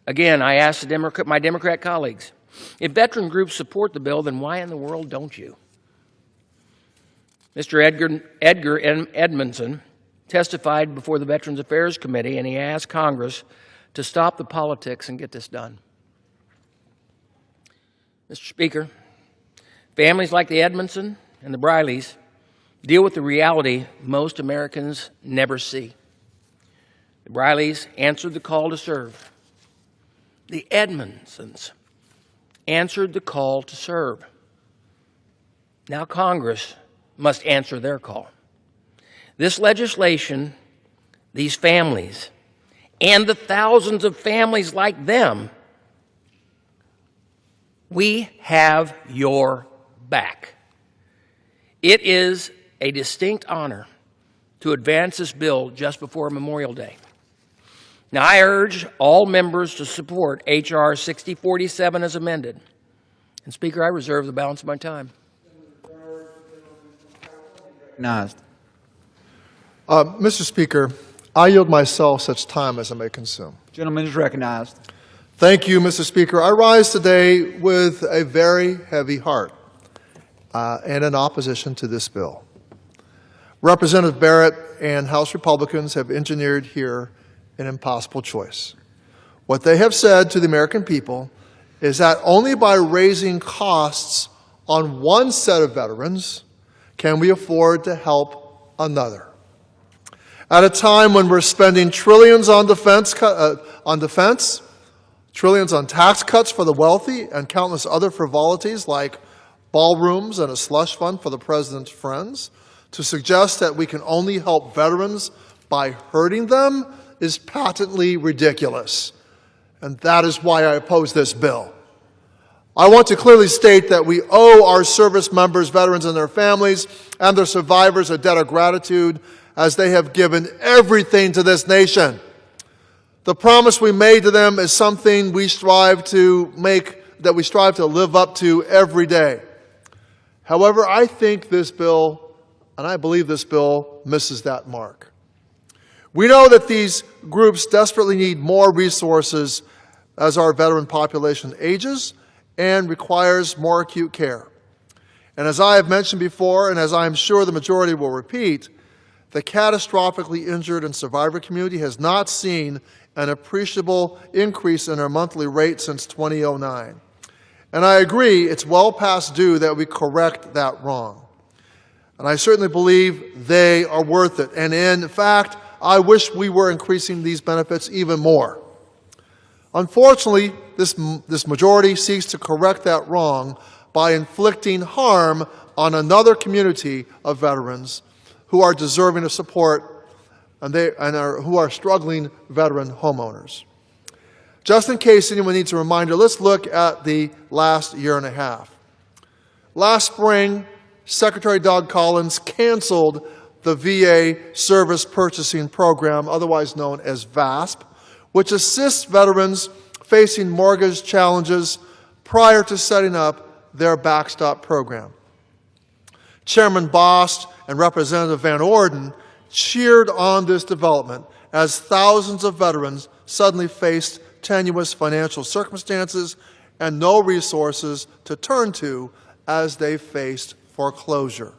Again, I ask my Democrat colleagues, if veteran groups support the bill, then why in the world don't you? Mr. Edgar Edmondson testified before the Veterans Affairs Committee, and he asked Congress to stop the politics and get this done. Mr. Speaker, families like the Edmondson and the Brileys deal with the reality most Americans never see. The Brileys answered the call to serve. The Edmondsons answered the call to serve. Now Congress must answer their call. This legislation, these families, and the thousands of families like them, we have your back. It is a distinct honor to advance this bill just before Memorial Day. Now, I urge all members to support H.R. 6047 as amended. And, Speaker, I reserve the balance of my time. Mr. Speaker, I yield myself such time as I may consume. Gentleman is recognized. Thank you, Mr. Speaker. I rise today with a very heavy heart and in opposition to this bill. Representative Barrett and House Republicans have engineered here an impossible choice. What they have said to the American people is that only by raising costs on one set of veterans can we afford to help another. At a time when we're spending trillions on defense, trillions on tax cuts for the wealthy, and countless other frivolities like ballrooms and a slush fund for the president's friends, to suggest that we can only help veterans by hurting them is patently ridiculous. And that is why I oppose this bill. I want to clearly state that we owe our service members, veterans, and their families, and their survivors a debt of gratitude as they have given everything to this nation. The promise we made to them is something we strive to live up to every day. However, I think this bill, and I believe this bill, misses that mark. We know that these groups desperately need more resources as our veteran population ages and requires more acute care. And as I have mentioned before, and as I am sure the majority will repeat, the catastrophically injured and survivor community has not seen an appreciable increase in our monthly rate since 2009. And I agree, it's well past due that we correct that wrong. And I certainly believe they are worth it. And in fact, I wish we were increasing these benefits even more. Unfortunately, this majority seeks to correct that wrong by inflicting harm on another community of veterans who are deserving of support who are struggling veteran homeowners. Just in case anyone needs a reminder, let's look at the last year and a half. Last spring, Secretary Doug Collins canceled the VA Service Purchasing Program, otherwise known as VASP, which assists veterans facing mortgage challenges prior to setting up their backstop program. Chairman Bost and Representative Van Orden cheered on this development as thousands of veterans suddenly faced tenuous financial circumstances and no resources to turn to as they faced foreclosure.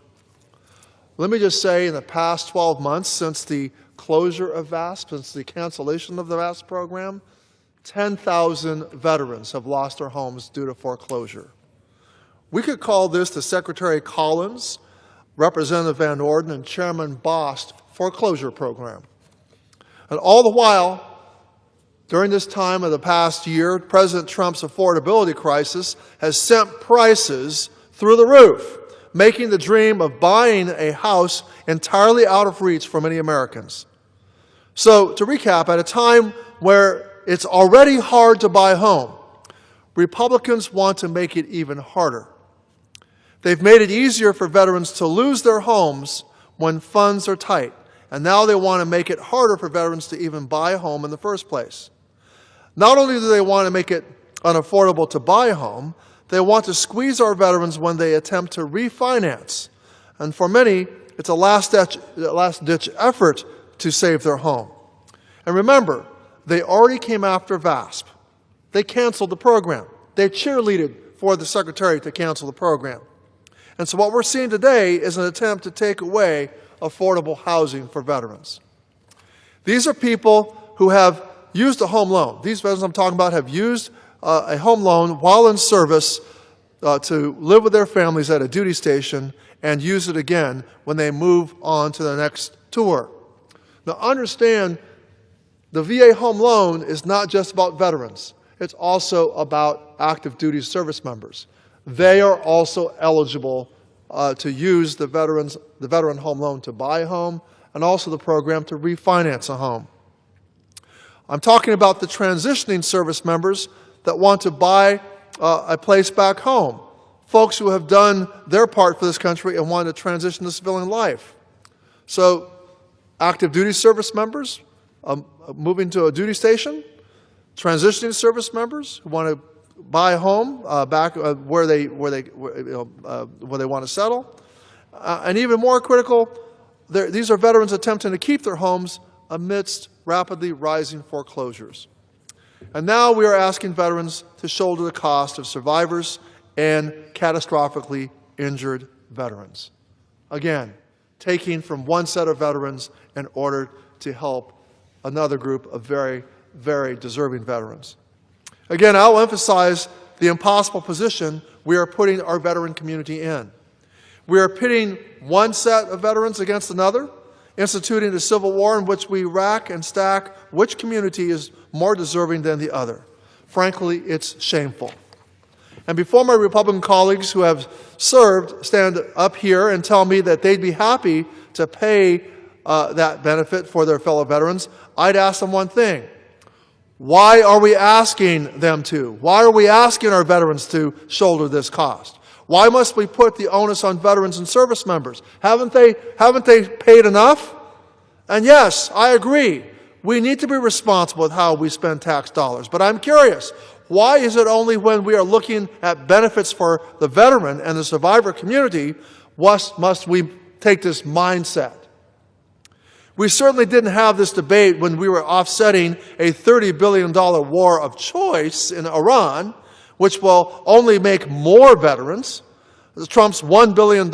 Let me just say, in the past 12 months since the closure of VASP, since the cancellation of the VASP program, 10,000 veterans have lost their homes due to foreclosure. We could call this the Secretary Collins, Representative Van Orden, and Chairman Bost foreclosure program. And all the while, during this time of the past year, President Trump's affordability crisis has sent prices through the roof, making the dream of buying a house entirely out of reach for many Americans. So, to recap, at a time where it's already hard to buy a home, Republicans want to make it even harder. They've made it easier for veterans to lose their homes when funds are tight, and now they want to make it harder for veterans to even buy a home in the first place. Not only do they want to make it unaffordable to buy a home, they want to squeeze our veterans when they attempt to refinance. And for many, it's a last-ditch effort to save their home. And remember, they already came after VASP. They canceled the program. They cheerleaded for the Secretary to cancel the program. And so what we're seeing today is an attempt to take away affordable housing for veterans. These are people who have used a home loan. These veterans I'm talking about have used a home loan while in service to live with their families at a duty station and use it again when they move on to the next tour. Now understand, the VA home loan is not just about veterans. It's also about active duty service members. They are also eligible to use the veteran home loan to buy a home, and also the program to refinance a home. I'm talking about the transitioning service members that want to buy a place back home, folks who have done their part for this country and want to transition to civilian life. So active duty service members moving to a duty station, transitioning service members who want to buy a home back where they want to settle, and even more critical, these are veterans attempting to keep their homes amidst rapidly rising foreclosures. And now we are asking veterans to shoulder the cost of survivors and catastrophically injured veterans. Again, taking from one set of veterans in order to help another group of very, very deserving veterans. Again, I'll emphasize the impossible position we are putting our veteran community in. We are pitting one set of veterans against another, instituting a civil war in which we rack and stack which community is more deserving than the other. Frankly, it's shameful. And before my Republican colleagues who have served stand up here and tell me that they'd be happy to pay that benefit for their fellow veterans, I'd ask them one thing. Why are we asking them to? Why are we asking our veterans to shoulder this cost? Why must we put the onus on veterans and service members? Haven't they paid enough? And yes, I agree. We need to be responsible with how we spend tax dollars. But I'm curious, why is it only when we are looking at benefits for the veteran and the survivor community must we take this mindset? We certainly didn't have this debate when we were offsetting a $30 billion war of choice in Iran, which will only make more veterans, Trump's $1 billion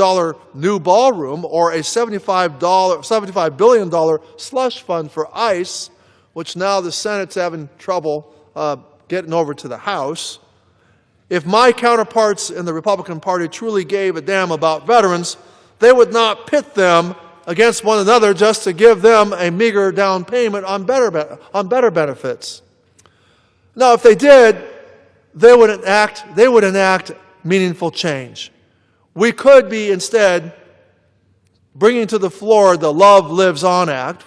new ballroom, or a $75 billion slush fund for ICE, which now the Senate's having trouble getting over to the House. If my counterparts in the Republican Party truly gave a damn about veterans, they would not pit them against one another just to give them a meager down payment on better benefits. Now, if they did, they would enact meaningful change. We could be instead bringing to the floor the Love Lives On Act.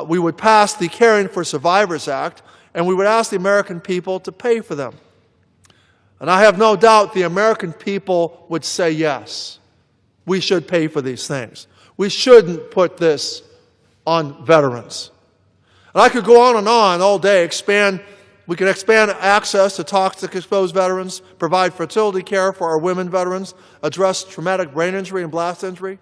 We would pass the Caring for Survivors Act, and we would ask the American people to pay for them. And I have no doubt the American people would say yes. We should pay for these things. We shouldn't put this on veterans. And I could go on and on all day. We can expand access to toxic exposed veterans, provide fertility care for our women veterans, address traumatic brain injury and blast injury.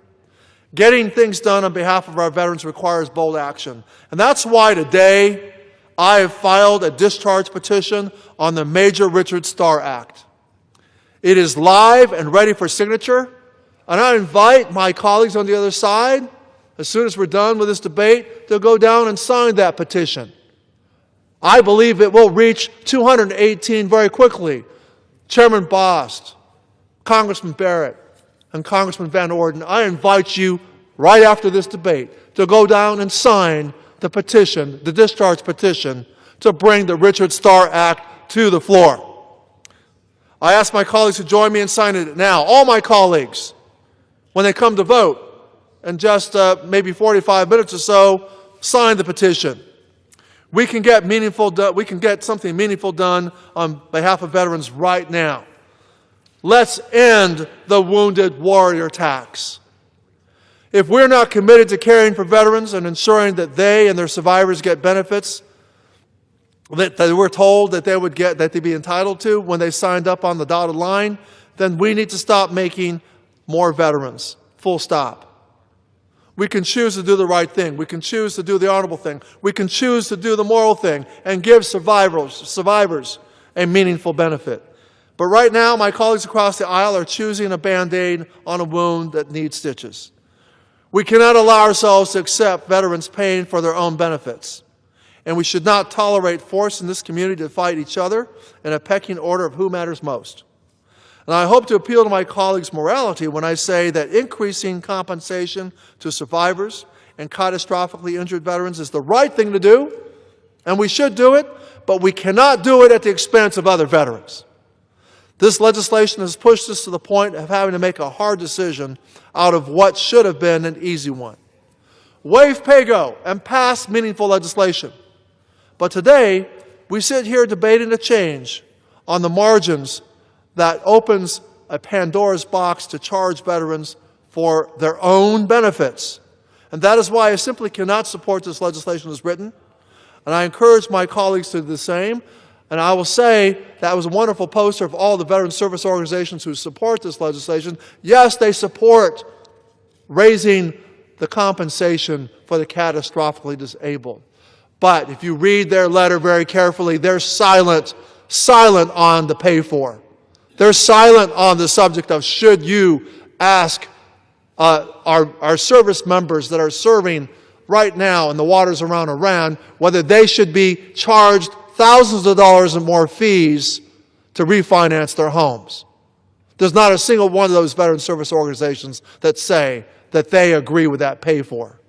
Getting things done on behalf of our veterans requires bold action. And that's why today I have filed a discharge petition on the Major Richard Starr Act. It is live and ready for signature. And I invite my colleagues on the other side, as soon as we're done with this debate, to go down and sign that petition. I believe it will reach 218 very quickly. Chairman Bost, Congressman Barrett, and Congressman Van Orden, I invite you right after this debate to go down and sign the petition, the discharge petition, to bring the Richard Starr Act to the floor. I ask my colleagues to join me in signing it now. All my colleagues, when they come to vote, in just maybe 45 minutes or so, sign the petition. We can get something meaningful done on behalf of veterans right now. Let's end the wounded warrior tax. If we're not committed to caring for veterans and ensuring that they and their survivors get benefits that they were told that they'd be entitled to when they signed up on the dotted line, then we need to stop making more veterans. Full stop. We can choose to do the right thing. We can choose to do the honorable thing. We can choose to do the moral thing and give survivors a meaningful benefit. But right now, my colleagues across the aisle are choosing a Band-Aid on a wound that needs stitches. We cannot allow ourselves to accept veterans paying for their own benefits. And we should not tolerate force in this community to fight each other in a pecking order of who matters most. And I hope to appeal to my colleagues' morality when I say that increasing compensation to survivors and catastrophically injured veterans is the right thing to do, and we should do it, but we cannot do it at the expense of other veterans. This legislation has pushed us to the point of having to make a hard decision out of what should have been an easy one. Waive pay-go and pass meaningful legislation. But today, we sit here debating a change on the margins that opens a Pandora's box to charge veterans for their own benefits. And that is why I simply cannot support this legislation as written. And I encourage my colleagues to do the same. And I will say that was a wonderful poster of all the veteran service organizations who support this legislation. Yes, they support raising the compensation for the catastrophically disabled. But if you read their letter very carefully, they're silent on the pay for. They're silent on the subject of should you ask our service members that are serving right now in the waters around Iran whether they should be charged thousands of dollars and more fees to refinance their homes. There's not a single one of those veteran service organizations that say that they agree with that pay for.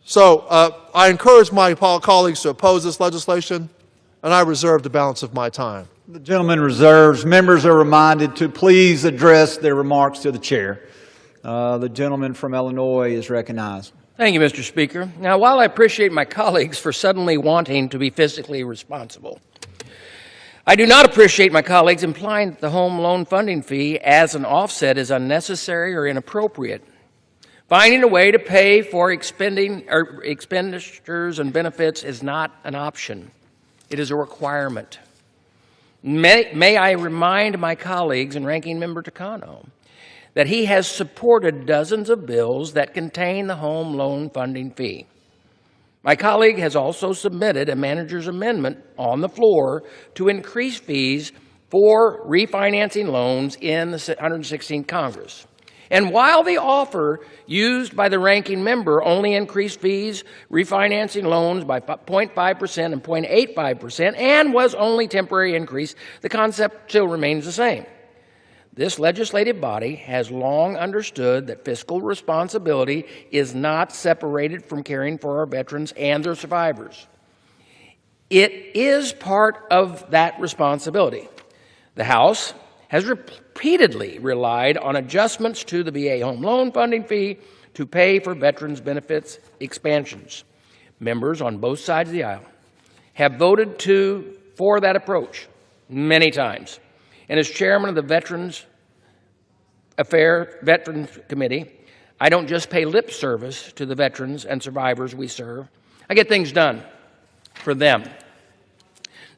So I encourage my colleagues to oppose this legislation, and I reserve the balance of my time. The gentleman reserves. Members are reminded to please address their remarks to the chair. The gentleman from Illinois is recognized. Thank you, Mr. Speaker. Now, while I appreciate my colleagues for suddenly wanting to be fiscally responsible, I do not appreciate my colleagues implying that the home loan funding fee as an offset is unnecessary or inappropriate. Finding a way to pay for expenditures and benefits is not an option. It is a requirement. May I remind my colleagues and Ranking Member Takano that he has supported dozens of bills that contain the home loan funding fee. My colleague has also submitted a manager's amendment on the floor to increase fees for refinancing loans in the 116th Congress. And while the offer used by the ranking member only increased fees refinancing loans by 0.5% and 0.85% and was only temporary increase, the concept still remains the same. This legislative body has long understood that fiscal responsibility is not separated from caring for our veterans and their survivors. It is part of that responsibility. The House has repeatedly relied on adjustments to the VA home loan funding fee to pay for veterans' benefits expansions. Members on both sides of the aisle have voted for that approach many times. And as chairman of the Veterans Committee, I don't just pay lip service to the veterans and survivors we serve. I get things done for them.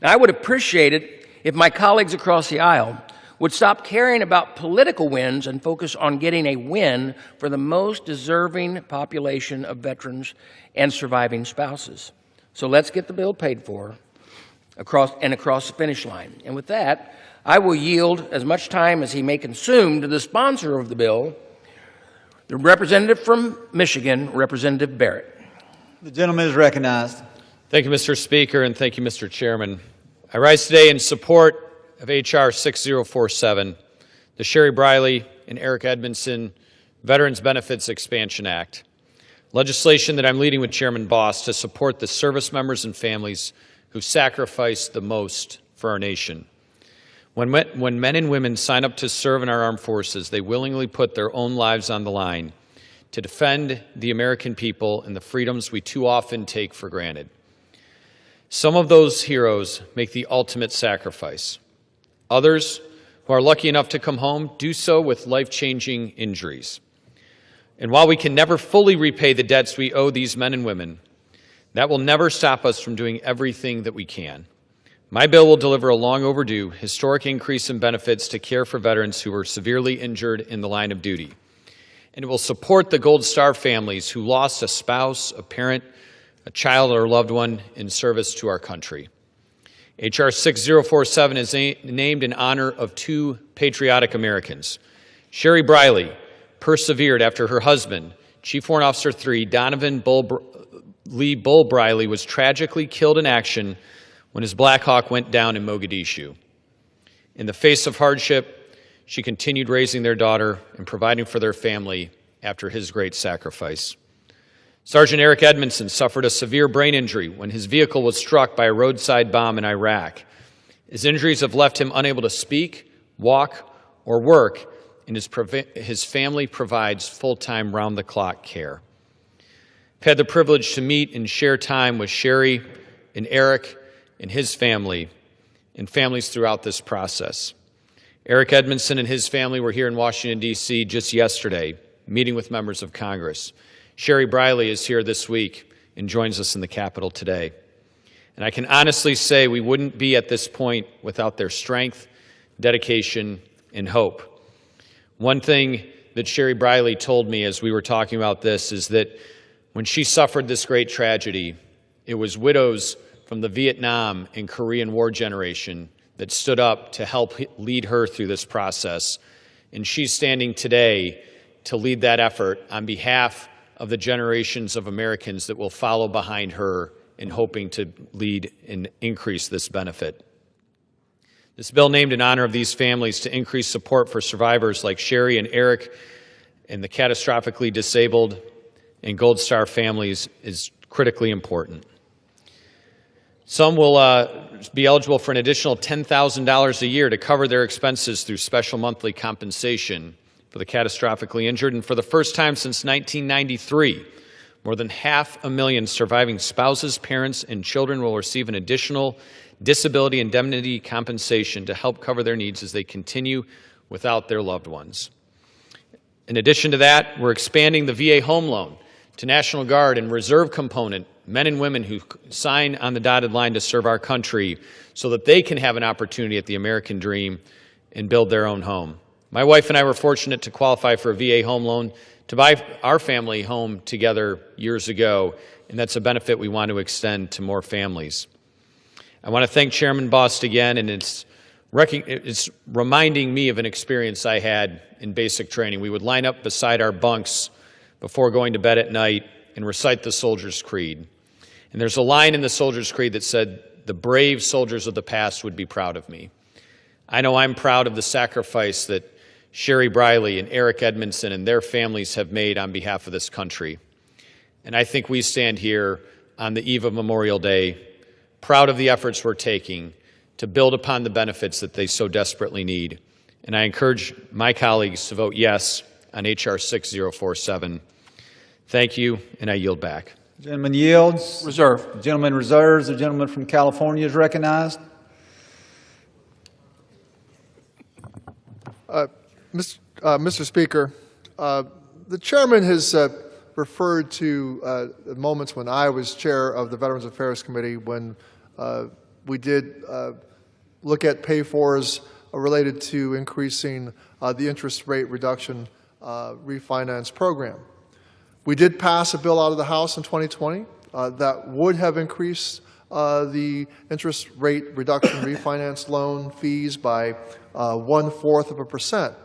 Now, I would appreciate it if my colleagues across the aisle would stop caring about political wins and focus on getting a win for the most deserving population of veterans and surviving spouses. So let's get the bill paid for across the finish line. And with that, I will yield as much time as he may consume to the sponsor of the bill, the representative from Michigan, Representative Barrett. The gentleman is recognized. Thank you, Mr. Speaker, and thank you, Mr. Chairman. I rise today in support of H.R. 6047, the Sherry Briley and Eric Edmondson Veterans Benefits Expansion Act, legislation that I'm leading with Chairman Boss to support the service members and families who sacrificed the most for our nation. When men and women sign up to serve in our armed forces, they willingly put their own lives on the line to defend the American people and the freedoms we too often take for granted. Some of those heroes make the ultimate sacrifice. Others, who are lucky enough to come home, do so with life-changing injuries. And while we can never fully repay the debts we owe these men and women, that will never stop us from doing everything that we can. My bill will deliver a long overdue, historic increase in benefits to care for veterans who were severely injured in the line of duty. And it will support the Gold Star families who lost a spouse, a parent, a child, or a loved one in service to our country. H.R. 6047 is named in honor of two patriotic Americans. Sherry Briley persevered after her husband, Chief Warrant Officer 3, Donovan Lee Bull Briley, was tragically killed in action when his Black Hawk went down in Mogadishu. In the face of hardship, she continued raising their daughter and providing for their family after his great sacrifice. Sergeant Eric Edmondson suffered a severe brain injury when his vehicle was struck by a roadside bomb in Iraq. His injuries have left him unable to speak, walk, or work, and his family provides full-time, round-the-clock care. I've had the privilege to meet and share time with Sherry and Eric and his family and families throughout this process. Eric Edmondson and his family were here in Washington, D.C. just yesterday, meeting with members of Congress. Sherry Briley is here this week and joins us in the Capitol today. And I can honestly say we wouldn't be at this point without their strength, dedication, and hope. One thing that Sherry Briley told me as we were talking about this is that when she suffered this great tragedy, it was widows from the Vietnam and Korean War generation that stood up to help lead her through this process. And she's standing today to lead that effort on behalf of the generations of Americans that will follow behind her in hoping to lead and increase this benefit. This bill named in honor of these families to increase support for survivors like Sherry and Eric and the catastrophically disabled and Gold Star families is critically important. Some will be eligible for an additional $10,000 a year to cover their expenses through special monthly compensation for the catastrophically injured. And for the first time since 1993, More than 500,000 surviving spouses, parents, and children will receive an additional disability indemnity compensation to help cover their needs as they continue without their loved ones. In addition to that, we're expanding the VA home loan to National Guard and Reserve component men and women who sign on the dotted line to serve our country so that they can have an opportunity at the American dream and build their own home. My wife and I were fortunate to qualify for a VA home loan to buy our family home together years ago, and that's a benefit we want to extend to more families. I want to thank Chairman Bost again, and it's reminding me of an experience I had in basic training. We would line up beside our bunks before going to bed at night and recite the Soldier's Creed. And there's a line in the Soldier's Creed that said, "The brave soldiers of the past would be proud of me." I know I'm proud of the sacrifice that Sherry Briley and Eric Edmondson and their families have made on behalf of this country. And I think we stand here on the eve of Memorial Day, proud of the efforts we're taking to build upon the benefits that they so desperately need. And I encourage my colleagues to vote yes on H.R. 6047. Thank you, and I yield back. The gentleman yields. Reserve. The gentleman reserves. The gentleman from California is recognized. Mr. Speaker, the chairman has referred to moments when I was chair of the Veterans Affairs Committee when we did look at pay-fors related to increasing the interest rate reduction refinance program. We did pass a bill out of the House in 2020 that would have increased the interest rate reduction refinance loan fees by 0.25%.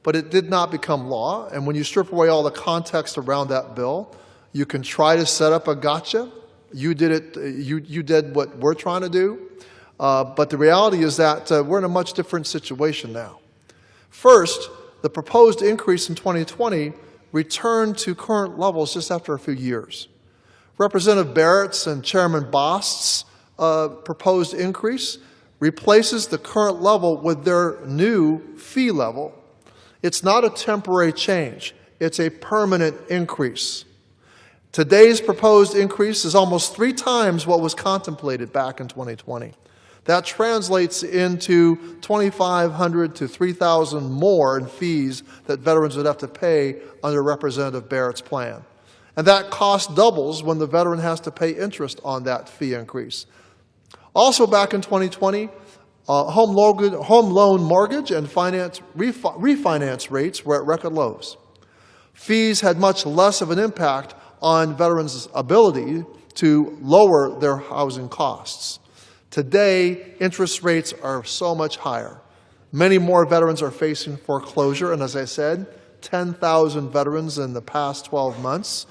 But it did not become law, and when you strip away all the context around that bill, you can try to set up a gotcha. You did it. You did what we're trying to do, but the reality is that we're in a much different situation now. First, the proposed increase in 2020 returned to current levels just after a few years. Representative Barrett's and Chairman Bost's proposed increase replaces the current level with their new fee level. It's not a temporary change. It's a permanent increase. Today's proposed increase is almost 3 times what was contemplated back in 2020. That translates into $2,500 to $3,000 more in fees that veterans would have to pay under Representative Barrett's plan. And that cost doubles when the veteran has to pay interest on that fee increase. Also back in 2020, home loan mortgage and refinance rates were at record lows. Fees had much less of an impact on veterans' ability to lower their housing costs. Today, interest rates are so much higher. Many more veterans are facing foreclosure, and as I said, 10,000 veterans in the past 12 months.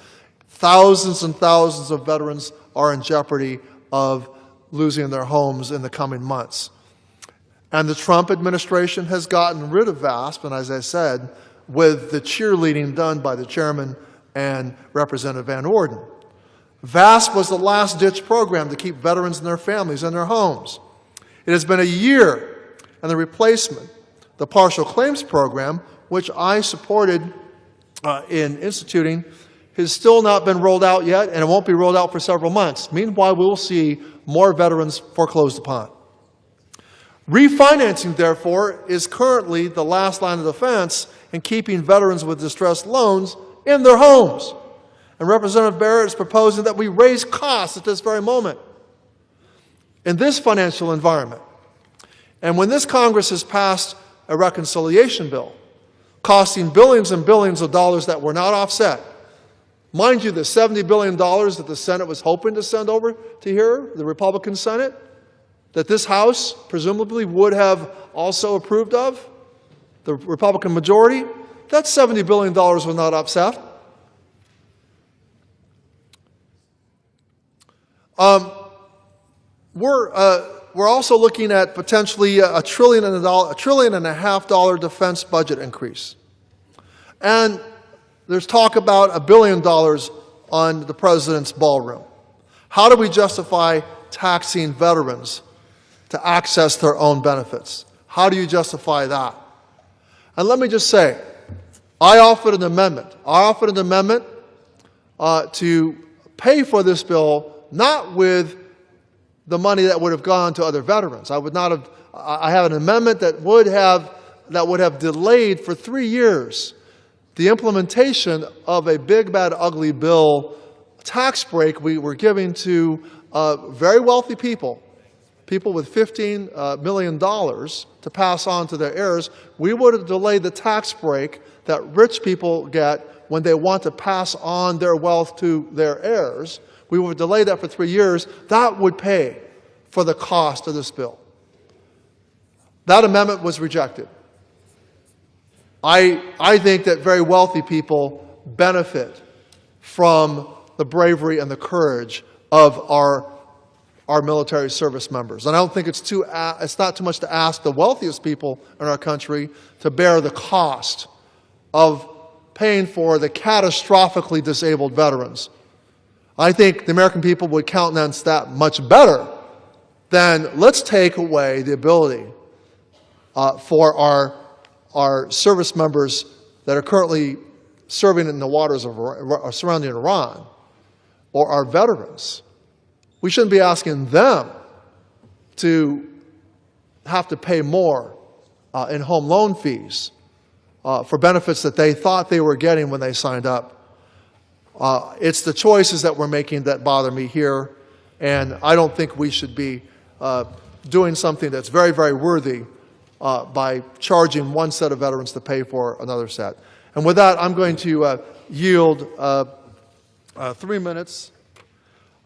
Thousands and thousands of veterans are in jeopardy of losing their homes in the coming months. And the Trump administration has gotten rid of VASP, and as I said, with the cheerleading done by the chairman and Representative Van Orden. VASP was the last-ditch program to keep veterans and their families in their homes. It has been a year, and the replacement, the partial claims program, which I supported in instituting, has still not been rolled out yet, and it won't be rolled out for several months. Meanwhile, we will see more veterans foreclosed upon. Refinancing, therefore, is currently the last line of defense in keeping veterans with distressed loans in their homes. And Representative Barrett is proposing that we raise costs at this very moment in this financial environment. And when this Congress has passed a reconciliation bill costing billions and billions of dollars that were not offset, mind you, the $70 billion that the Senate was hoping to send over to here, the Republican Senate, that this House presumably would have also approved of, the Republican majority, that $70 billion was not offset. We're also looking at potentially $1.5 trillion defense budget increase. And there's talk about $1 billion on the president's ballroom. How do we justify taxing veterans to access their own benefits? How do you justify that? And let me just say, I offered an amendment to pay for this bill, not with the money that would have gone to other veterans. I have an amendment that would have delayed for 3 years the implementation of a big, bad, ugly bill tax break we were giving to very wealthy people with $15 million to pass on to their heirs. We would have delayed the tax break that rich people get when they want to pass on their wealth to their heirs. We would delay that for 3 years. That would pay for the cost of this bill. That amendment was rejected. I think that very wealthy people benefit from the bravery and the courage of our military service members. And I don't think it's not too much to ask the wealthiest people in our country to bear the cost of paying for the catastrophically disabled veterans. I think the American people would countenance that much better than let's take away the ability for our service members that are currently serving in the waters surrounding Iran, or our veterans. We shouldn't be asking them to have to pay more in home loan fees for benefits that they thought they were getting when they signed up. It's the choices that we're making that bother me here, and I don't think we should be doing something that's very, very worthy by charging one set of veterans to pay for another set. And with that, I'm going to yield 3 minutes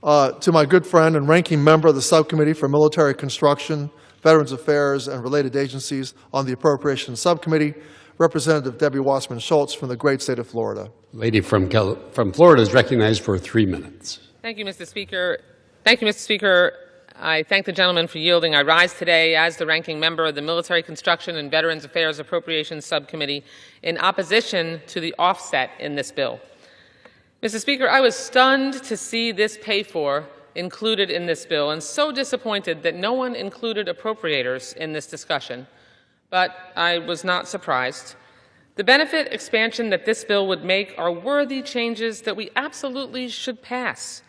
to my good friend and ranking member of the Subcommittee for Military Construction, Veterans Affairs, and Related Agencies on the Appropriations Subcommittee, Representative Debbie Wasserman Schultz from the great state of Florida. Lady from Florida is recognized for 3 minutes. Thank you, Mr. Speaker. Mr. Speaker. I thank the gentleman for yielding. I rise today as the ranking member of the Military Construction and Veterans Affairs Appropriations Subcommittee in opposition to the offset in this bill. Mr. Speaker, I was stunned to see this pay-for included in this bill and so disappointed that no one included appropriators in this discussion. But I was not surprised. The benefit expansion that this bill would make are worthy changes that we absolutely should pass.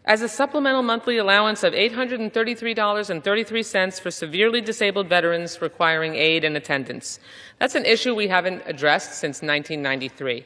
As a supplemental monthly allowance of $833.33 for severely disabled veterans requiring aid and attendance. That's an issue we haven't addressed since 1993.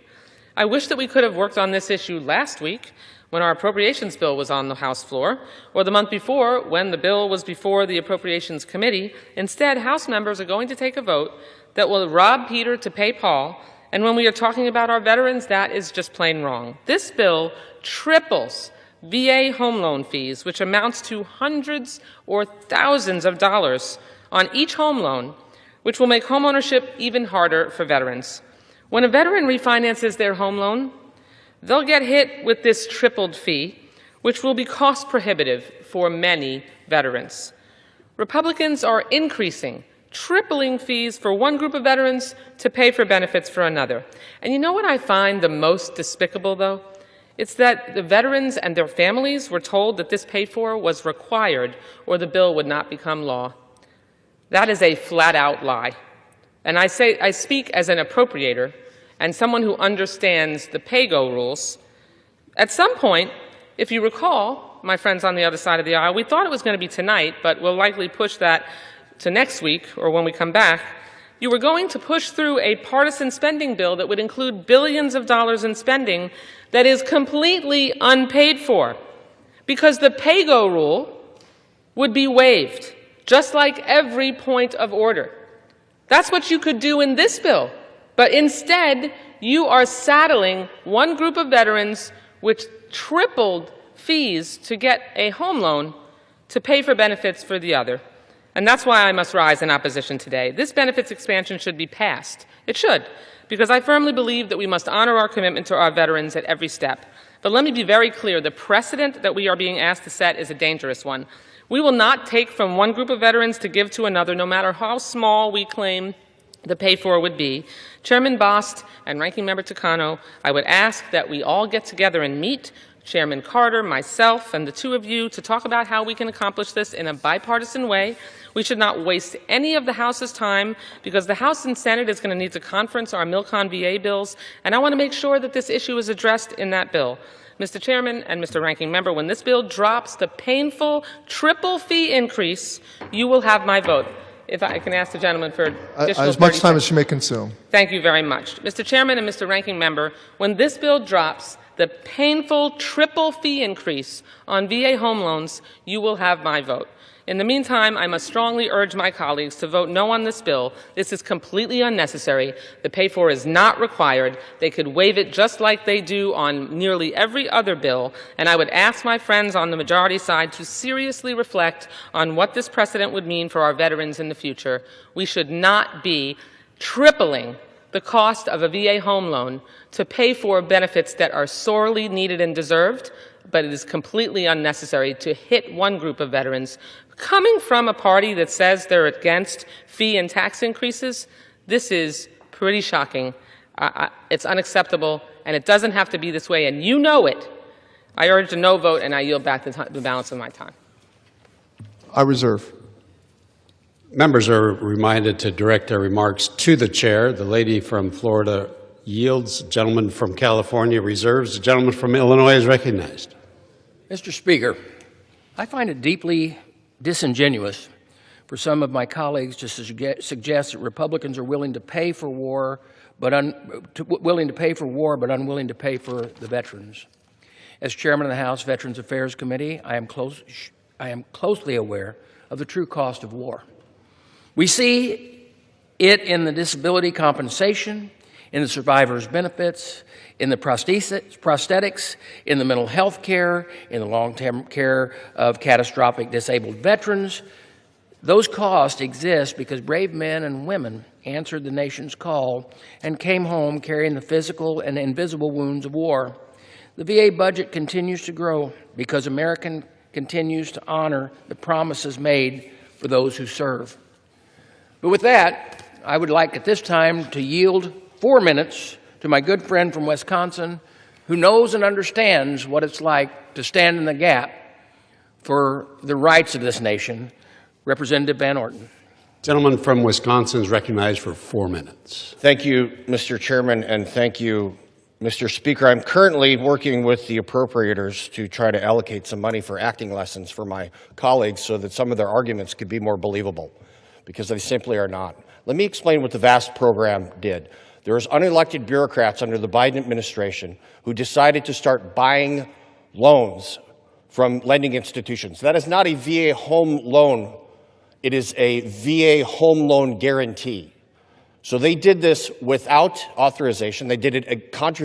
I wish that we could have worked on this issue last week when our appropriations bill was on the House floor, or the month before when the bill was before the Appropriations Committee. Instead, House members are going to take a vote that will rob Peter to pay Paul, and when we are talking about our veterans, that is just plain wrong. This bill triples VA home loan fees, which amounts to hundreds or thousands of dollars on each home loan, which will make homeownership even harder for veterans. When a veteran refinances their home loan, they'll get hit with this tripled fee, which will be cost prohibitive for many veterans. Republicans are increasing, tripling fees for one group of veterans to pay for benefits for another. And you know what I find the most despicable, though? It's that the veterans and their families were told that this pay-for was required or the bill would not become law. That is a flat-out lie. And I speak as an appropriator and someone who understands the pay-go rules. At some point, if you recall, my friends on the other side of the aisle, we thought it was going to be tonight, but we'll likely push that to next week or when we come back. You were going to push through a partisan spending bill that would include billions of dollars in spending that is completely unpaid for, because the pay-go rule would be waived, just like every point of order. That's what you could do in this bill, but instead you are saddling one group of veterans with tripled fees to get a home loan to pay for benefits for the other. And that's why I must rise in opposition today. This benefits expansion should be passed. It should, because I firmly believe that we must honor our commitment to our veterans at every step. But let me be very clear, the precedent that we are being asked to set is a dangerous one. We will not take from one group of veterans to give to another, no matter how small we claim the pay-for would be. Chairman Bost and Ranking Member Takano, I would ask that we all get together and meet, Chairman Carter, myself, and the two of you, to talk about how we can accomplish this in a bipartisan way. We should not waste any of the House's time because the House and Senate is going to need to conference our Milcon VA bills, and I want to make sure that this issue is addressed in that bill. Mr. Chairman and Mr. Ranking Member, when this bill drops the painful triple fee increase, you will have my vote. If I can ask the gentleman for additional as much 30 time as seconds. she may consume. Thank you very much. Mr. Chairman and Mr. Ranking Member, when this bill drops the painful triple fee increase on VA home loans, you will have my vote. In the meantime, I must strongly urge my colleagues to vote no on this bill. This is completely unnecessary. The pay-for is not required. They could waive it just like they do on nearly every other bill, and I would ask my friends on the majority side to seriously reflect on what this precedent would mean for our veterans in the future. We should not be tripling the cost of a VA home loan to pay for benefits that are sorely needed and deserved, but it is completely unnecessary to hit one group of veterans. Coming from a party that says they're against fee and tax increases, this is pretty shocking. It's unacceptable, and it doesn't have to be this way, and you know it. I urge a no vote, and I yield back the balance of my time. I reserve. Members are reminded to direct their remarks to the chair. The lady from Florida yields. The gentleman from California reserves. The gentleman from Illinois is recognized. Mr. Speaker, I find it deeply disingenuous for some of my colleagues to suggest that Republicans are willing to pay for war, but unwilling to pay for the veterans. As chairman of the House Veterans Affairs Committee, I am closely aware of the true cost of war. We see it in the disability compensation, in the survivors' benefits, in the prosthetics, in the mental health care, in the long-term care of catastrophic disabled veterans. Those costs exist because brave men and women answered the nation's call and came home carrying the physical and invisible wounds of war. The VA budget continues to grow because America continues to honor the promises made for those who serve. But with that, I would like at this time to yield 4 minutes to my good friend from Wisconsin who knows and understands what it's like to stand in the gap for the rights of this nation, Representative Van Orten. Gentleman from Wisconsin is recognized for 4 minutes. Thank you, Mr. Chairman, and thank you, Mr. Speaker. I'm currently working with the appropriators to try to allocate some money for acting lessons for my colleagues so that some of their arguments could be more believable, because they simply are not. Let me explain what the VAST program did. There was unelected bureaucrats under the Biden administration who decided to start buying loans from lending institutions. That is not a VA home loan. It is a VA home loan guarantee. So they did this without authorization. They did it contravening